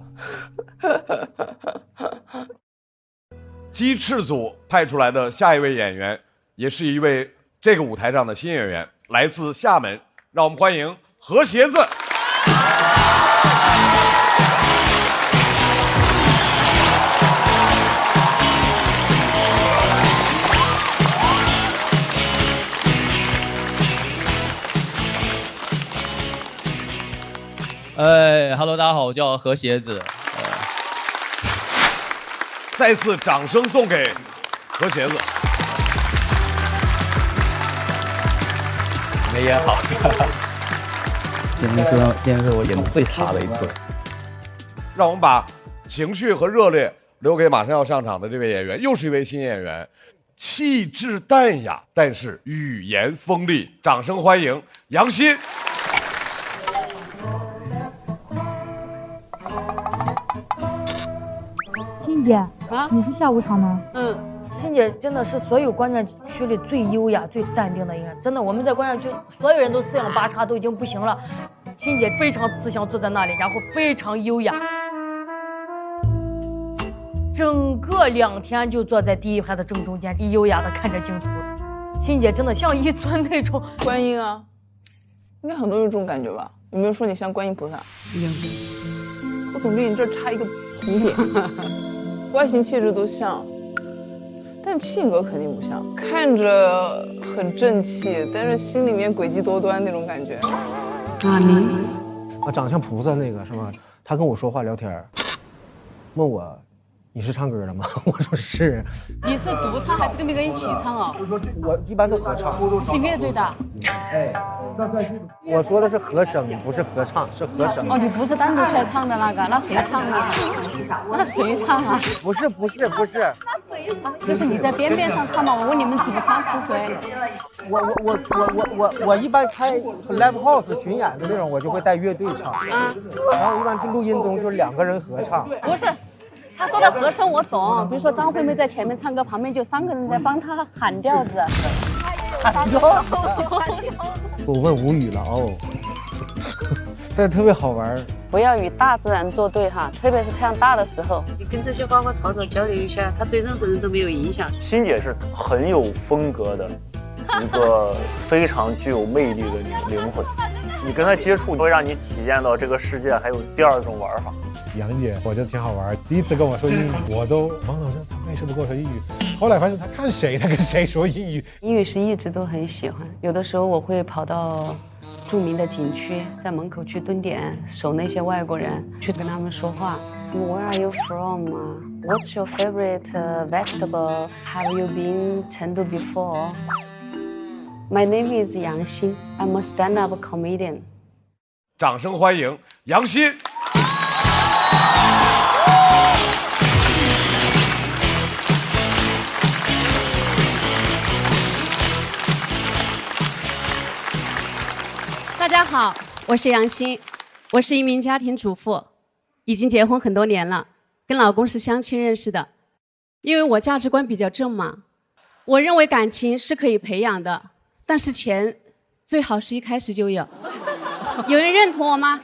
鸡翅组派出来的下一位演员，也是一位这个舞台上的新演员，来自厦门，让我们欢迎何鞋子。Hello， 大家好，我叫何鞋子。再次掌声送给何鞋子。没演好，今天是我演的最差的一次。让我们把情绪和热烈留给马上要上场的这位演员，又是一位新演员，气质淡雅，但是语言锋利。掌声欢迎杨欣。欣姐啊，你是下午场吗？欣姐真的是所有观战区里最优雅、最淡定的一个人。真的，我们在观战区所有人都四仰八叉，都已经不行了。欣姐非常慈祥，坐在那里，然后非常优雅。整个2天就坐在第1排的正中间，优雅的看着镜头。欣姐真的像一尊那种观音啊，应该很多人有这种感觉吧？有没有说你像观音菩萨？我总觉得你这儿差一个红点，外形气质都像。但性格肯定不像，看着很正气，但是心里面诡计多端那种感觉。长得像菩萨那个是吗？他跟我说话聊天，问我你是唱歌的吗？我说是。你是独唱还是跟别人一起唱啊？我一般都合唱。是乐队的。哎，我说的是和声，不是合唱，是和声。哦，你不是单独出来唱的那个，那谁唱啊？那谁唱啊？不是。就是你在边边上唱嘛，我问你们主唱是谁？我一般开 live house 巡演的那种，我就会带乐队唱。然后一般进录音中就是2个人合唱。不是，他说的和声我懂，比如说张惠妹在前面唱歌，旁边就3个人在帮她喊调子。喊调子。我问无语了哦，但特别好玩。不要与大自然作对哈，特别是太阳大的时候。你跟这些花花草草交流一下，他对任何人都没有影响。欣姐是很有风格的一个非常具有魅力的灵魂，你跟她接触会让你体验到这个世界还有第2种玩法。杨姐，我觉得挺好玩。第一次跟我说英语，我都懵了，我说他为什么跟我说英语？后来发现他看谁，他跟谁说英语。英语是一直都很喜欢，有的时候我会跑到著名的景区，在门口去蹲点守那些外国人，去跟他们说话。Where are you from? What's your favorite vegetable? Have you been Chengdu before? My name is Yang Xin. I'm a stand-up comedian. 掌声欢迎杨欣。大家好，我是杨欣，我是一名家庭主妇，已经结婚很多年了，跟老公是相亲认识的。因为我价值观比较正嘛，我认为感情是可以培养的，但是钱最好是一开始就有。有人认同我吗？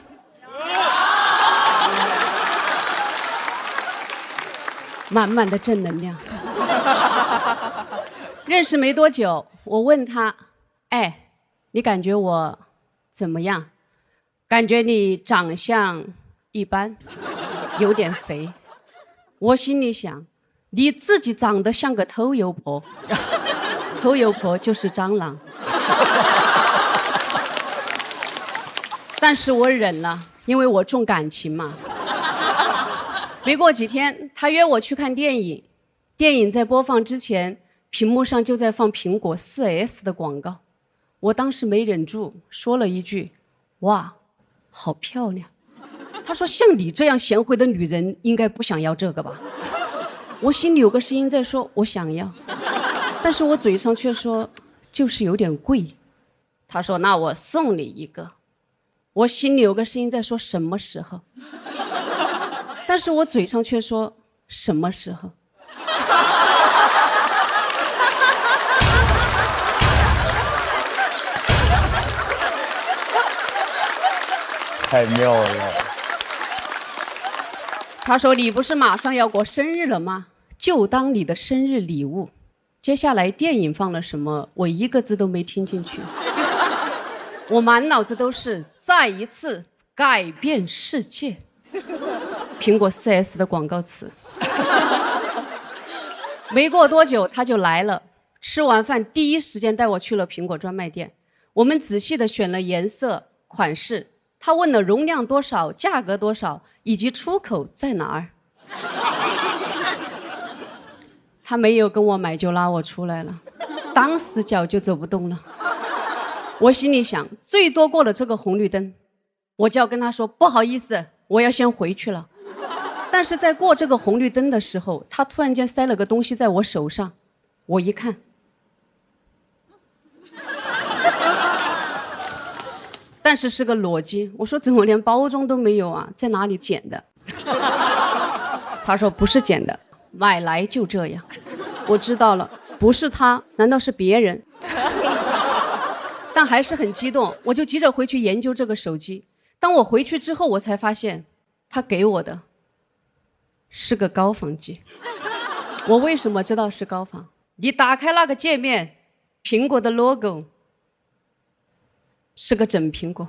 满满的正能量。认识没多久，我问他：“哎，你感觉我怎么样？感觉你长相一般，有点肥。”我心里想，你自己长得像个偷油婆，偷油婆就是蟑螂。但是我忍了，因为我重感情嘛。没过几天，他约我去看电影，电影在播放之前，屏幕上就在放苹果 4S 的广告。我当时没忍住，说了一句：“哇，好漂亮。”他说：“像你这样贤惠的女人，应该不想要这个吧？”我心里有个声音在说：“我想要。”但是我嘴上却说：“就是有点贵。”他说：“那我送你一个。”我心里有个声音在说：“什么时候？”但是我嘴上却说：“什么时候？”太妙了。他说：“你不是马上要过生日了吗？就当你的生日礼物。”接下来电影放了什么，我一个字都没听进去。我满脑子都是再一次改变世界。苹果 4S 的广告词。没过多久他就来了，吃完饭第一时间带我去了苹果专卖店。我们仔细的选了颜色、款式，他问了容量多少、价格多少，以及出口在哪儿。他没有跟我买就拉我出来了，当时脚就走不动了。我心里想，最多过了这个红绿灯，我就要跟他说不好意思，我要先回去了。但是在过这个红绿灯的时候，他突然间塞了个东西在我手上，我一看，但是是个裸机。我说怎么连包装都没有啊？在哪里捡的？他说不是捡的，买来就这样。我知道了，不是他，难道是别人？但还是很激动，我就急着回去研究这个手机。当我回去之后，我才发现他给我的是个高仿机。我为什么知道是高仿？你打开那个界面，苹果的 logo 是个整苹果。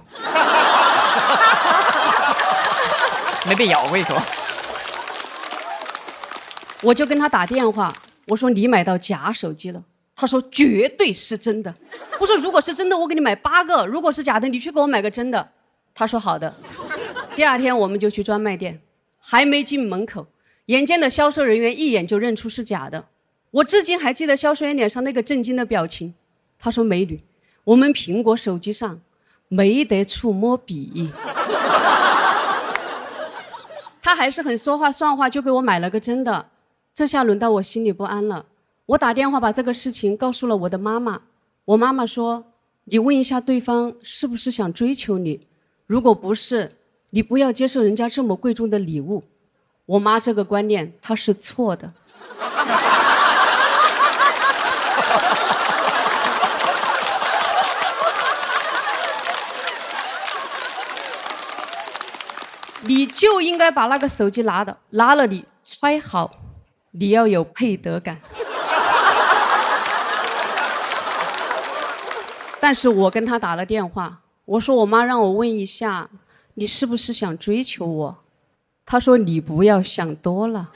没被咬过一口。我就跟他打电话，我说你买到假手机了。他说绝对是真的。我说如果是真的，我给你买8个；如果是假的，你去给我买个真的。他说好的。第二天我们就去专卖店，还没进门口，眼尖的销售人员一眼就认出是假的。我至今还记得销售员脸上那个震惊的表情。他说美女，我们苹果手机上没得触摸笔。他还是很说话算话，就给我买了个真的。这下轮到我心里不安了。我打电话把这个事情告诉了我的妈妈。我妈妈说，你问一下对方是不是想追求你，如果不是，你不要接受人家这么贵重的礼物。我妈这个观念她是错的。你就应该把那个手机拿了你揣好，你要有配得感。但是我跟他打了电话，我说我妈让我问一下，你是不是想追求我？他说你不要想多了。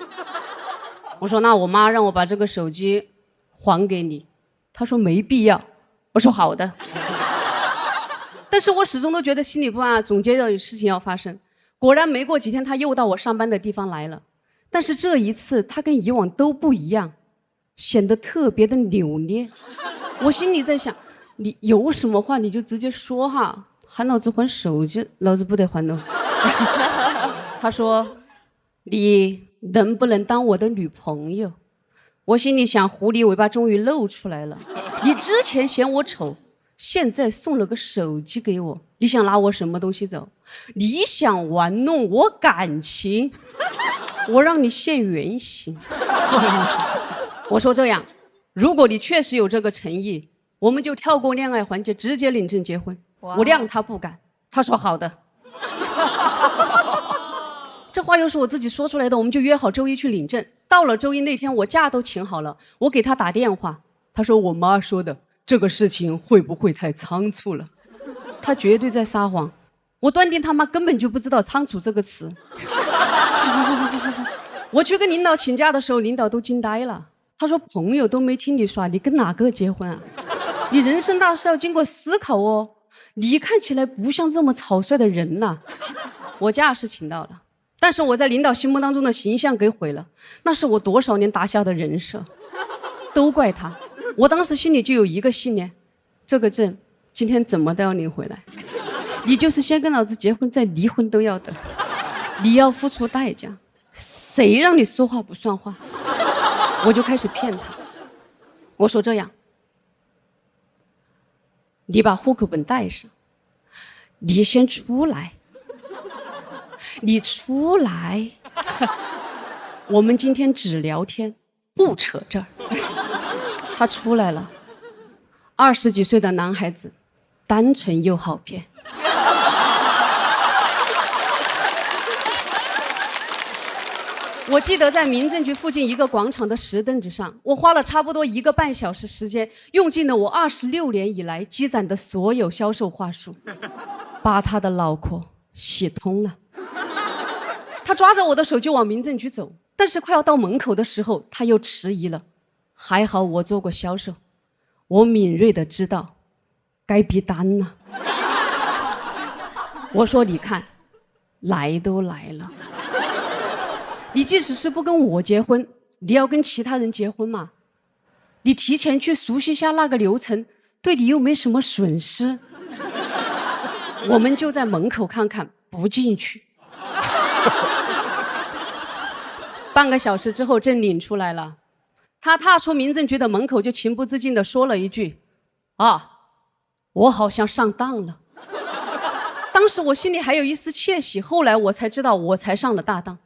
我说那我妈让我把这个手机还给你。他说没必要。我说好的。但是我始终都觉得心里不安，总觉得有事情要发生。果然没过几天，他又到我上班的地方来了。但是这一次他跟以往都不一样，显得特别的扭捏。我心里在想，你有什么话你就直接说哈，喊老子还手机，老子不得还的。他说你能不能当我的女朋友？我心里想，狐狸尾巴终于露出来了。你之前嫌我丑，现在送了个手机给我，你想拿我什么东西走？你想玩弄我感情，我让你现原形。我说这样，如果你确实有这个诚意，我们就跳过恋爱环节，直接领证结婚。我谅他不敢，他说好的。这话又是我自己说出来的，我们就约好周一去领证。到了周一那天，我假都请好了，我给他打电话，他说我妈说的，这个事情会不会太仓促了？他绝对在撒谎，我断定他妈根本就不知道仓促这个词。我去跟领导请假的时候，领导都惊呆了。他说朋友都没听你耍，你跟哪个结婚啊？你人生大事要经过思考哦，你看起来不像这么草率的人呐。我假是请到了，但是我在领导心目当中的形象给毁了，那是我多少年打下的人设，都怪他。我当时心里就有一个信念，这个证今天怎么都要领回来。你就是先跟老子结婚再离婚都要的，你要付出代价。谁让你说话不算话？我就开始骗他，我说这样，你把户口本带上，你先出来，你出来，我们今天只聊天，不扯这儿。他出来了，20几岁的男孩子，单纯又好骗。我记得在民政局附近一个广场的石凳子上，我花了差不多1个半小时时间，用尽了我26年以来积攒的所有销售话术，把他的脑壳洗通了。他抓着我的手就往民政局走，但是快要到门口的时候，他又迟疑了。还好我做过销售，我敏锐的知道该逼单了。我说你看，来都来了，你即使是不跟我结婚，你要跟其他人结婚嘛？你提前去熟悉一下那个流程，对你又没什么损失。我们就在门口看看，不进去。半个小时之后，证领出来了。他踏出民政局的门口，就情不自禁地说了一句：“啊，我好像上当了。”当时我心里还有一丝窃喜，后来我才知道我才上了大当。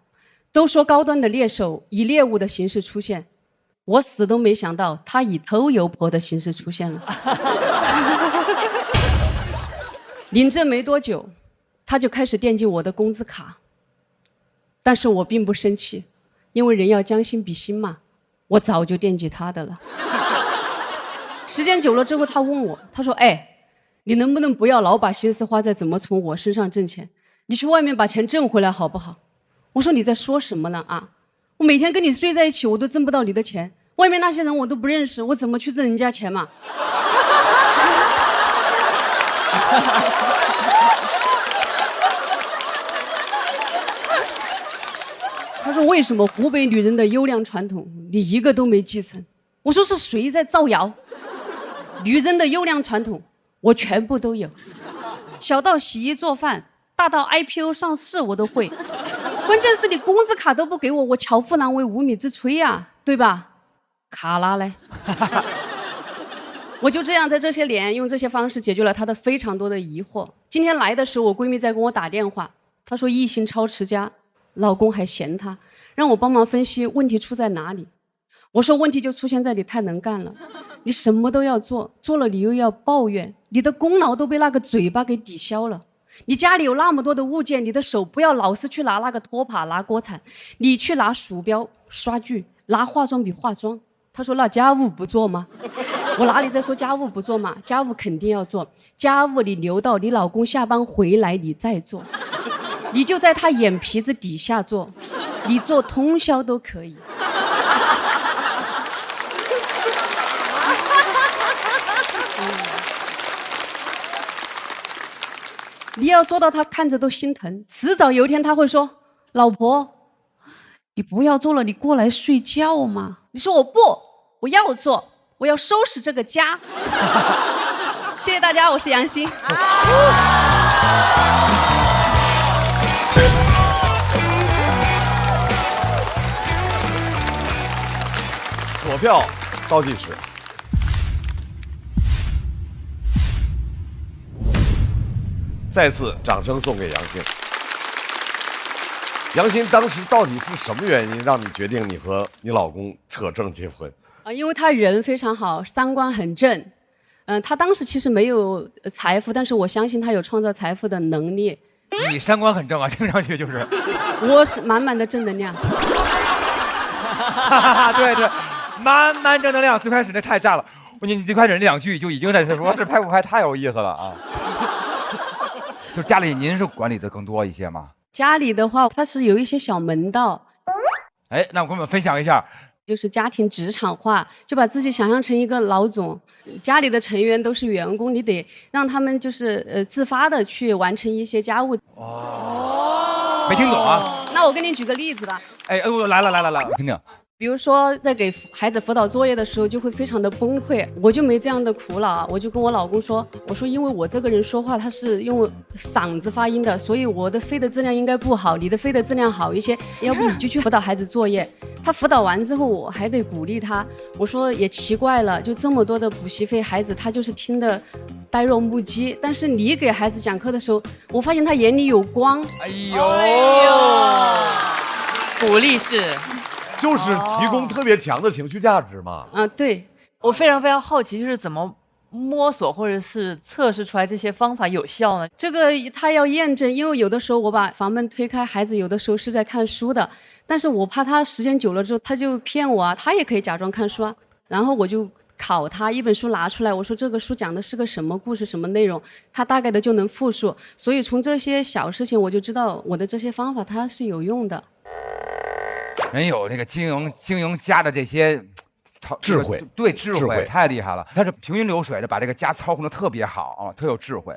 都说高端的猎手以猎物的形式出现，我死都没想到他以偷油婆的形式出现了。领证没多久，他就开始惦记我的工资卡，但是我并不生气，因为人要将心比心嘛，我早就惦记他的了。时间久了之后，他问我，他说：“哎，你能不能不要老把心思花在怎么从我身上挣钱？你去外面把钱挣回来好不好？”我说你在说什么呢啊？我每天跟你睡在一起，我都挣不到你的钱，外面那些人我都不认识，我怎么去挣人家钱嘛？他说为什么湖北女人的优良传统你一个都没继承？我说是谁在造谣？女人的优良传统我全部都有，小到洗衣做饭，大到 IPO 上市我都会。关键是你工资卡都不给我，我巧妇难为无米之炊呀，对吧？卡拉嘞。我就这样在这些年用这些方式解决了他的非常多的疑惑。今天来的时候，我闺蜜在跟我打电话，她说一心超持家，老公还嫌她，让我帮忙分析问题出在哪里。我说问题就出现在你太能干了，你什么都要做，做了你又要抱怨，你的功劳都被那个嘴巴给抵消了。你家里有那么多的物件，你的手不要老是去拿那个拖把拿锅铲，你去拿鼠标刷具，拿化妆笔化妆。他说那家务不做吗？我哪里在说家务不做嘛，家务肯定要做，家务你留到你老公下班回来你再做。你就在他眼皮子底下做，你做通宵都可以。你要做到他看着都心疼，迟早有一天他会说：“老婆，你不要做了，你过来睡觉嘛。”你说我要做，我要收拾这个家。谢谢大家，我是杨欣。锁票倒计时。再次掌声送给杨欣。杨欣当时到底是什么原因让你决定你和你老公扯证结婚？因为他人非常好，三观很正。他当时其实没有财富，但是我相信他有创造财富的能力。你三观很正啊，听上去就是。我是满满的正能量。对对，满满正能量。最开始那太炸了，你最开始那2句就已经在说这拍不拍太有意思了啊。就家里您是管理的更多一些吗？家里的话，它是有一些小门道。哎，那我跟我们分享一下。就是家庭职场化，就把自己想象成一个老总，家里的成员都是员工，你得让他们就是自发的去完成一些家务。哦，没听懂啊？那我给你举个例子吧。哎，来了，我听听。比如说，在给孩子辅导作业的时候，就会非常的崩溃。我就没这样的苦恼，我就跟我老公说，我说因为我这个人说话他是用嗓子发音的，所以我的飞的质量应该不好，你的飞的质量好一些，要不你就去辅导孩子作业。他辅导完之后，我还得鼓励他。我说也奇怪了，就这么多的补习费，孩子他就是听得呆若木鸡。但是你给孩子讲课的时候，我发现他眼里有光。哎呦，鼓励是。就是提供特别强的情绪价值嘛。对，我非常非常好奇，就是怎么摸索或者是测试出来这些方法有效呢？这个他要验证，因为有的时候我把房门推开，孩子有的时候是在看书的，但是我怕他时间久了之后他就骗我啊，他也可以假装看书啊，然后我就考他一本书拿出来，我说这个书讲的是个什么故事什么内容，他大概的就能复述，所以从这些小事情我就知道我的这些方法它是有用的。人有那个经营家的这些智慧，对智慧太厉害了。他是平均流水的把这个家操控的特别好啊，特有智慧。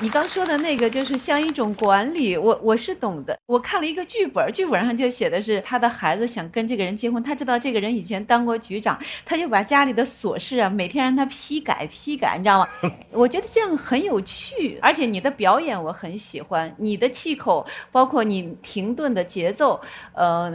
你刚说的那个就是像一种管理，我是懂的。我看了一个剧本，剧本上就写的是他的孩子想跟这个人结婚，他知道这个人以前当过局长，他就把家里的琐事啊每天让他批改，你知道吗？我觉得这样很有趣，而且你的表演我很喜欢，你的气口，包括你停顿的节奏，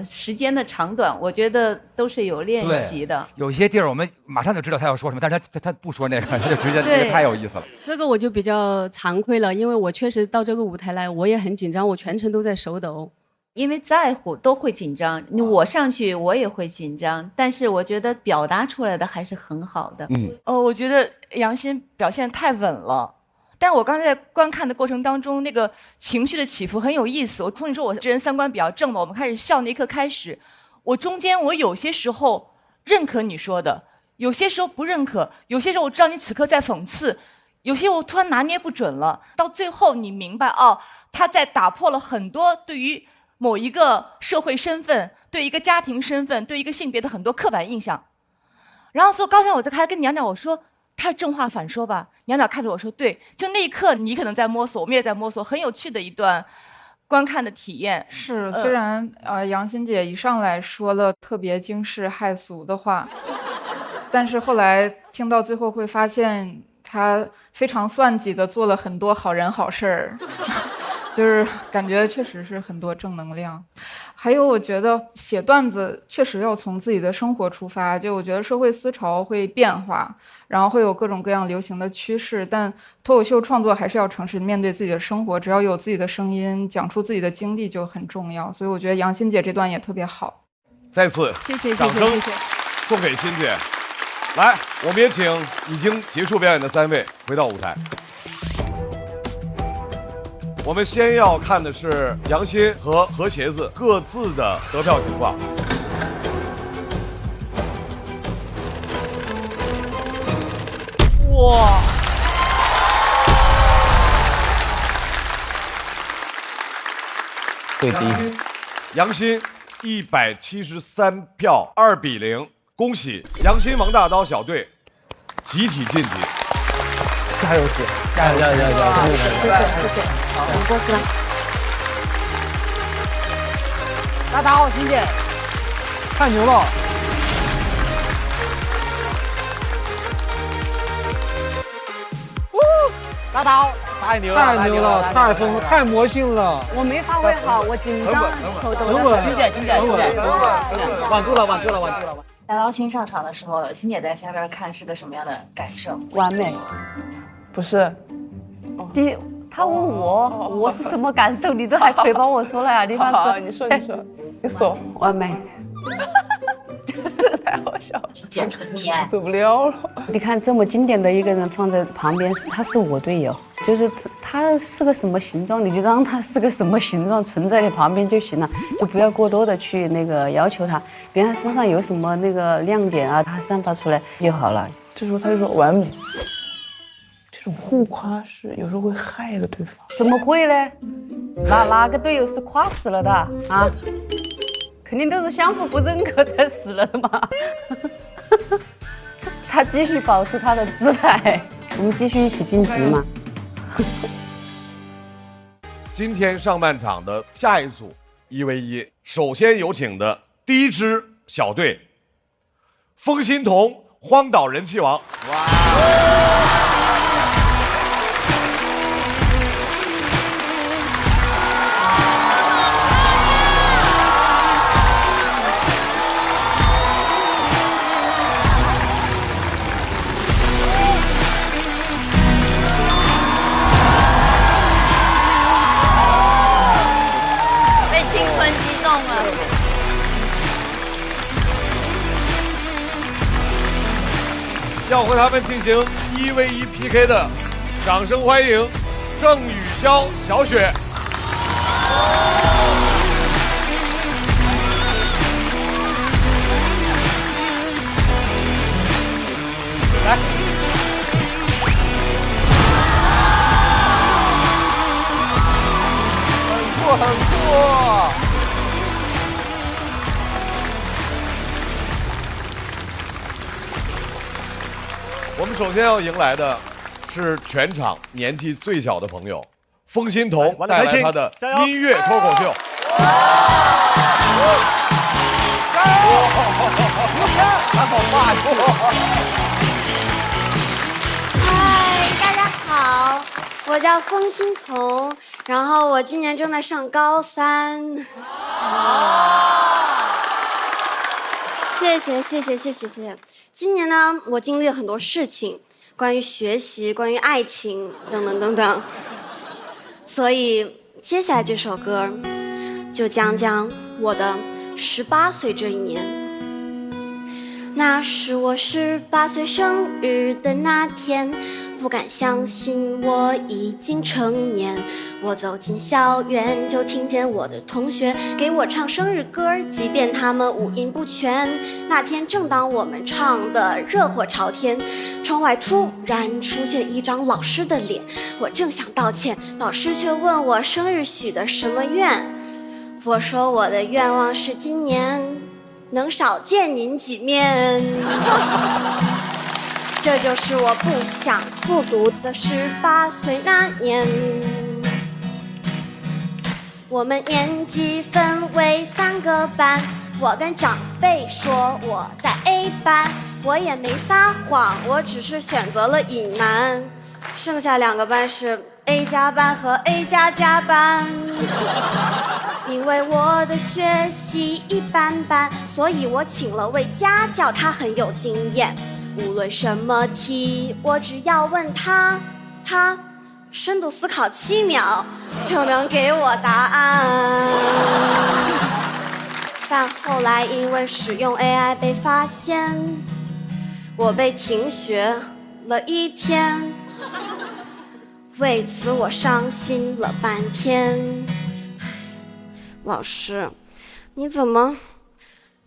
时间的长短，我觉得都是有练习的。有一些地儿我们马上就知道他要说什么，但是他不说那个，他就直接那个太有意思了。这个我就比较惭愧了，因为我确实到这个舞台来，我也很紧张，我全程都在手抖。因为在乎都会紧张，我上去我也会紧张，但是我觉得表达出来的还是很好的。我觉得杨欣表现太稳了，但是我刚才在观看的过程当中，那个情绪的起伏很有意思。我从你说我这人三观比较正嘛，我们开始笑那一刻开始，我中间我有些时候认可你说的，有些时候不认可，有些时候我知道你此刻在讽刺。有些我突然拿捏不准了，到最后你明白哦，他在打破了很多对于某一个社会身份、对一个家庭身份、对一个性别的很多刻板印象。然后所以刚才我在还跟娘娘我说，他是正话反说吧？娘娘看着我说对，就那一刻你可能在摸索，我们也在摸索，很有趣的一段观看的体验。是，虽然杨欣姐一上来说了特别惊世骇俗的话，但是后来听到最后会发现。他非常算计的做了很多好人好事儿，就是感觉确实是很多正能量。还有我觉得写段子确实要从自己的生活出发，就我觉得社会思潮会变化，然后会有各种各样流行的趋势，但脱口秀创作还是要诚实面对自己的生活，只要有自己的声音，讲出自己的经历就很重要。所以我觉得杨欣姐这段也特别好。再次谢谢掌声送给欣姐。来，我们也请已经结束表演的3位回到舞台。我们先要看的是杨欣和何茄子各自的得票情况。哇！会低。杨鑫173票，2比0，恭喜杨鑫、王大刀小队集体晋级。加油姐，加油加油加油加油！谢谢。好，我们过去了。大刀，欣姐，太牛了！大刀，太牛了，太牛了，太疯了，太魔性了！我没发挥好，我紧张，手抖很稳，欣姐，稳住了，稳住了，稳住了。大刀新上场的时候，欣姐在下边看是个什么样的感受？完美。不是，他问我是什么感受，你都还可以帮我说了呀？你看好，你说，你说，完美。太好笑了，甜纯溺爱，受不了了。你看这么经典的一个人放在旁边，他是我队友，就是他是个什么形状，你就让他是个什么形状存在你旁边就行了，就不要过多的去那个要求他，别人他身上有什么那个亮点啊，他散发出来就好了。这时候他就说完美。这种互夸是有时候会害了对方。怎么会呢？哪个队友是夸死了的啊？肯定都是相互不认可才死了的嘛。他继续保持他的姿态，我们继续一起晋级嘛。今天上半场的下一组1v1，首先有请的第一支小队，风心童，荒岛人气王。要和他们进行1v1 PK 的，掌声欢迎郑宇潇、小雪。来，很错。我们首先要迎来的是全场年纪最小的朋友，风心童带来他的音乐脱口秀。嗨，大家好，我叫风心童，然后我今年正在上高3。谢谢。今年呢，我经历了很多事情，关于学习，关于爱情，等等。所以接下来这首歌，就讲讲我的18岁这一年。那是我18岁生日的那天，不敢相信我已经成年。我走进校园，就听见我的同学给我唱生日歌，即便他们五音不全。那天正当我们唱得热火朝天，窗外突然出现一张老师的脸，我正想道歉，老师却问我生日许的什么愿。我说我的愿望是今年能少见您几面。这就是我不想复读的18岁那年。我们年级分为3个班，我跟长辈说我在 A 班，我也没撒谎，我只是选择了隐瞒。剩下2个班是 A 加班和 A 加加班。因为我的学习一般般，所以我请了位家教，他很有经验。无论什么题，我只要问他深度思考7秒就能给我答案。但后来因为使用 AI 被发现，我被停学了1天，为此我伤心了半天。老师，你怎么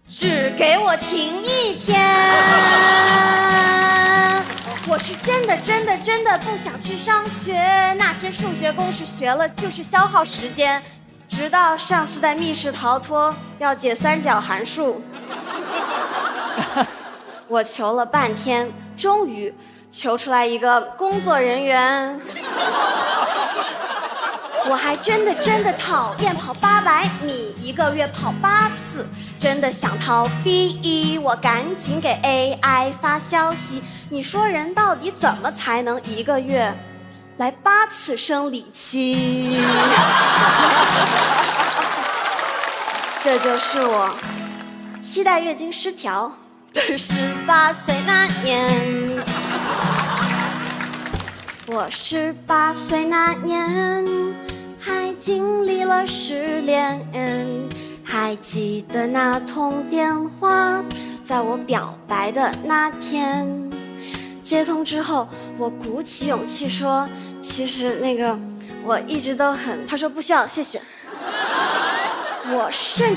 只给我停1天？我是真的不想去上学，那些数学公式学了就是消耗时间。直到上次在密室逃脱要解三角函数，我求了半天，终于求出来一个工作人员。我还真的讨厌跑800米，1个月跑8次，真的想逃避。我赶紧给 AI 发消息，你说人到底怎么才能1个月来8次生理期？这就是我期待月经失调的18岁那年。我18岁那年还经历了失恋，还记得那通电话，在我表白的那天。接通之后，我鼓起勇气说，其实那个我一直都很……他说不需要，谢谢。我甚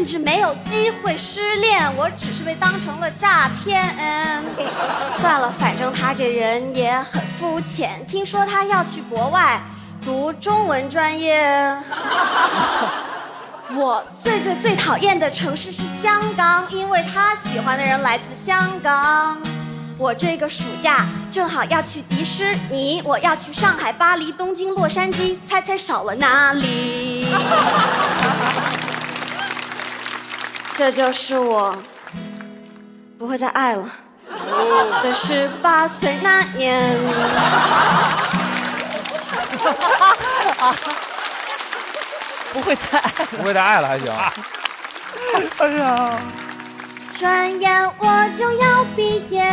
至没有机会失恋，我只是被当成了诈骗。算了，反正他这人也很肤浅。听说他要去国外读中文专业。我最讨厌的城市是香港，因为他喜欢的人来自香港。我这个暑假正好要去迪士尼，我要去上海、巴黎、东京、洛杉矶，猜少了哪里？这就是我不会再爱了的18岁那年。不会再爱了，不会再爱了还行。哎呀。转眼我就要毕业，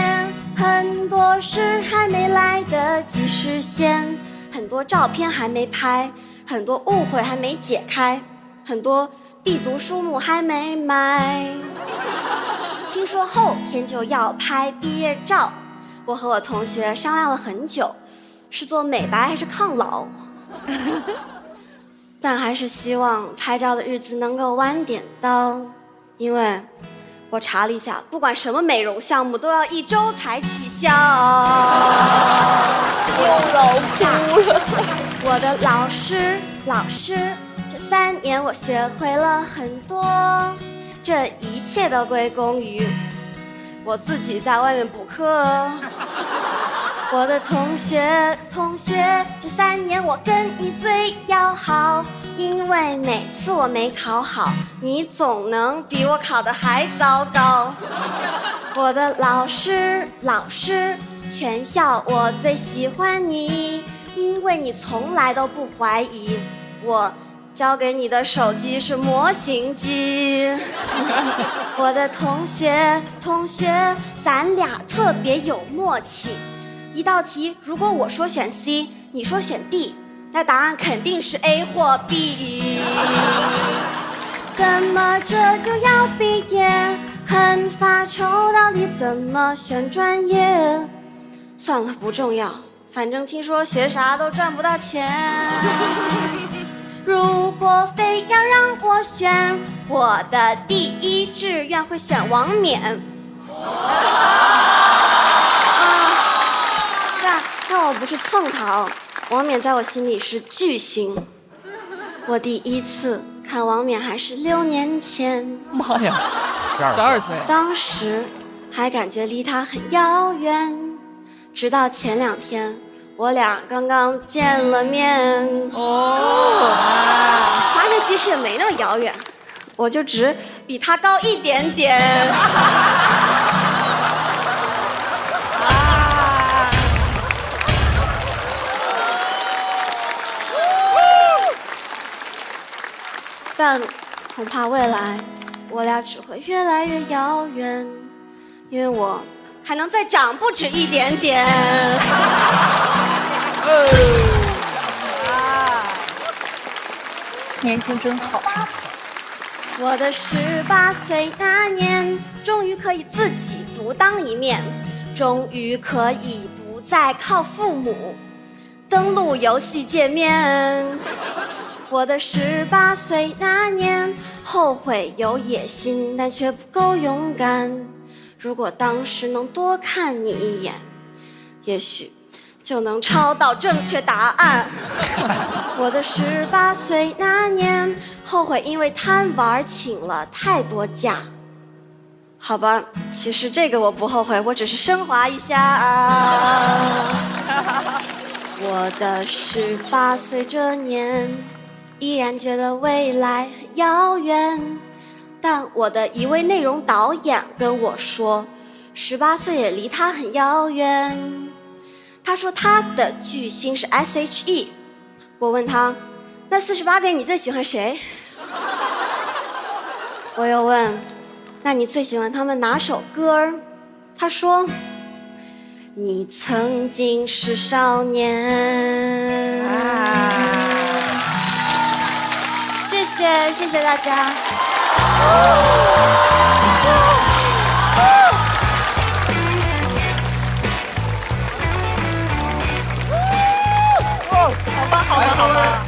很多事还没来得及实现，很多照片还没拍，很多误会还没解开，很多必读书目还没买。听说后天就要拍毕业照，我和我同学商量了很久，是做美白还是抗老？但还是希望拍照的日子能够晚点到，因为我查了一下，不管什么美容项目都要1周才起效。又老哭了。我的老师，这3年我学会了很多，这一切都归功于我自己在外面补课。我的同学，这3年我跟你最要好，因为每次我没考好，你总能比我考得还糟糕。我的老师，全校我最喜欢你，因为你从来都不怀疑我交给你的手机是模型机。我的同学，咱俩特别有默契。一道题，如果我说选 C， 你说选 D， 那答案肯定是 A 或 B。怎么这就要毕业？很发愁，到底怎么选专业？算了，不重要，反正听说学啥都赚不到钱。如果非要让我选，我的第1志愿会选王冕。但我不是蹭他，王冕在我心里是巨星。我第1次看王冕还是6年前，妈呀，12岁，当时还感觉离他很遥远，直到前2天我俩刚刚见了面，发现其实也没那么遥远，我就只比他高一点点。但恐怕未来我俩只会越来越遥远，因为我还能再长不止一点点。年轻真好。我的18岁那年，终于可以自己独当一面，终于可以不再靠父母登录游戏界面。我的18岁那年，后悔有野心，但却不够勇敢。如果当时能多看你一眼，也许就能抄到正确答案。我的18岁那年，后悔因为贪玩请了太多假。好吧，其实这个我不后悔，我只是升华一下啊。我的18岁这年，依然觉得未来很遥远，但我的一位内容导演跟我说，18岁也离他很遥远。他说他的巨星是 SHE。我问他，那48个你最喜欢谁？我又问，那你最喜欢他们哪首歌？他说，你曾经是少年。谢谢，谢谢大家。好吧。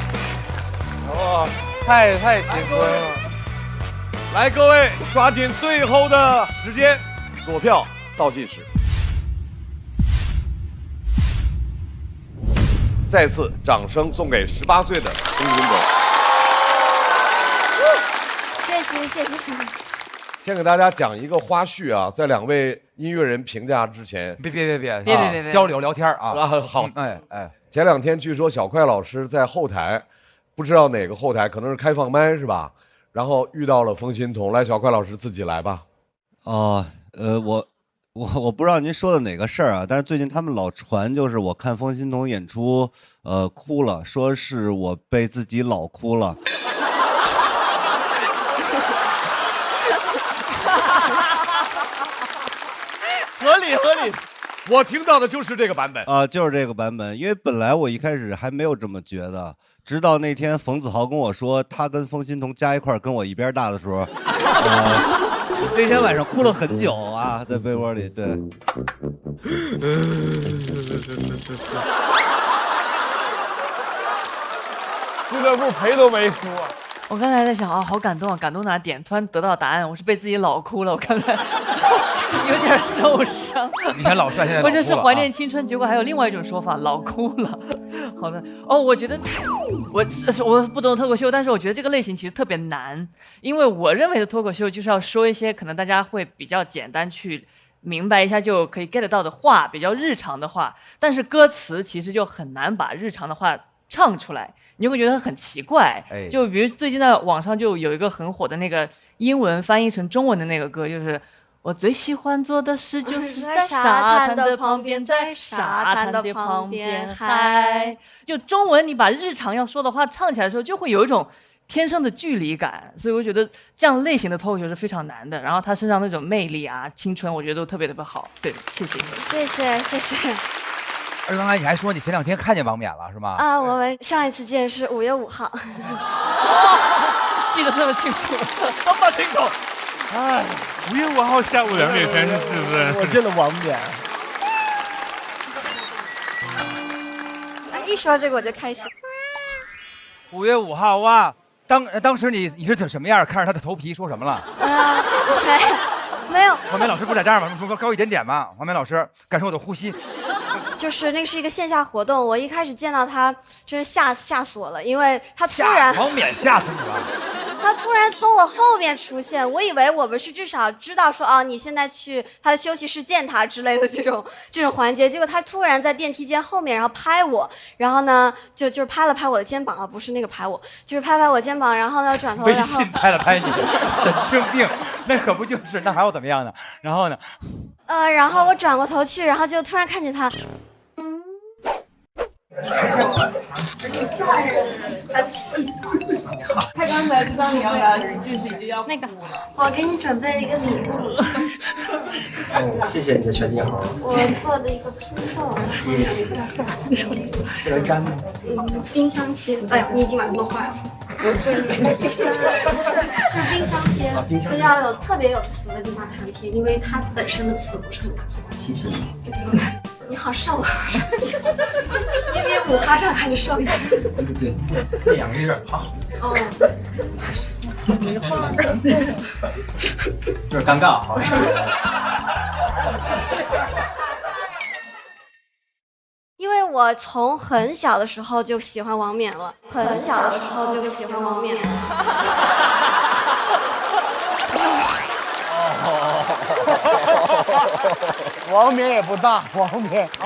哇，太青春了！来，各位抓紧最后的时间，锁票倒计时。再次掌声送给18岁的龚云董。谢谢，谢谢。先给大家讲一个花絮啊，在2位音乐人评价之前，别交流聊天啊！好，前2天据说小快老师在后台，不知道哪个后台，可能是开放麦是吧？然后遇到了风心彤，来，小快老师自己来吧。我不知道您说的哪个事儿啊，但是最近他们老传，就是我看风心彤演出，哭了，说是我被自己老哭了。合理，我听到的就是这个版本啊，就是这个版本。因为本来我一开始还没有这么觉得，直到那天冯子豪跟我说他跟风心彤加一块跟我一边大的时候，那天晚上哭了很久啊，在被窝里。对，俱乐部赔都没输啊！我刚才在想啊，好感动啊，感动哪点？突然得到答案，我是被自己老哭了。我刚才有点受伤。你看老帅现在不是怀念青春，结果还有另外一种说法，老哭了。好的哦，我觉得我不懂脱口秀，但是我觉得这个类型其实特别难，因为我认为的脱口秀就是要说一些可能大家会比较简单去明白一下就可以 get 到的话，比较日常的话，但是歌词其实就很难把日常的话唱出来，你就会觉得很奇怪。就比如最近在网上就有一个很火的那个英文翻译成中文的那个歌，就是我最喜欢做的事就是在沙滩的旁边，在沙滩的旁边嗨。就中文你把日常要说的话唱起来的时候，就会有一种天生的距离感，所以我觉得这样类型的脱口秀是非常难的。然后他身上那种魅力啊、青春，我觉得都特别特别好。对，谢谢。谢谢。而刚才你还说你前2天看见王冕了是吗？啊，我们上一次见是5月5号。记得那么清楚，这么清楚。哎，5月5号下午2点34分，我见了王冕。一说这个我就开心。5月5号哇，当时你是什么样？看着他的头皮说什么了？没有。王冕老师不在这儿吗？高一点点嘛。王冕老师，感受我的呼吸。就是那是一个线下活动，我一开始见到他，真是吓死我了，因为他突然王冕吓死你了。他突然从我后面出现，我以为我们是至少知道说啊，你现在去他的休息室见他之类的这种环节，结果他突然在电梯间后面，然后拍我，然后呢就是拍了拍我的肩膀啊，不是那个拍我，就是拍拍我肩膀，然后呢转头，微信拍了拍你，神经病，那可不就是，那还要怎么样呢？然后呢？然后我转过头去，然后就突然看见他。他刚才知道你要来，就是已经要那个，我给你准备了一个礼物。谢谢你的全景好。我做的一个拼凑。谢谢。这能粘吗？冰箱贴。哎呀，你已经把它弄坏了。对，是冰箱贴，是要有特别有磁的地方才能贴，因为它本身的磁不是很大。谢谢。你好瘦啊！1米5，他这样看着瘦一点。对，那2个有点胖。哦。有点尴尬，好。因为我从很小的时候就喜欢王冕了，很小的时候就喜欢王冕了。王冕也不大，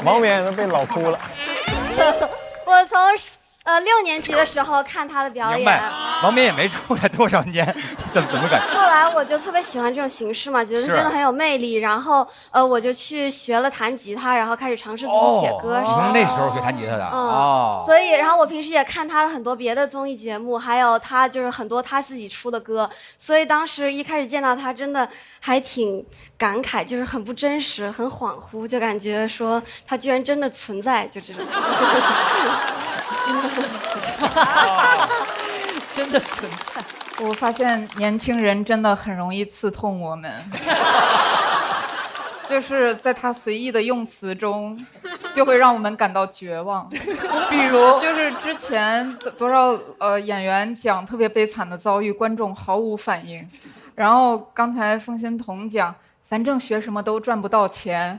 王冕也能被老哭了。我从6年级的时候看他的表演，王冕也没出来多少年，怎么感觉？后来我就特别喜欢这种形式嘛，觉得真的很有魅力。然后我就去学了弹吉他，然后开始尝试自己写歌。你从那时候学弹吉他的？所以然后我平时也看他的很多别的综艺节目，还有他就是很多他自己出的歌。所以当时一开始见到他，真的还挺感慨，就是很不真实，很恍惚，就感觉说他居然真的存在，就这种。真的存在。我发现年轻人真的很容易刺痛我们，就是在他随意的用词中，就会让我们感到绝望。比如，就是之前多少演员讲特别悲惨的遭遇，观众毫无反应。然后刚才凤仙童讲，反正学什么都赚不到钱，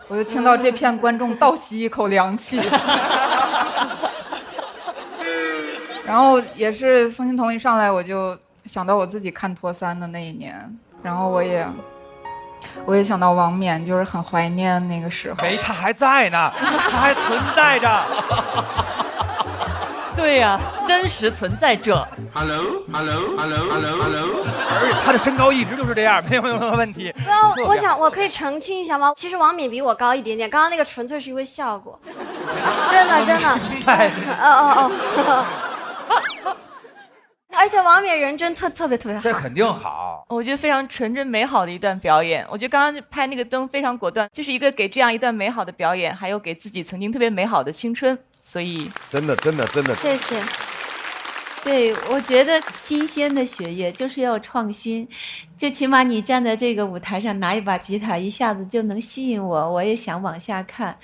我就听到这片观众倒吸一口凉气。然后也是凤仙童一上来，我就想到我自己看托3的那一年，然后我也想到王冕，就是很怀念那个时候。没，他还在呢，他还存在着。对呀，真实存在者。Hello， 而且他的身高一直就是这样，没有任何问题。我想我可以澄清一下吗？其实王冕比我高一点点，刚刚那个纯粹是因为效果，真的。而且王冕人真特别好，这肯定好。我觉得非常纯真美好的一段表演。我觉得刚刚拍那个灯非常果断，就是一个给这样一段美好的表演，还有给自己曾经特别美好的青春。所以真的，谢谢。对，我觉得新鲜的血液就是要创新，就起码你站在这个舞台上拿一把吉他，一下子就能吸引我，我也想往下看。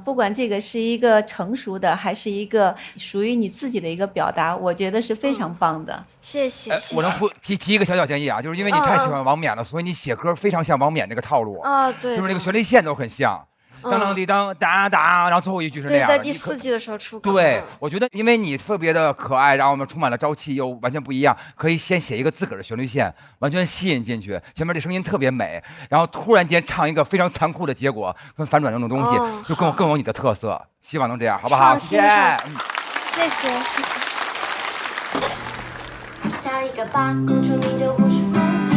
不管这个是一个成熟的，还是一个属于你自己的一个表达，我觉得是非常棒的。谢谢。我能提一个小建议啊，就是因为你太喜欢王冕了，所以你写歌非常像王冕那个套路。对，就是那个旋律线都很像。当当滴当哒哒，然后最后一句是那样的。对，在第4季的时候出歌。对，我觉得因为你特别的可爱，然后我们充满了朝气，又完全不一样，可以先写一个自个儿的旋律线，完全吸引进去。前面这声音特别美，然后突然间唱一个非常残酷的结果，跟反转这种东西，就更有你的特色。希望能这样，好不好？谢谢。谢谢。下一个吧，功成名就不是目的，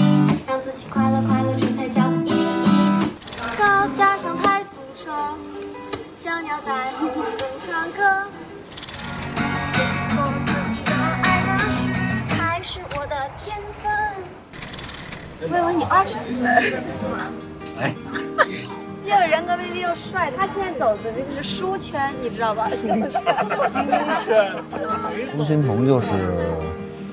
让自己快乐，这才叫做意义。高架上太堵车，小鸟在红绿灯唱歌。就是做自己的爱的事，才是我的天分。我以为你20几岁。哎。又人格魅力又帅，他现在走的这个是书圈，你知道吧？冯鑫彤就是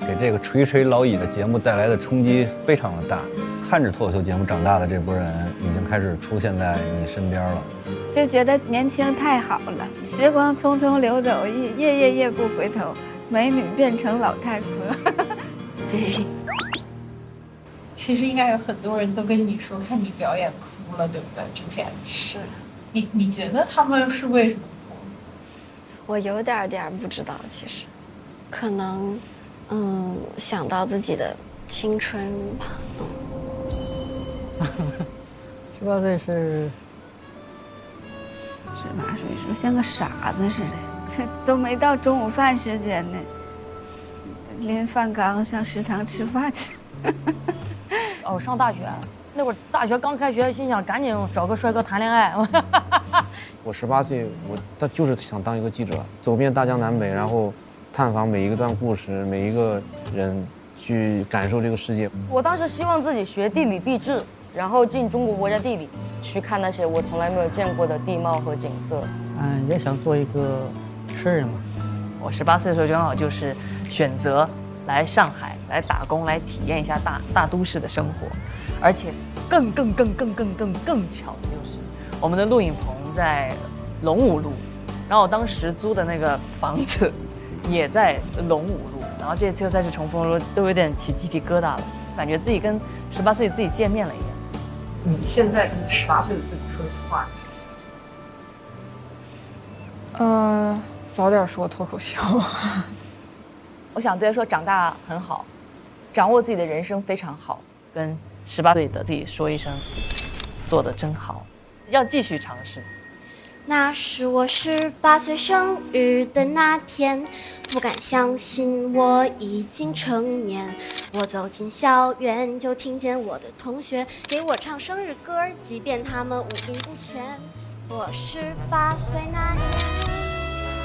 给这个垂垂老矣的节目带来的冲击非常的大。看着脱口秀节目长大的这波人，已经开始出现在你身边了。就觉得年轻太好了，时光匆匆流走，夜不回头，美女变成老太婆。其实应该有很多人都跟你说看你表演哭了，对不对？之前是，你觉得他们是为什么哭？我有点不知道，其实，可能，想到自己的青春吧，18岁是18岁，是不是像个傻子似的？都没到中午饭时间呢，拎饭缸上食堂吃饭去。哦，上大学那会儿，大学刚开学，心想赶紧找个帅哥谈恋爱。我18岁，他就是想当一个记者，走遍大江南北，然后探访每一段故事，每一个人，去感受这个世界。我当时希望自己学地理地质，然后进中国国家地理，去看那些我从来没有见过的地貌和景色。也想做一个诗人嘛。我18岁的时候正好就是选择来上海来打工，来体验一下大都市的生活，而且更巧的就是我们的录影棚在龙武路，然后我当时租的那个房子也在龙武路，然后这次又再次重逢路，都有点起鸡皮疙瘩了，感觉自己跟18岁自己见面了一样。你现在跟18岁的自己说句话。早点说脱口秀。我想对他说，长大很好，掌握自己的人生非常好。跟18岁的自己说一声，做得真好，要继续尝试。那是我18岁生日的那天，不敢相信我已经成年。我走进校园，就听见我的同学给我唱生日歌，即便他们五音不全。我18岁那年，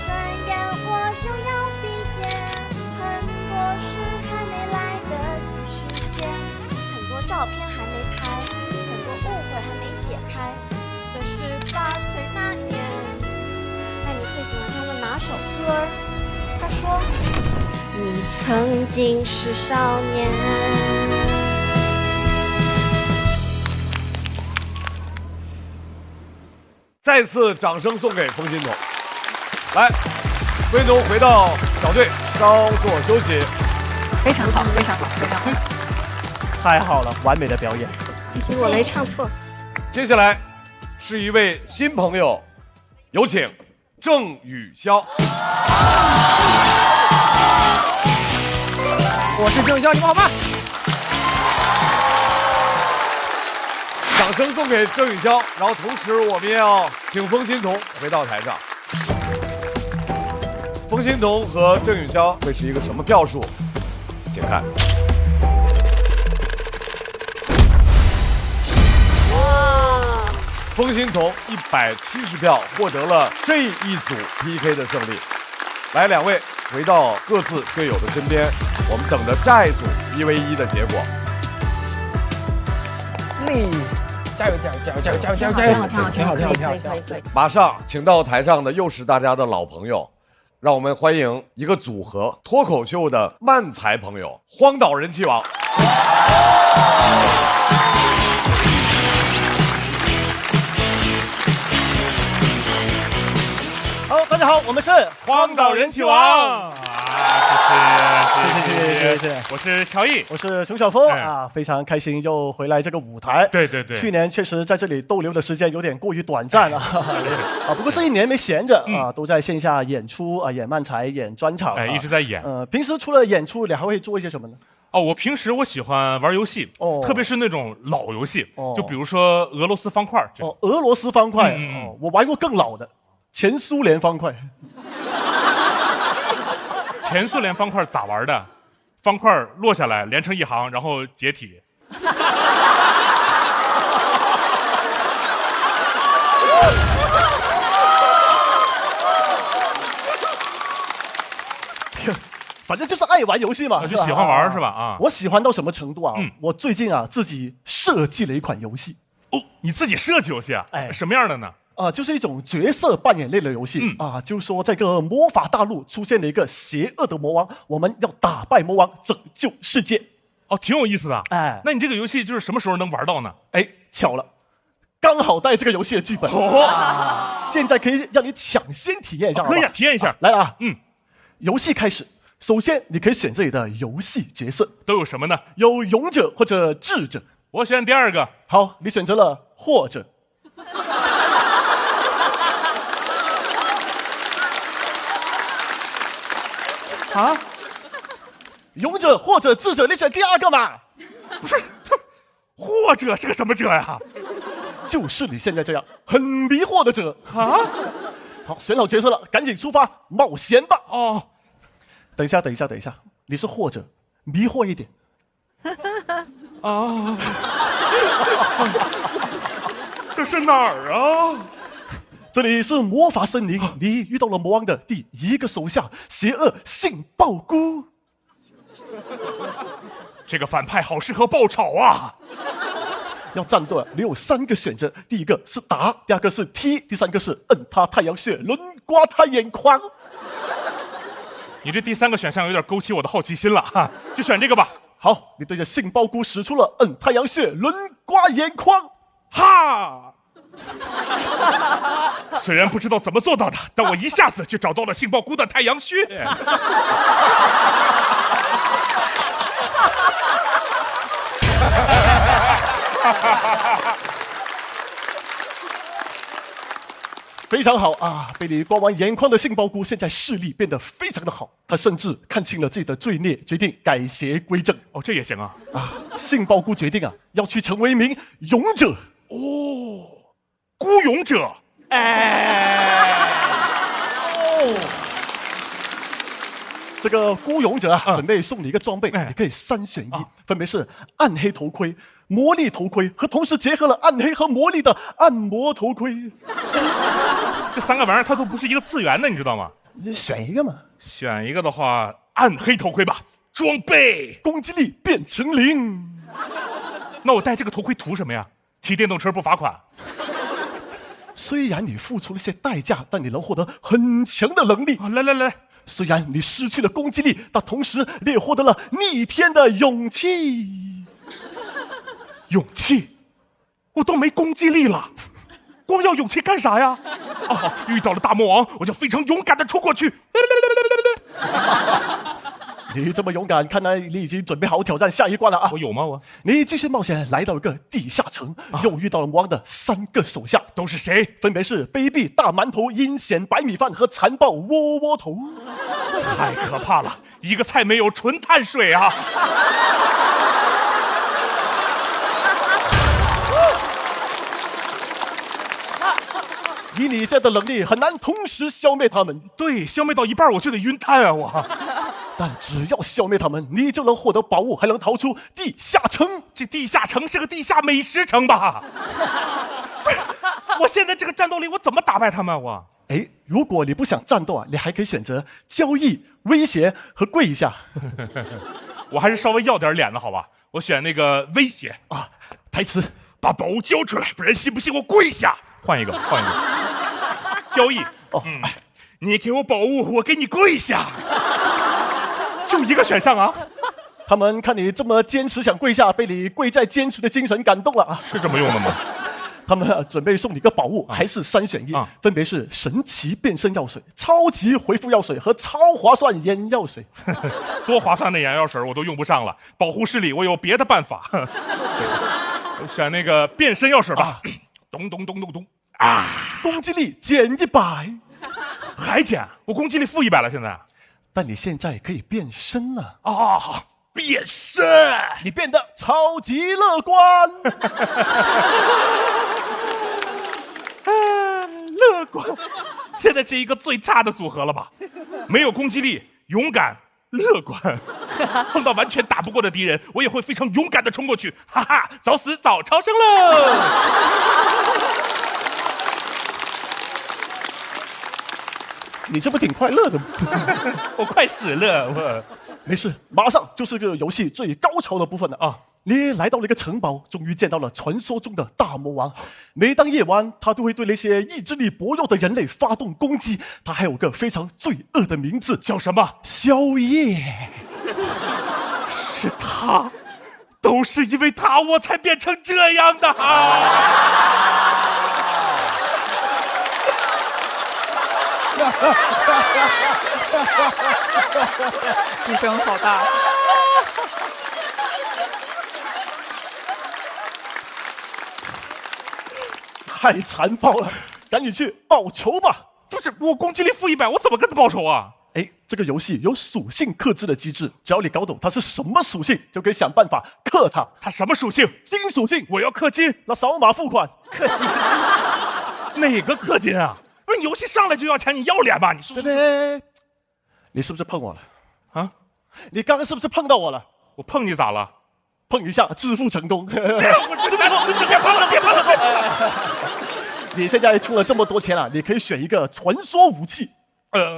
转眼我就要毕业，很多事还没来得及实现，很多照片还没拍，很多误会还没解开。可18岁那年，那你最喜欢唱的哪首歌？他说：“你曾经是少年。”再次掌声送给冯鑫彤。来，冯鑫彤回到小队稍作休息。非常好，非常好，非常好，太好了，完美的表演。可惜我没唱错。接下来是一位新朋友，有请郑宇潇。我是郑宇潇，你们好吗？掌声送给郑宇潇，然后同时我们也要请冯鑫彤回到台上。冯鑫彤和郑宇潇会是一个什么票数？请看。冯鑫彤170票获得了这一组 PK 的胜利。来，两位回到各自队友的身边，我们等着下一组1v1的结果。加油加油加油加油加油加油加油！挺好挺好挺好。马上请到台上的又是大家的老朋友，让我们欢迎一个组合——脱口秀的漫才朋友，荒岛人气王。好，大家好，我们是荒岛人气王。谢谢，我是乔毅，我是熊晓峰啊，非常开心又回来这个舞台。对对对，去年确实在这里逗留的时间有点过于短暂啊，不过这一年没闲着啊，都在线下演出啊，演漫才，演专场，一直在演。平时除了演出，你还会做一些什么呢？哦，我平时喜欢玩游戏，特别是那种老游戏，就比如说俄罗斯方块。俄罗斯方块，我玩过更老的，前苏联方块。前苏联方块咋玩的？方块落下来连成一行，然后解体。反正就是爱玩游戏嘛，就喜欢玩是吧？啊，我喜欢到什么程度啊？我最近自己设计了一款游戏。哦，你自己设计游戏啊？哎，什么样的呢？就是一种角色扮演类的游戏就是说这个魔法大陆出现了一个邪恶的魔王，我们要打败魔王，拯救世界。哦，挺有意思的。哎，那你这个游戏就是什么时候能玩到呢？哎，巧了，刚好带这个游戏的剧本，现在可以让你抢先体验一下。可以体验一下。来了啊，游戏开始。首先，你可以选自己的游戏角色，都有什么呢？有勇者或者智者。我选第二个。好，你选择了或者。啊，勇者或者智者，你选第二个嘛？不是，或者是个什么者呀？就是你现在这样很迷惑的者啊！好，选好角色了，赶紧出发冒险吧！哦，等一下，你是或者，迷惑一点。啊，这是哪儿啊？这里是魔法森林，你遇到了魔王的第一个手下——邪恶杏鲍菇。这个反派好适合爆炒啊！要战斗，你有3个选择：第一个是打，第二个是踢，第3个是摁他太阳穴，轮刮他眼眶。你这第3个选项有点勾起我的好奇心了哈，就选这个吧。好，你对着杏鲍菇使出了摁太阳穴，轮刮眼眶，哈！虽然不知道怎么做到的，但我一下子就找到了杏鲍菇的太阳穴。非常好啊！被你刮完眼眶的杏鲍菇，现在视力变得非常的好。他甚至看清了自己的罪孽，决定改邪归正。哦，这也行啊！杏鲍菇决定啊，要去成为一名勇者。哦，孤勇者。这个孤勇者啊，准备送你一个装备，你可以3选1，分别是暗黑头盔、魔力头盔和同时结合了暗黑和魔力的按摩头盔。这3个玩意儿它都不是一个次元的，你知道吗？你选一个嘛。选一个的话，暗黑头盔吧。装备攻击力变成0。那我戴这个头盔图什么呀？骑电动车不罚款。虽然你付出了些代价，但你能获得很强的能力。来，虽然你失去了攻击力，但同时你也获得了逆天的勇气。勇气？我都没攻击力了，光要勇气干啥呀？遇到了大魔王，我就非常勇敢的冲过去。你这么勇敢，看来你已经准备好挑战下一关了啊！我有吗？你继续冒险，来到一个地下城，又遇到了魔王的3个手下，都是谁？分别是卑鄙大馒头、阴险白米饭和残暴窝窝头。太可怕了，一个菜没有，纯碳水啊！以你现在的能力，很难同时消灭他们。对，消灭到一半我就得晕碳啊！我。但只要消灭他们，你就能获得宝物，还能逃出地下城。这地下城是个地下美食城吧？我现在这个战斗力，我怎么打败他们？如果你不想战斗啊，你还可以选择交易、威胁和跪一下。我还是稍微要点脸的好吧？我选那个威胁啊，台词：把宝物交出来，不然信不信我跪下？换一个。交易你给我宝物，我给你跪下。就一个选项啊！他们看你这么坚持想跪下，被你跪在坚持的精神感动了啊！是这么用的吗？他们准备送你个宝物，还是3选1，分别是神奇变身药水、超级回复药水和超划算眼药水。多划算的眼药水我都用不上了，保护视力我有别的办法。我选那个变身药水吧。咚咚咚咚咚啊！攻击力减100，还减？我攻击力负100了，现在。但你现在可以变身了啊！变身，你变得超级乐观。乐观，现在是一个最差的组合了吧？没有攻击力，勇敢，乐观。碰到完全打不过的敌人，我也会非常勇敢的冲过去，哈哈，早死早超生喽！你这不挺快乐的吗？我快死了，没事，马上就是这个游戏最高潮的部分了啊！你来到了一个城堡，终于见到了传说中的大魔王。每当夜晚，他都会对那些意志力薄弱的人类发动攻击。他还有个非常罪恶的名字，叫什么？宵夜。是他，都是因为他，我才变成这样的。牺牲好大。太残暴了，赶紧去报仇吧！不是，我攻击力负100，我怎么跟他报仇啊？这个游戏有属性克制的机制，只要你搞懂它是什么属性，就可以想办法克它。它什么属性？金属性。我要氪金，那扫码付款。氪金？哪个氪金啊？不是游戏上来就要钱，你要脸吧？你是你是不是碰我了？啊？你刚刚是不是碰到我了？我碰你咋了？碰一下，致富成功。别碰了！你现在充了这么多钱了，你可以选一个传说武器。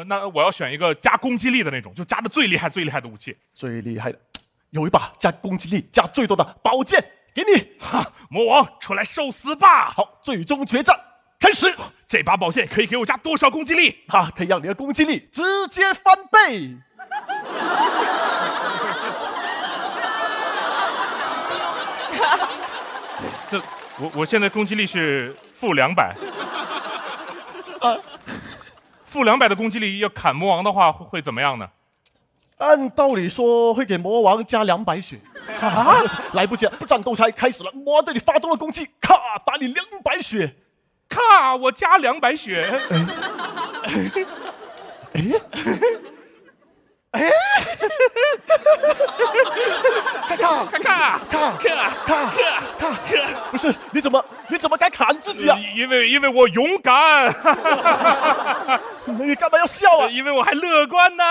那我要选一个加攻击力的那种，就加的最厉害的武器。最厉害的，有一把加攻击力加最多的宝剑，给你。魔王，出来受死吧！好，最终决战开始。这把宝剑可以给我加多少攻击力？它可以让你的攻击力直接翻倍。我现在攻击力是负200。负200的攻击力要砍魔王的话会怎么样呢？按道理说会给魔王加200血。来不及了，战斗才开始了，魔王对你发动了攻击，咔，打你200血。咔，我加200血。不是，你怎么敢砍自己啊？因为我勇敢。你干嘛要笑啊？因为我还乐观呢。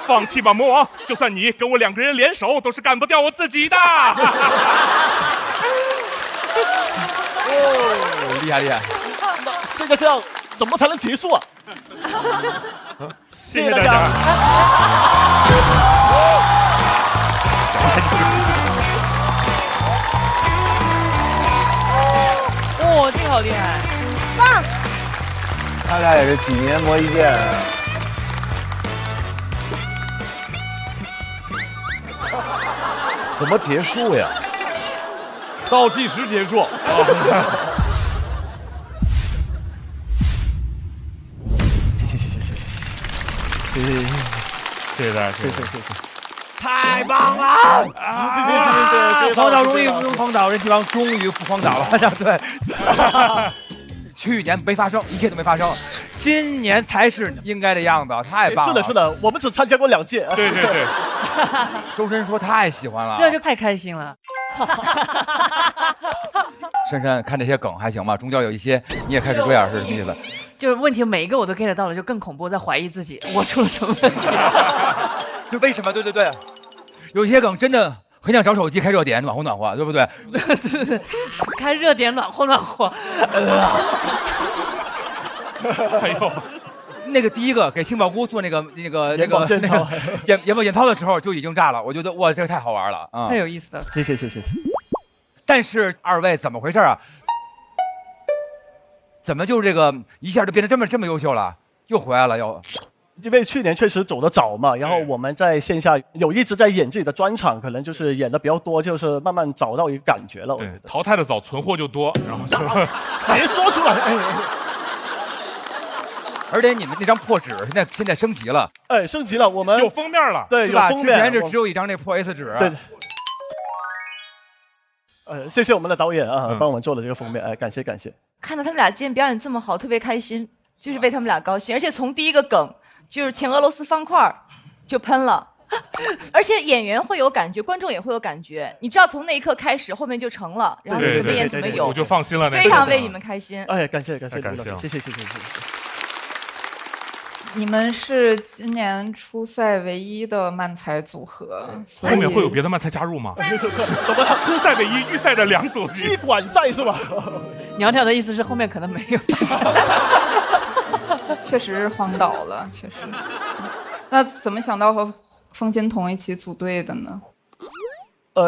放弃吧，魔王，就算你跟我2个人联手，都是干不掉我自己的。哦，厉害厉害！那这个这样怎么才能结束啊？谢谢大家。哇，这个好厉害，棒！他俩也是几年磨一剑。怎么结束呀？倒计时结束。谢谢大家，谢谢。太棒了！谢谢荒岛终于不用荒岛，人气王终于不荒岛了。对，去年没发生，一切都没发生，今年才是应该的样子，太棒了。是的，我们只参加过2届。对。周深说太喜欢了，这就太开心了。珊珊看这些梗还行吧？中间有一些你也开始这样是什么意思？就是问题每一个我都 get 到了，就更恐怖，在怀疑自己，我出了什么问题？就为什么？对，有些梗真的很想找手机开热点，暖和，对不对？开热点暖和。哎呦，那个第一个给杏鲍菇做那个眼保健操的时候就已经炸了，我觉得哇，这个太好玩了啊，太有意思了。谢谢。但是2位怎么回事啊？怎么就是这个一下就变得这么优秀了？又回来了又。因为去年确实走得早嘛，然后我们在线下有一直在演自己的专场，可能就是演的比较多，就是慢慢找到一个感觉了。对，淘汰的早，存货就多，然后就别说出来。而且你们那张破纸现在升级了，升级了，我们有封面了，对，有封面。之前是只有一张那破 A4 纸。对。谢谢我们的导演啊，帮我们做了这个封面，感谢。看到他们俩今天表演这么好，特别开心，就是为他们俩高兴。而且从第一个梗就是前俄罗斯方块就喷了，而且演员会有感觉，观众也会有感觉。你知道从那一刻开始，后面就成了，然后你怎么演怎么有，我就放心了。非常为你们开心。感谢，谢谢。你们是今年初赛唯一的漫才组合，后面会有别的漫才加入吗？怎么初赛唯一，预赛的2组，踢馆赛是吧？苗条的意思是后面可能没有。确实是荒岛了，确实。那怎么想到和风心彤一起组队的呢？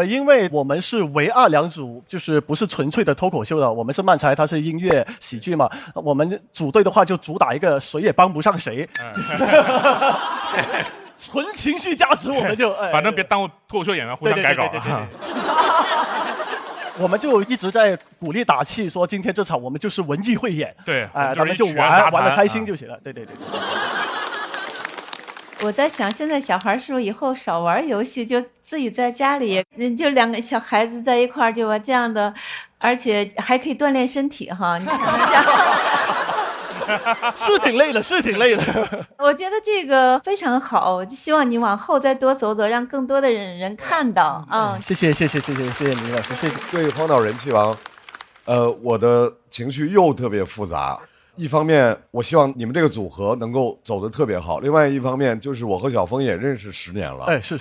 因为我们是唯二2组，就是不是纯粹的脱口秀的，我们是漫才，它是音乐喜剧嘛。我们组队的话，就主打一个谁也帮不上谁，纯情绪加持，我们就反正别耽误脱口秀演员互相改稿。我们就一直在鼓励打气，说今天这场我们就是文艺汇演，对，咱们就玩得开心就行了。对。我在想，现在小孩是不是以后少玩游戏，就自己在家里，就2个小孩子在一块儿，就把这样的，而且还可以锻炼身体哈。你看这样，是挺累的。我觉得这个非常好，我就希望你往后再多走走，让更多的人看到啊。谢谢李老师，谢谢。对荒岛人气王，我的情绪又特别复杂。一方面，我希望你们这个组合能够走得特别好；另外一方面，就是我和小峰也认识10年了。是。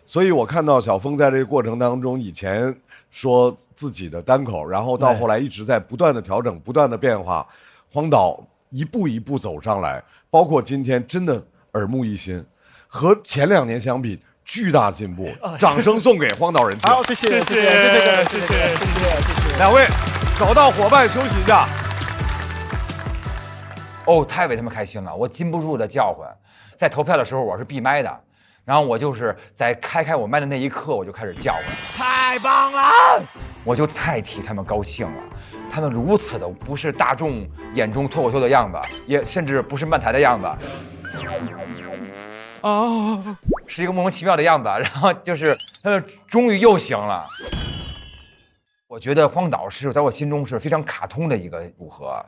所以我看到小峰在这个过程当中，以前说自己的单口，然后到后来一直在不断的调整、不断的变化。荒岛一步一步走上来，包括今天真的耳目一新，和前2年相比，巨大进步。掌声送给荒岛人气。好，谢谢。2位找到伙伴休息一下。太为他们开心了，我禁不住的叫唤。在投票的时候我是闭麦的，然后我就是在开我麦的那一刻我就开始叫唤，太棒了！我就太替他们高兴了，他们如此的不是大众眼中脱口秀的样子，也甚至不是漫才的样子，是一个莫名其妙的样子。然后就是他们终于又行了。我觉得荒岛是在我心中是非常卡通的一个组合。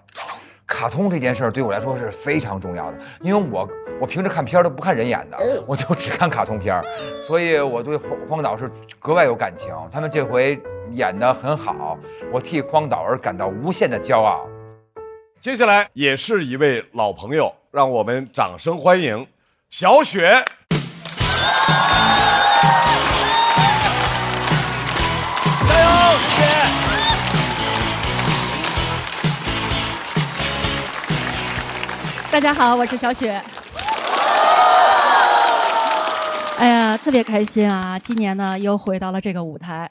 卡通这件事儿对我来说是非常重要的，因为我平时看片儿都不看人演的，我就只看卡通片儿，所以我对荒岛是格外有感情。他们这回演得很好，我替荒岛而感到无限的骄傲。接下来也是一位老朋友，让我们掌声欢迎小雪。加油，雪！大家好，我是小雪。哎呀，特别开心啊！今年呢又回到了这个舞台。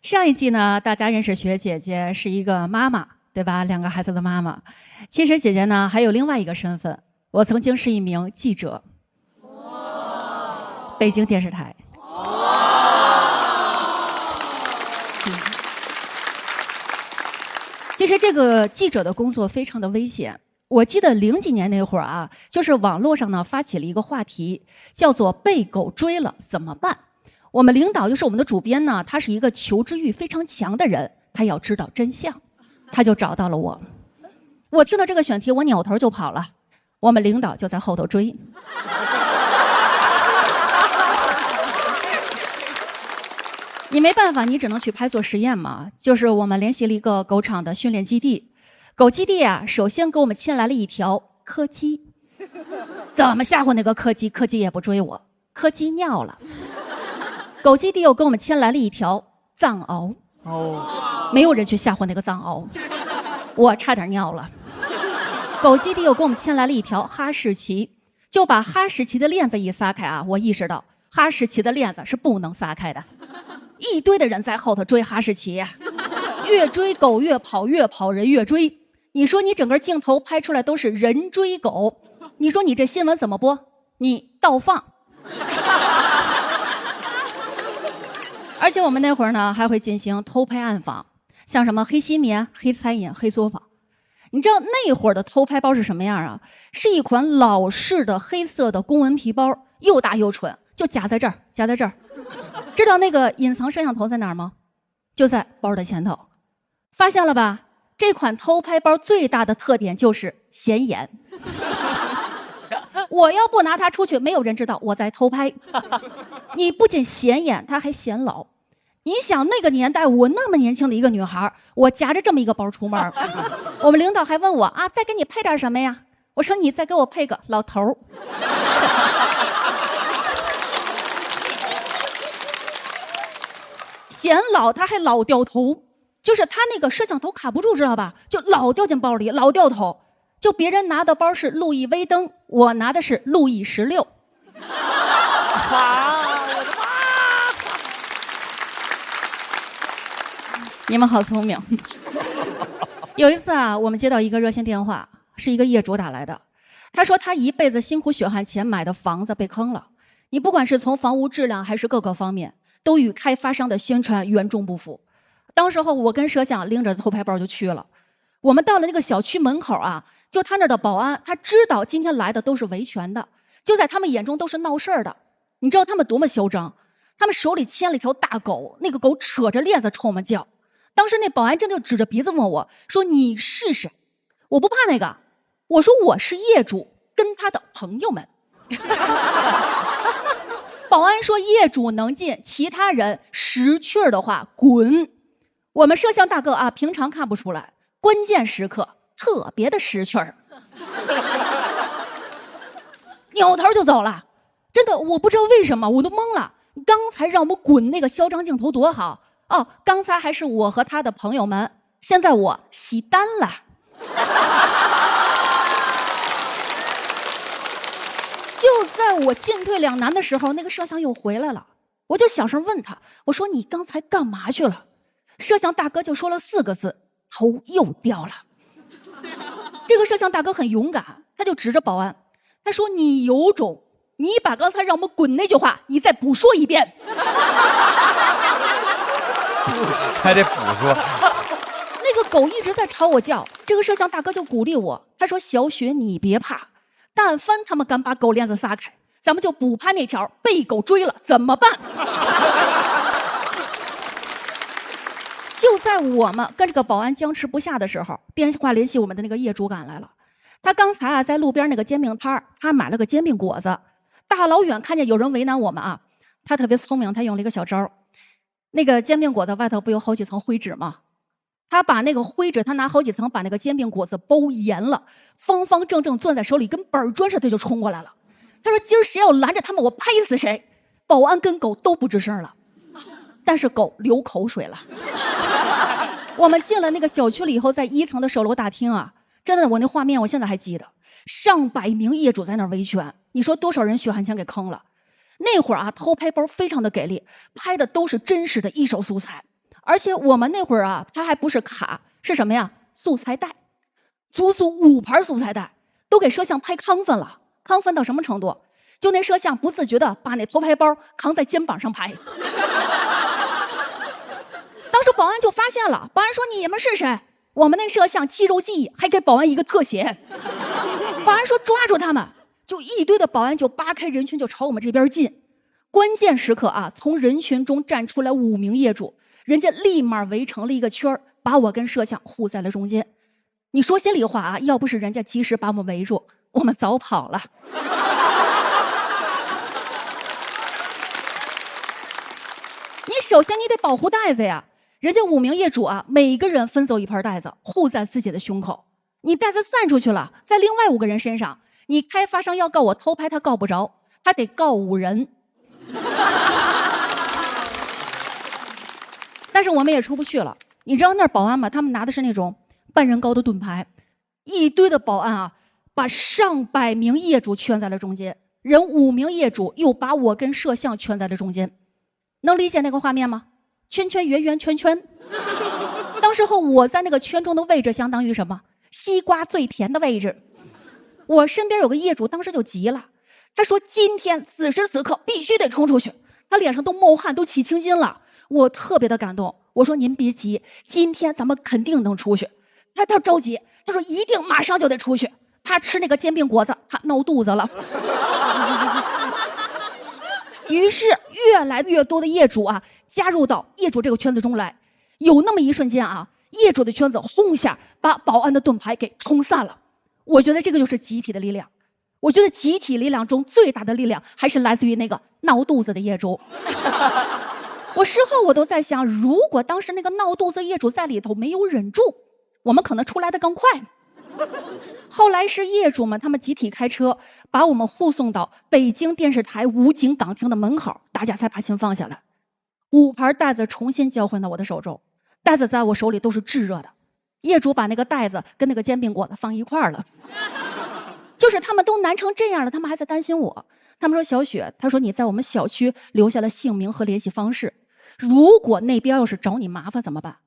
上一季呢，大家认识雪姐姐是一个妈妈，对吧？2个孩子的妈妈。其实姐姐呢还有另外一个身份，我曾经是一名记者。北京电视台。其实这个记者的工作非常的危险。我记得00几年那会儿啊，就是网络上呢发起了一个话题，叫做被狗追了怎么办？我们领导就是我们的主编呢，他是一个求知欲非常强的人，他要知道真相，他就找到了我。我听到这个选题，我扭头就跑了，我们领导就在后头追。你没办法，你只能去拍做实验嘛。就是我们联系了一个狗场的训练基地。狗基地啊，首先给我们牵来了一条柯基，怎么吓唬那个柯基，柯基也不追我，柯基尿了。狗基地又给我们牵来了一条藏獒，没有人去吓唬那个藏獒，我差点尿了。狗基地又给我们牵来了一条哈士奇，就把哈士奇的链子一撒开啊，我意识到哈士奇的链子是不能撒开的，一堆的人在后头追哈士奇呀，越追狗越跑，越跑人越追。你说你整个镜头拍出来都是人追狗，你说你这新闻怎么播？你倒放。而且我们那会儿呢还会进行偷拍暗访，像什么黑吸棉、黑餐饮、黑作坊。你知道那会儿的偷拍包是什么样啊？是一款老式的黑色的公文皮包，又大又蠢，就夹在这儿，夹在这儿。知道那个隐藏摄像头在哪儿吗？就在包的前头。发现了吧？这款偷拍包最大的特点就是显眼。我要不拿它出去，没有人知道我在偷拍。你不仅显眼，它还显老。你想那个年代，我那么年轻的一个女孩，我夹着这么一个包出门，我们领导还问我啊，再给你配点什么呀？我说你再给我配个老头儿。显老，他还老掉头，就是他那个摄像头卡不住，知道吧？就老掉进包里，老掉头。就别人拿的包是路易威登，我拿的是路易16。啊！我的妈！你们好聪明。有一次啊，我们接到一个热线电话，是一个业主打来的。他说他一辈子辛苦血汗钱买的房子被坑了，你不管是从房屋质量还是各个方面，都与开发商的宣传严重不符。当时候我跟摄像拎着偷拍包就去了。我们到了那个小区门口啊，就他那儿的保安，他知道今天来的都是维权的，就在他们眼中都是闹事儿的。你知道他们多么嚣张？他们手里牵了一条大狗，那个狗扯着链子冲我们叫。当时那保安真的就指着鼻子问我说：“你是谁？”我不怕那个，我说我是业主跟他的朋友们。保安说业主能进，其他人识趣儿的话滚。我们摄像大哥啊，平常看不出来，关键时刻特别的识趣儿，扭头就走了。真的，我不知道为什么，我都懵了。刚才让我们滚那个嚣张镜头多好哦，刚才还是我和他的朋友们，现在我洗单了。就在我进退两难的时候，那个摄像又回来了，我就小声问他，我说你刚才干嘛去了？摄像大哥就说了4个字，头又掉了。这个摄像大哥很勇敢，他就指着保安，他说你有种，你把刚才让我们滚那句话你再补说一遍。还得补说。那个狗一直在朝我叫，这个摄像大哥就鼓励我，他说小雪你别怕，但凡他们敢把狗链子撒开，咱们就补拍那条被狗追了怎么办。就在我们跟这个保安僵持不下的时候，电话联系我们的那个业主赶来了。他刚才啊在路边那个煎饼摊他买了个煎饼果子，大老远看见有人为难我们啊，他特别聪明，他用了一个小招。那个煎饼果子外头不有好几层灰纸吗？他把那个灰纸，他拿好几层把那个煎饼果子包严了，方方正正攥在手里，跟板砖似的就冲过来了。他说：“今儿谁要拦着他们，我拍死谁！”保安跟狗都不吱声了，但是狗流口水了。我们进了那个小区了以后，在1层的售楼大厅啊，真的，我那画面我现在还记得，上百名业主在那儿维权，你说多少人血汗钱给坑了？那会儿啊，偷拍包非常的给力，拍的都是真实的一手素材。而且我们那会儿啊，它还不是卡，是什么呀？素材带，足足5盘素材带，都给摄像拍亢奋了。亢奋到什么程度？就那摄像不自觉的把那偷拍包扛在肩膀上拍。当时保安就发现了，保安说：“你们是谁？”我们那摄像肌肉记忆，还给保安一个特写。保安说：“抓住他们！”就一堆的保安就扒开人群就朝我们这边进。关键时刻啊，从人群中站出来5名业主。人家立马围成了一个圈，把我跟摄像护在了中间。你说心里话啊，要不是人家及时把我们围住，我们早跑了。你首先你得保护袋子呀，人家5名业主啊，每个人分走1盘袋子，护在自己的胸口。你袋子散出去了，在另外5个人身上，你开发商要告我偷拍，他告不着，他得告5人。但是我们也出不去了，你知道那儿保安吗？他们拿的是那种半人高的盾牌，一堆的保安啊，把上百名业主圈在了中间，人5名业主又把我跟摄像圈在了中间，能理解那个画面吗？圈圈圆圆圈圈。当时候我在那个圈中的位置相当于什么？西瓜最甜的位置。我身边有个业主当时就急了，他说今天此时此刻必须得冲出去，他脸上都冒汗，都起青筋了。我特别的感动，我说您别急，今天咱们肯定能出去。他着急，他说一定马上就得出去，他吃那个煎饼果子，他闹肚子了。于是越来越多的业主啊加入到业主这个圈子中来，有那么一瞬间啊，业主的圈子轰一下把保安的盾牌给冲散了。我觉得这个就是集体的力量，我觉得集体力量中最大的力量还是来自于那个闹肚子的业主。我事后我都在想，如果当时那个闹肚子业主在里头没有忍住，我们可能出来的更快。后来是业主们他们集体开车把我们护送到北京电视台武警岗厅的门口，大家才把心放下来。5盘袋子重新交还到我的手中，袋子在我手里都是炙热的。业主把那个袋子跟那个煎饼果子放一块儿了。就是他们都难成这样了，他们还在担心我。他们说：“小雪，他说你在我们小区留下了姓名和联系方式，如果那边要是找你麻烦怎么办？”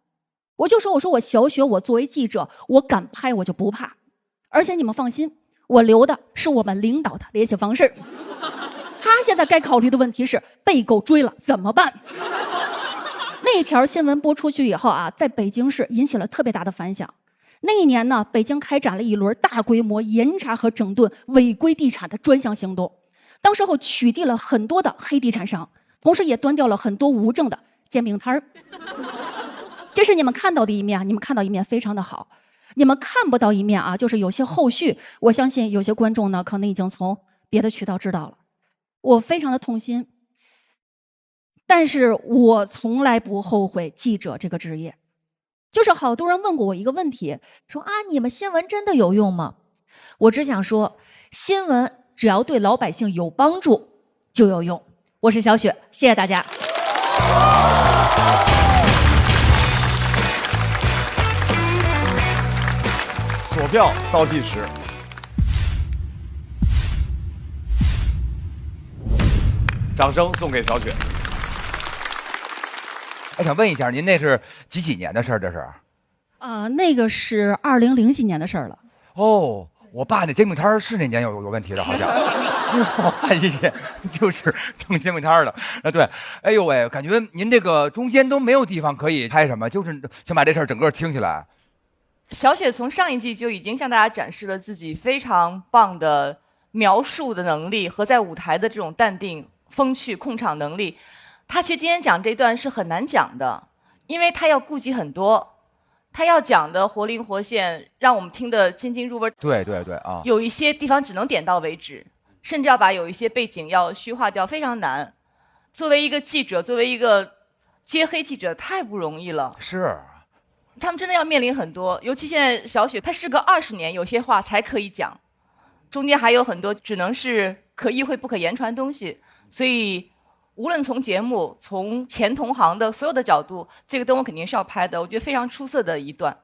我就说：“我说我小雪，我作为记者，我敢拍我就不怕，而且你们放心，我留的是我们领导的联系方式。他现在该考虑的问题是被狗追了怎么办？”那条新闻播出去以后啊，在北京市引起了特别大的反响。那一年呢，北京开展了一轮大规模严查和整顿违规地产的专项行动。当时候取缔了很多的黑地产商，同时也端掉了很多无证的煎饼摊儿。这是你们看到的一面啊，你们看到一面非常的好。你们看不到一面啊，就是有些后续，我相信有些观众呢，可能已经从别的渠道知道了。我非常的痛心，但是我从来不后悔记者这个职业。就是好多人问过我一个问题，说啊，你们新闻真的有用吗？我只想说，新闻只要对老百姓有帮助就有用。我是小雪，谢谢大家。锁票倒计时，掌声送给小雪。哎，想问一下，您那是几年的事儿？这是？那个是2000几年的事儿了。哦，我爸那煎饼摊儿是那年有问题的，好像。我爸以前就是挣煎饼摊儿的。啊，对。哎呦喂，感觉您这个中间都没有地方可以拍什么，就是想把这事儿整个听起来。小雪从上一季就已经向大家展示了自己非常棒的描述的能力和在舞台的这种淡定、风趣、控场能力。他其实今天讲这段是很难讲的，因为他要顾及很多，他要讲的活灵活现，让我们听得津津入味。对对对啊，有一些地方只能点到为止，甚至要把有一些背景要虚化掉，非常难。作为一个记者，作为一个揭黑记者，太不容易了。是，他们真的要面临很多，尤其现在小雪，她时隔20年，有些话才可以讲，中间还有很多只能是可意会不可言传的东西，所以。无论从节目、从前同行的所有的角度，这个灯我肯定是要拍的，我觉得非常出色的一段。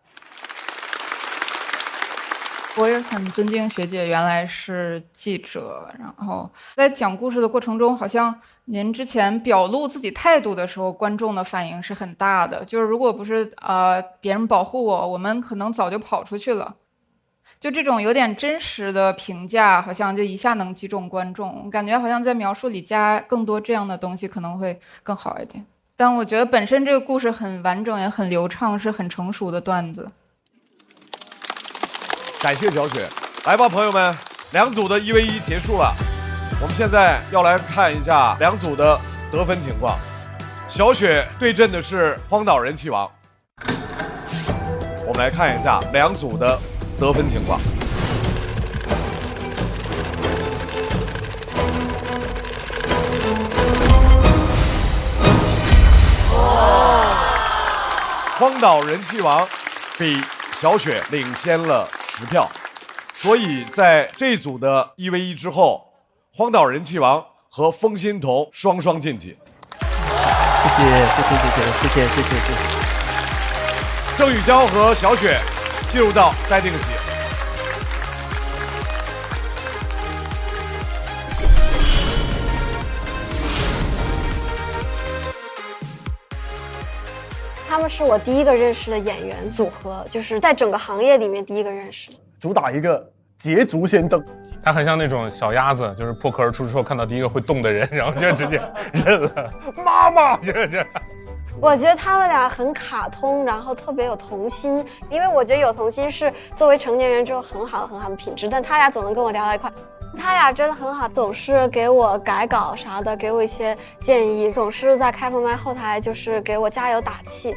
我也很尊敬学姐，原来是记者，然后在讲故事的过程中，好像您之前表露自己态度的时候，观众的反应是很大的。就是如果不是别人保护我，我们可能早就跑出去了。就这种有点真实的评价，好像就一下能击中观众。感觉好像在描述里加更多这样的东西可能会更好一点。但我觉得本身这个故事很完整，也很流畅，是很成熟的段子。感谢小雪，来吧，朋友们，2组的1v1结束了，我们现在要来看一下2组的得分情况。小雪对阵的是荒岛人气王，我们来看一下2组的得分情况。荒岛人气王比小雪领先了10票，所以在这组的1v1之后，荒岛人气王和风心彤双双晋级。谢谢姐姐，谢谢。郑宇潇和小雪进入到待定席。他们是我第一个认识的演员组合，就是在整个行业里面第一个认识。主打一个捷足先登，他很像那种小鸭子，就是破壳而出之后看到第一个会动的人，然后就直接认了。妈妈，这。我觉得他们俩很卡通，然后特别有童心，因为我觉得有童心是作为成年人之后很好的品质，但他俩总能跟我聊到一块。他俩真的很好，总是给我改稿啥的，给我一些建议，总是在开放麦后台就是给我加油打气。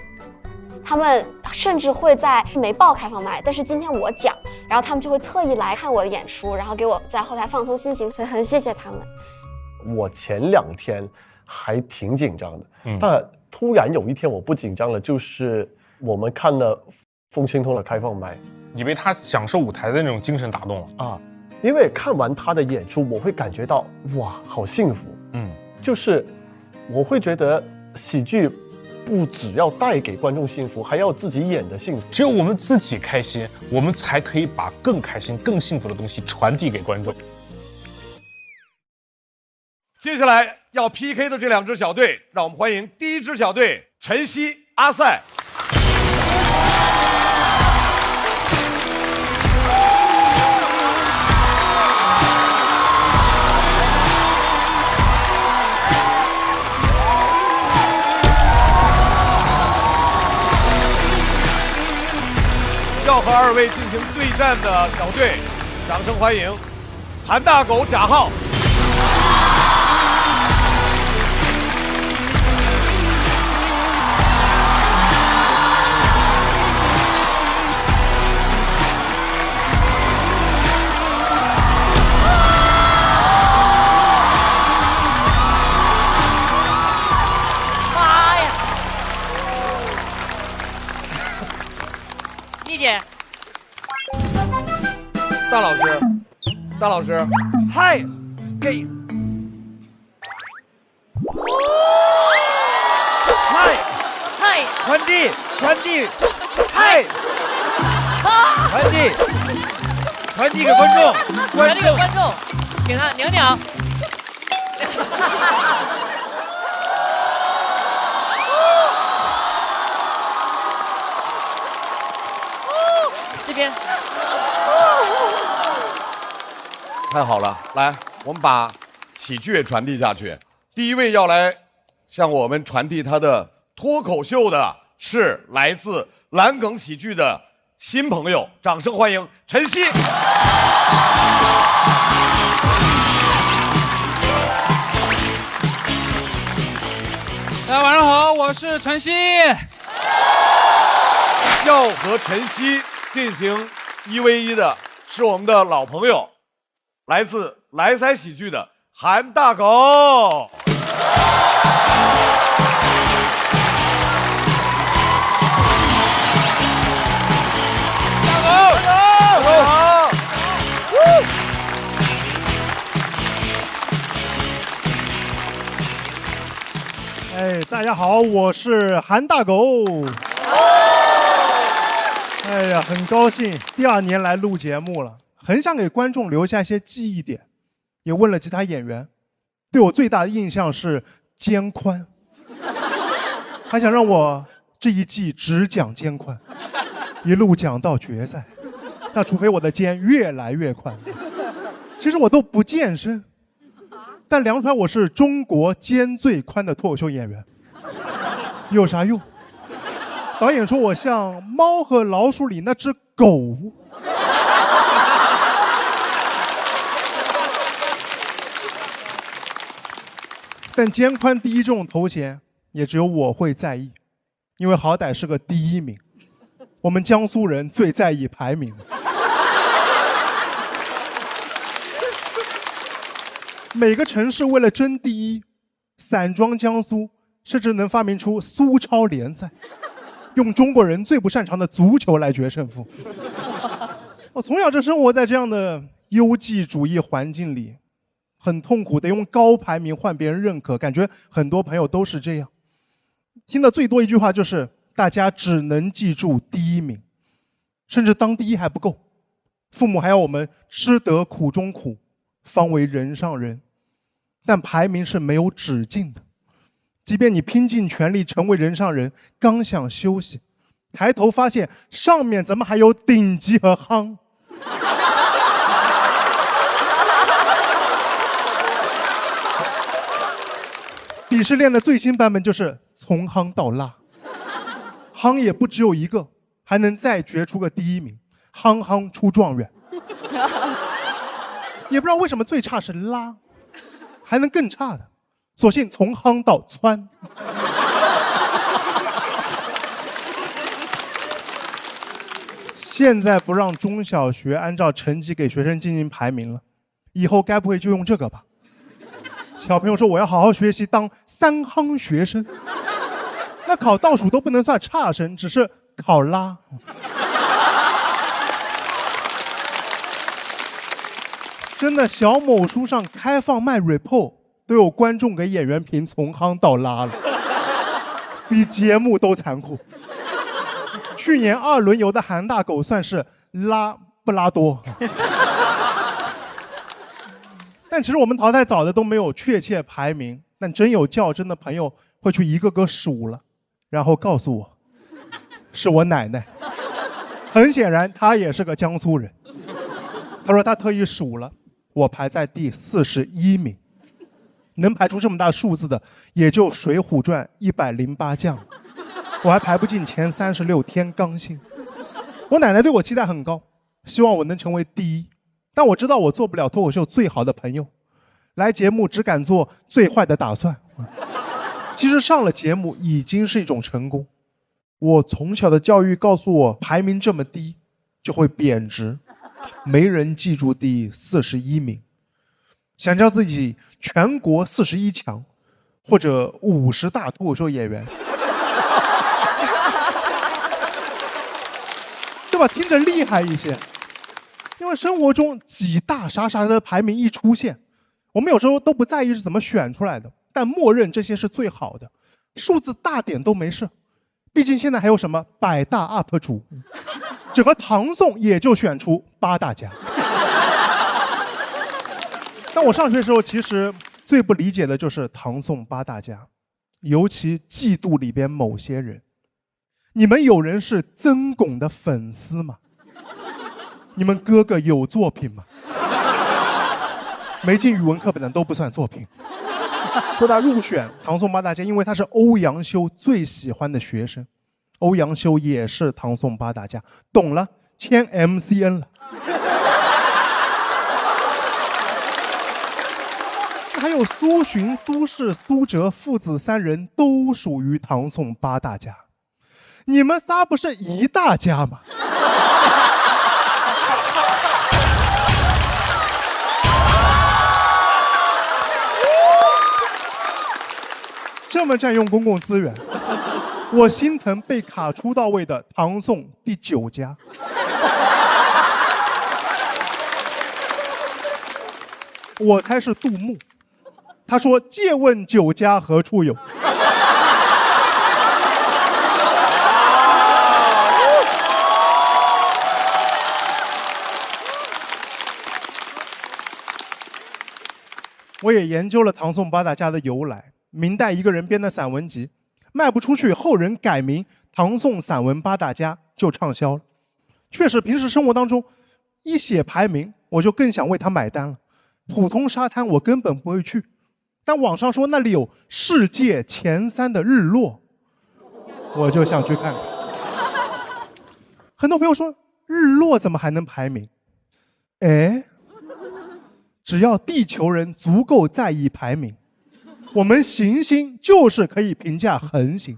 他们甚至会在没报开放麦，但是今天我讲，然后他们就会特意来看我的演出，然后给我在后台放松心情，所以很谢谢他们。我前2天还挺紧张的，但突然有一天我不紧张了，就是我们看了风心彤的开放麦，你被他享受舞台的那种精神打动了啊！因为看完他的演出，我会感觉到哇，好幸福。就是我会觉得喜剧不只要带给观众幸福，还要自己演的幸福。只有我们自己开心，我们才可以把更开心、更幸福的东西传递给观众。接下来要 PK 的这2支小队，让我们欢迎第1支小队晨曦、阿赛。要和2位进行对战的小队，掌声欢迎韩大狗、贾浩。妈呀！丽姐，大老师，嗨，给，嗨，传递，嗨，传递给观众，给他娘娘。这边。太好了，来，我们把喜剧也传递下去。第1位要来向我们传递他的脱口秀的是来自蓝梗喜剧的新朋友，掌声欢迎晨曦。大家晚上好，我是晨曦。笑和晨曦进行1v1的是我们的老朋友，来自莱塞喜剧的韩大狗。哎，大家好，我是韩大狗。哎呀，很高兴第2年来录节目了，很想给观众留下一些记忆点，也问了其他演员，对我最大的印象是肩宽，还想让我这一季只讲肩宽，一路讲到决赛。那除非我的肩越来越宽。其实我都不健身，但量出来我是中国肩最宽的脱口秀演员，有啥用？导演说我像《猫和老鼠》里那只狗。但肩宽第一这种头衔，也只有我会在意，因为好歹是个第1名。我们江苏人最在意排名。每个城市为了争第1，散装江苏甚至能发明出苏超联赛，用中国人最不擅长的足球来决胜负。我从小就生活在这样的优绩主义环境里，很痛苦的用高排名换别人认可，感觉很多朋友都是这样。听的最多一句话就是大家只能记住第1名，甚至当第1还不够，父母还要我们吃得苦中苦，方为人上人。但排名是没有止境的，即便你拼尽全力成为人上人，刚想休息，抬头发现上面怎么还有顶级和夯。鄙视链的最新版本就是从夯到拉，夯也不只有一个，还能再决出个第1名，夯夯出状元。也不知道为什么最差是拉，还能更差的，索性从夯到窜。现在不让中小学按照成绩给学生进行排名了，以后该不会就用这个吧？小朋友说我要好好学习当3夯学生，那考倒数都不能算差生，只是考拉。真的，小某书上开放卖 report， 都有观众给演员评从夯到拉了，比节目都残酷。去年2轮游的韩大狗算是拉不拉多。但其实我们淘汰早的都没有确切排名，但真有较真的朋友会去一个个数了，然后告诉我，是我奶奶。很显然，她也是个江苏人。她说她特意数了，我排在第41名，能排出这么大数字的，也就《水浒传》108将，我还排不进前36天罡星。我奶奶对我期待很高，希望我能成为第1。但我知道我做不了脱口秀最好的朋友，来节目只敢做最坏的打算。其实上了节目已经是一种成功。我从小的教育告诉我，排名这么低就会贬值，没人记住第41名。想叫自己全国41强，或者50大脱口秀演员，对吧？听着厉害一些。因为生活中几大啥啥的排名一出现，我们有时候都不在意是怎么选出来的，但默认这些是最好的，数字大点都没事。毕竟现在还有什么100大 UP 主，整个唐宋也就选出8大家。但我上学的时候，其实最不理解的就是唐宋8大家，尤其嫉妒里边某些人。你们有人是曾巩的粉丝吗？你们哥哥有作品吗？没进语文课本的都不算作品。说他入选唐宋8大家，因为他是欧阳修最喜欢的学生，欧阳修也是唐宋8大家，懂了，签 MCN 了。还有苏洵、苏轼、苏辙父子3人都属于唐宋8大家。你们仨不是一大家吗？这么占用公共资源，我心疼被卡出到位的唐宋第9家。我猜是杜牧，他说：“借问酒家何处有？”我也研究了唐宋八大家的由来。明代一个人编的散文集卖不出去，后人改名唐宋散文八大家就畅销了。确实，平时生活当中一写排名，我就更想为他买单了。普通沙滩我根本不会去，但网上说那里有世界前3的日落，我就想去看看。很多朋友说日落怎么还能排名？哎，只要地球人足够在意排名，我们行星就是可以评价恒星。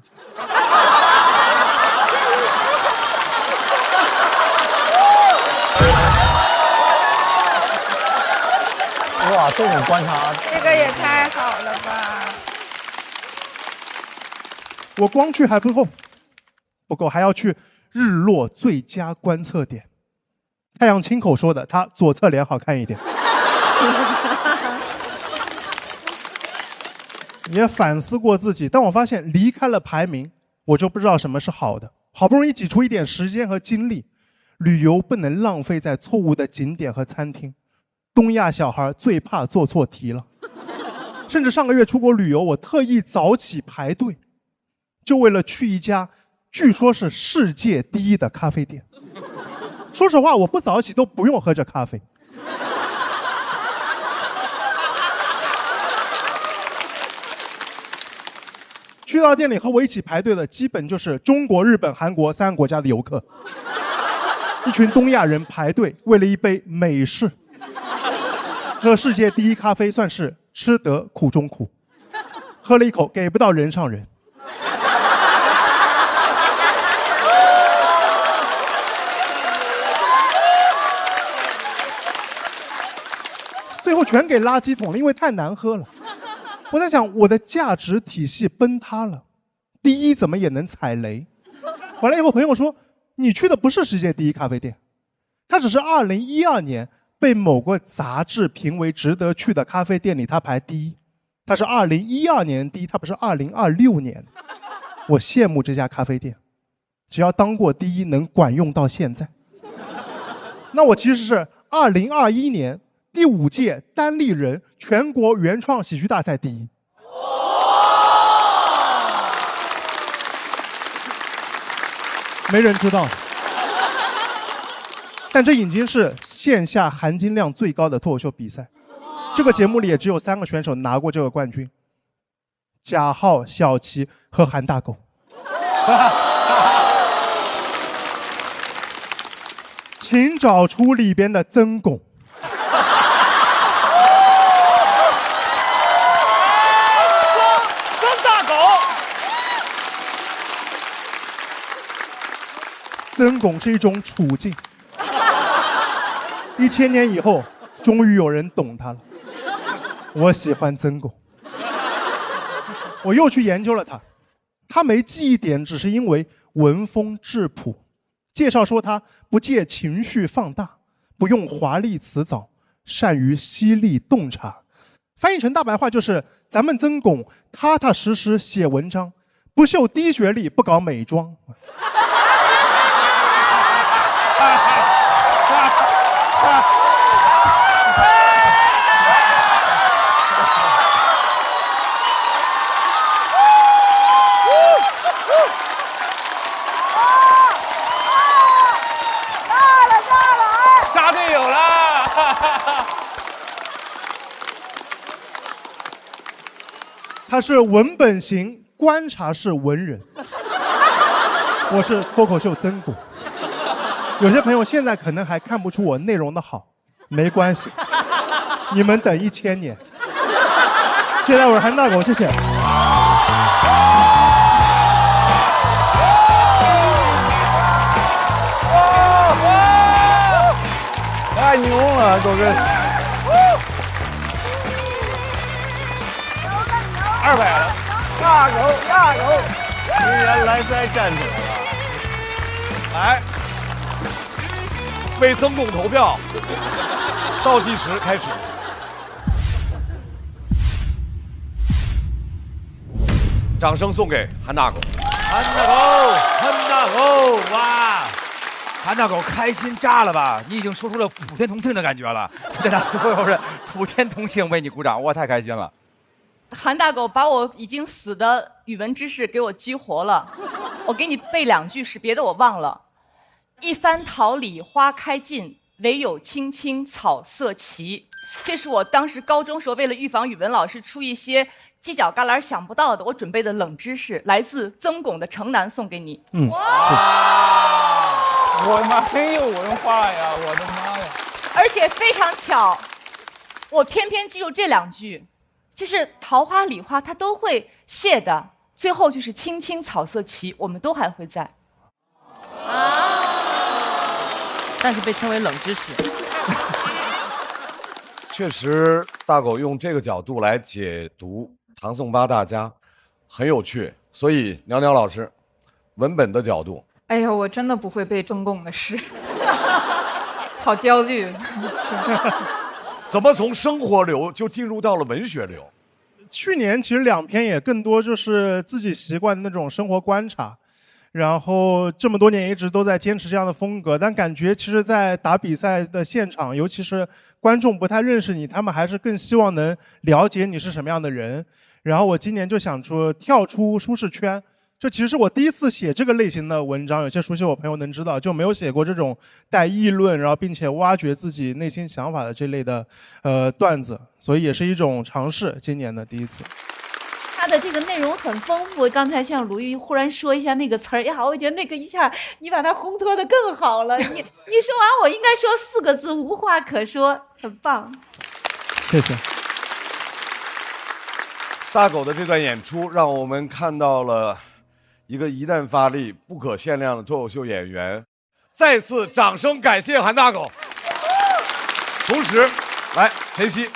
哇，这种观察，这个也太好了吧！我光去还不够，还要去日落最佳观测点。太阳亲口说的，他左侧脸好看一点。也反思过自己，但我发现离开了排名，我就不知道什么是好的。好不容易挤出一点时间和精力，旅游不能浪费在错误的景点和餐厅。东亚小孩最怕做错题了，甚至上个月出国旅游，我特意早起排队，就为了去一家据说是世界第1的咖啡店。说实话，我不早起都不用喝这咖啡。去到店里和我一起排队的，基本就是中国、日本、韩国3个国家的游客，一群东亚人排队为了一杯美式。喝世界第1咖啡算是吃得苦中苦，喝了一口给不到人上人。最后全给垃圾桶了，因为太难喝了。我在想，我的价值体系崩塌了，第1怎么也能踩雷？回来以后，朋友说你去的不是世界第1咖啡店，它只是2012年被某个杂志评为值得去的咖啡店里，它排第1。它是2012年第1，它不是2026年。我羡慕这家咖啡店，只要当过第1，能管用到现在。那我其实是2021年第5届单立人全国原创喜剧大赛第1。没人知道，但这已经是线下含金量最高的脱口秀比赛。这个节目里也只有3个选手拿过这个冠军：贾浩、小齐和韩大狗。请找出里边的曾巩。曾大狗。曾巩是一种处境。1000年以后，终于有人懂他了。我喜欢曾巩。我又去研究了他，他没记忆点，只是因为文风质朴。介绍说他不借情绪放大，不用华丽辞藻，善于犀利洞察。翻译成大白话就是：咱们曾巩踏踏实实写文章，不秀低学历，不搞美妆。杀队友了！他是文本型观察式文人，我是脱口秀曾巩。有些朋友现在可能还看不出我内容的好，没关系，你们等1000年。谢谢大伙，韩大狗，谢谢。太牛了，狗哥200了，大狗，今年莱塞站起来了，来，为曾巩投票，倒计时开始。掌声送给韩大狗。韩大狗，哇！韩大狗开心炸了吧？你已经说出了普天同庆的感觉了，对他所有人普天同庆为你鼓掌，哇，太开心了！韩大狗把我已经死的语文知识给我激活了，我给你背2句诗，别的我忘了。一番桃李花开尽，唯有青青草色齐。这是我当时高中时候为了预防语文老师出一些犄角旮旯想不到的，我准备的冷知识，来自曾巩的《城南》，送给你。我妈真有文化呀！我的妈呀！而且非常巧，我偏偏记住这2句，就是桃花李花它都会谢的，最后就是青青草色齐，我们都还会在。但是被称为冷知识。确实，大狗用这个角度来解读唐宋八大家，很有趣。所以，鸟鸟老师，文本的角度。哎呀，我真的不会背曾巩的诗，好焦虑。怎么从生活流就进入到了文学流？去年其实2篇也更多就是自己习惯的那种生活观察，然后这么多年一直都在坚持这样的风格，但感觉其实在打比赛的现场，尤其是观众不太认识你，他们还是更希望能了解你是什么样的人。然后我今年就想出跳出舒适圈，这其实是我第一次写这个类型的文章，有些熟悉我朋友能知道，就没有写过这种带议论，然后并且挖掘自己内心想法的这类的段子，所以也是一种尝试，今年的第一次。他的这个内容很丰富，刚才像鲁豫忽然说一下那个词儿呀，我觉得那个一下你把它烘托得更好了。你说完我应该说4个字，无话可说，很棒。谢谢。大狗的这段演出让我们看到了一个一旦发力不可限量的脱口秀演员。再次掌声感谢韩大狗。同时，来晨曦，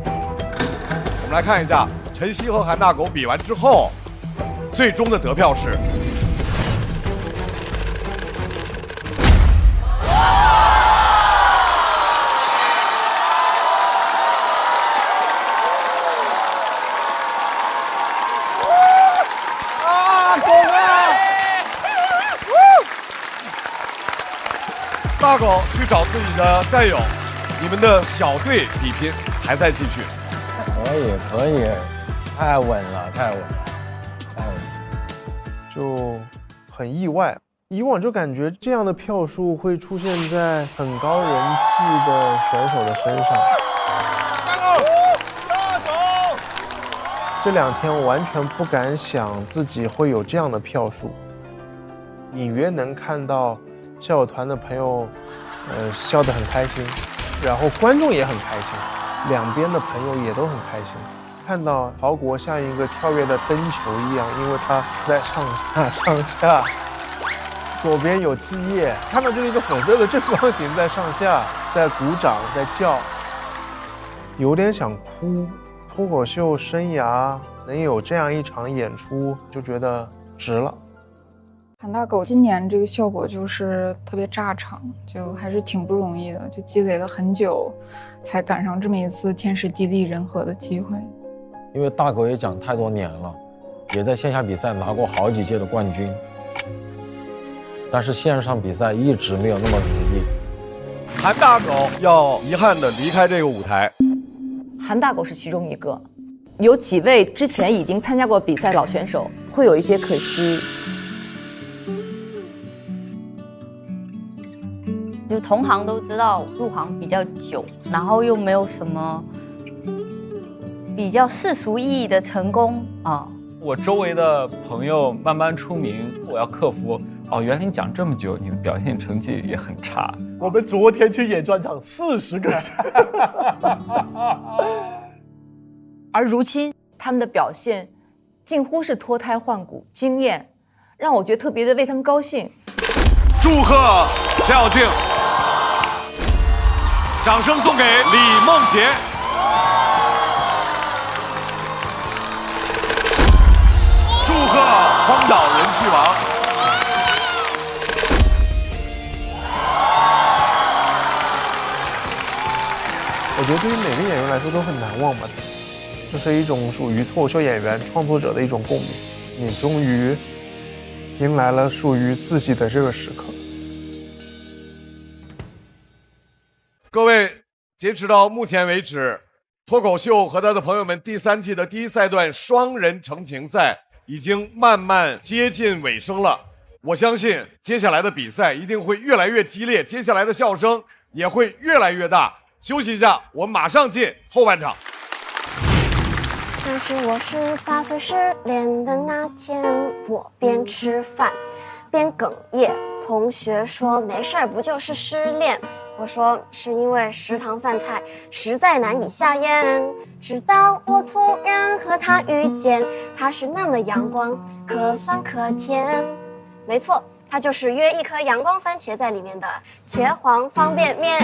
我们来看一下晨曦和韩大狗比完之后，最终的得票是。大狗去找自己的战友，你们的小队比拼还在继续。可以，太稳了，太稳了。就很意外，以往就感觉这样的票数会出现在很高人气的选手的身上。这2天我完全不敢想自己会有这样的票数。隐约能看到校友团的朋友，笑得很开心，然后观众也很开心，两边的朋友也都很开心。看到曹国像一个跳跃的灯球一样，因为他在上下，左边有基业，看到就是一个粉色的正方形在上下，在鼓掌，在叫，有点想哭。脱口秀生涯能有这样一场演出，就觉得值了。韩大狗今年这个效果就是特别炸场，就还是挺不容易的，就积累了很久，才赶上这么一次天时地利人和的机会。因为大狗也讲太多年了，也在线下比赛拿过好几届的冠军，但是线上比赛一直没有那么如意。韩大狗要遗憾地离开这个舞台。韩大狗是其中一个，有几位之前已经参加过比赛老选手会有一些可惜。就同行都知道入行比较久，然后又没有什么比较世俗意义的成功啊。我周围的朋友慢慢出名，我要克服。哦，原来你讲这么久，你的表现成绩也很差。我们昨天去演专场，40个人。而如今他们的表现近乎是脱胎换骨，惊艳，让我觉得特别的为他们高兴。祝贺陈晓庆掌声送给李梦洁。祝贺荒岛人气王。我觉得对于每个演员来说都很难忘吧，这是一种属于脱口秀演员创作者的一种共鸣。你终于迎来了属于自己的这个时刻。各位，截止到目前为止，脱口秀和他的朋友们第3季的第1赛段双人成型赛已经慢慢接近尾声了。我相信接下来的比赛一定会越来越激烈，接下来的笑声也会越来越大。休息一下，我们马上进后半场。那是我18岁失恋的那天，我边吃饭边哽咽。同学说没事儿，不就是失恋。我说是因为食堂饭菜实在难以下咽。直到我突然和他遇见，他是那么阳光，可酸可甜。没错，他就是约一颗阳光番茄在里面的茄皇方便面。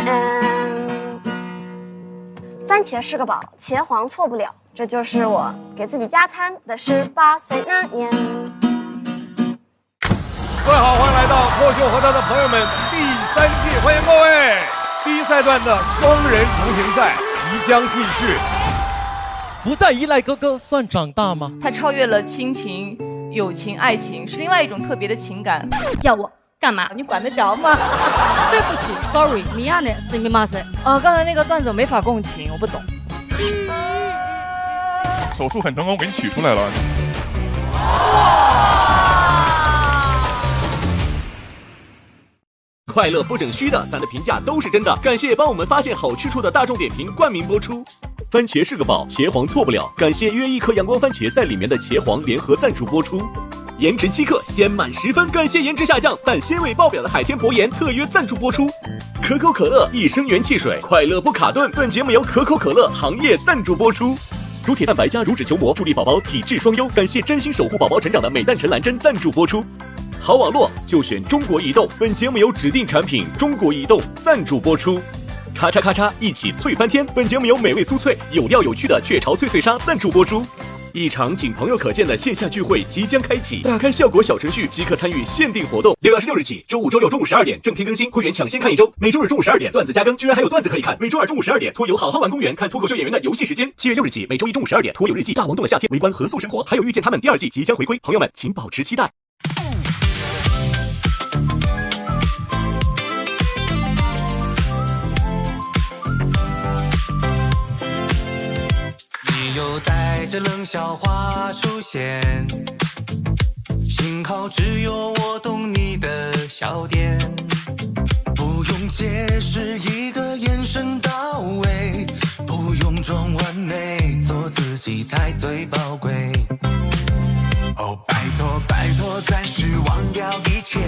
番茄是个宝，茄皇错不了。这就是我给自己加餐的18岁那年。各位好，欢迎来到脱口秀和他的朋友们第3季，欢迎各位！第1赛段的双人成型赛即将继续。不再依赖哥哥算长大吗？它超越了亲情、友情、爱情，是另外一种特别的情感。叫我干嘛？你管得着吗？对不起 ，sorry， 米亚内斯密马塞。刚才那个段子我没法共情，我不懂。手术很成功，给你取出来了。快乐不整虚的，咱的评价都是真的。感谢帮我们发现好去处的大众点评冠名播出。番茄是个宝，茄皇错不了。感谢约一颗阳光番茄在里面的茄皇联合赞助播出。颜值饥客鲜满10分，感谢颜值下降但鲜味爆表的海天博颜特约赞助播出。可口可乐一升元汽水，快乐不卡顿。本节目由可口可乐行业赞助播出。乳铁蛋白加乳脂球膜，助力宝宝体质双优。感谢真心守护宝宝成长的美蛋陈兰珍赞助播出。好网络就选中国移动，本节目由指定产品中国移动赞助播出。咔嚓咔嚓，一起脆翻天，本节目由美味酥脆、有料有趣的雀巢脆脆鲨赞助播出。一场仅朋友可见的线下聚会即将开启，打开效果小程序即可参与限定活动。6月26日起，周5、周6中午12点正片更新，会员抢先看1周。每周日中午12点段子加更，居然还有段子可以看。每周2中午12点，托游好好玩公园看脱口秀演员的游戏时间。7月6日起，每周1中午12点，托游日记大王洞的夏天围观合宿生活，还有遇见他们第2季即将回归，朋友们请保持期待。你又带着冷笑话出现，幸好只有我懂你的笑点，不用解释，一个眼神到位，不用装完美，做自己才最宝贵。哦，拜托拜托，暂时忘掉一切，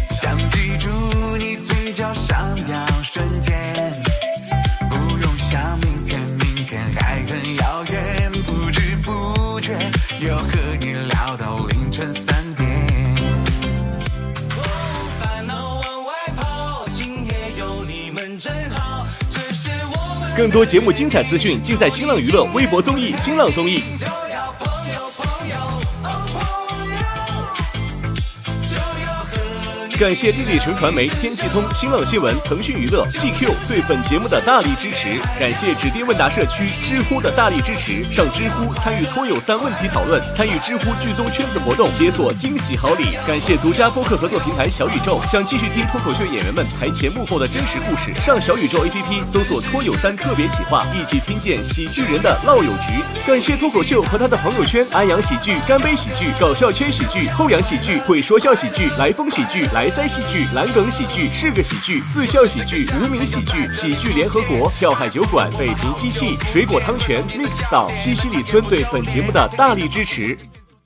想记住你嘴角上扬瞬间，不用想明天，明天还很遥远，不知不觉又和你聊到凌晨3点。烦恼往外跑，今夜有你们真好，这是我们。更多节目精彩资讯尽在新浪娱乐微博综艺、新浪综艺。感谢丽丽城传媒、天气通、新浪新闻、腾讯娱乐、GQ 对本节目的大力支持。感谢指定问答社区知乎的大力支持。上知乎参与脱友3问题讨论，参与知乎剧综圈子活动，解锁惊喜好礼。感谢独家播客合作平台小宇宙。想继续听脱口秀演员们台前幕后的真实故事，上小宇宙 APP 搜索脱友3特别企划，一起听见喜剧人的老友局。感谢脱口秀和他的朋友圈：安阳喜剧、干杯喜剧、搞笑圈喜剧、后阳喜剧、会说笑喜剧、来风喜剧、来塞喜剧、蓝梗喜剧、是个喜剧、自笑喜剧、无名喜剧、喜剧联合国、跳海酒馆、北平机器、水果汤泉、Mix 岛、西西里村对本节目的大力支持。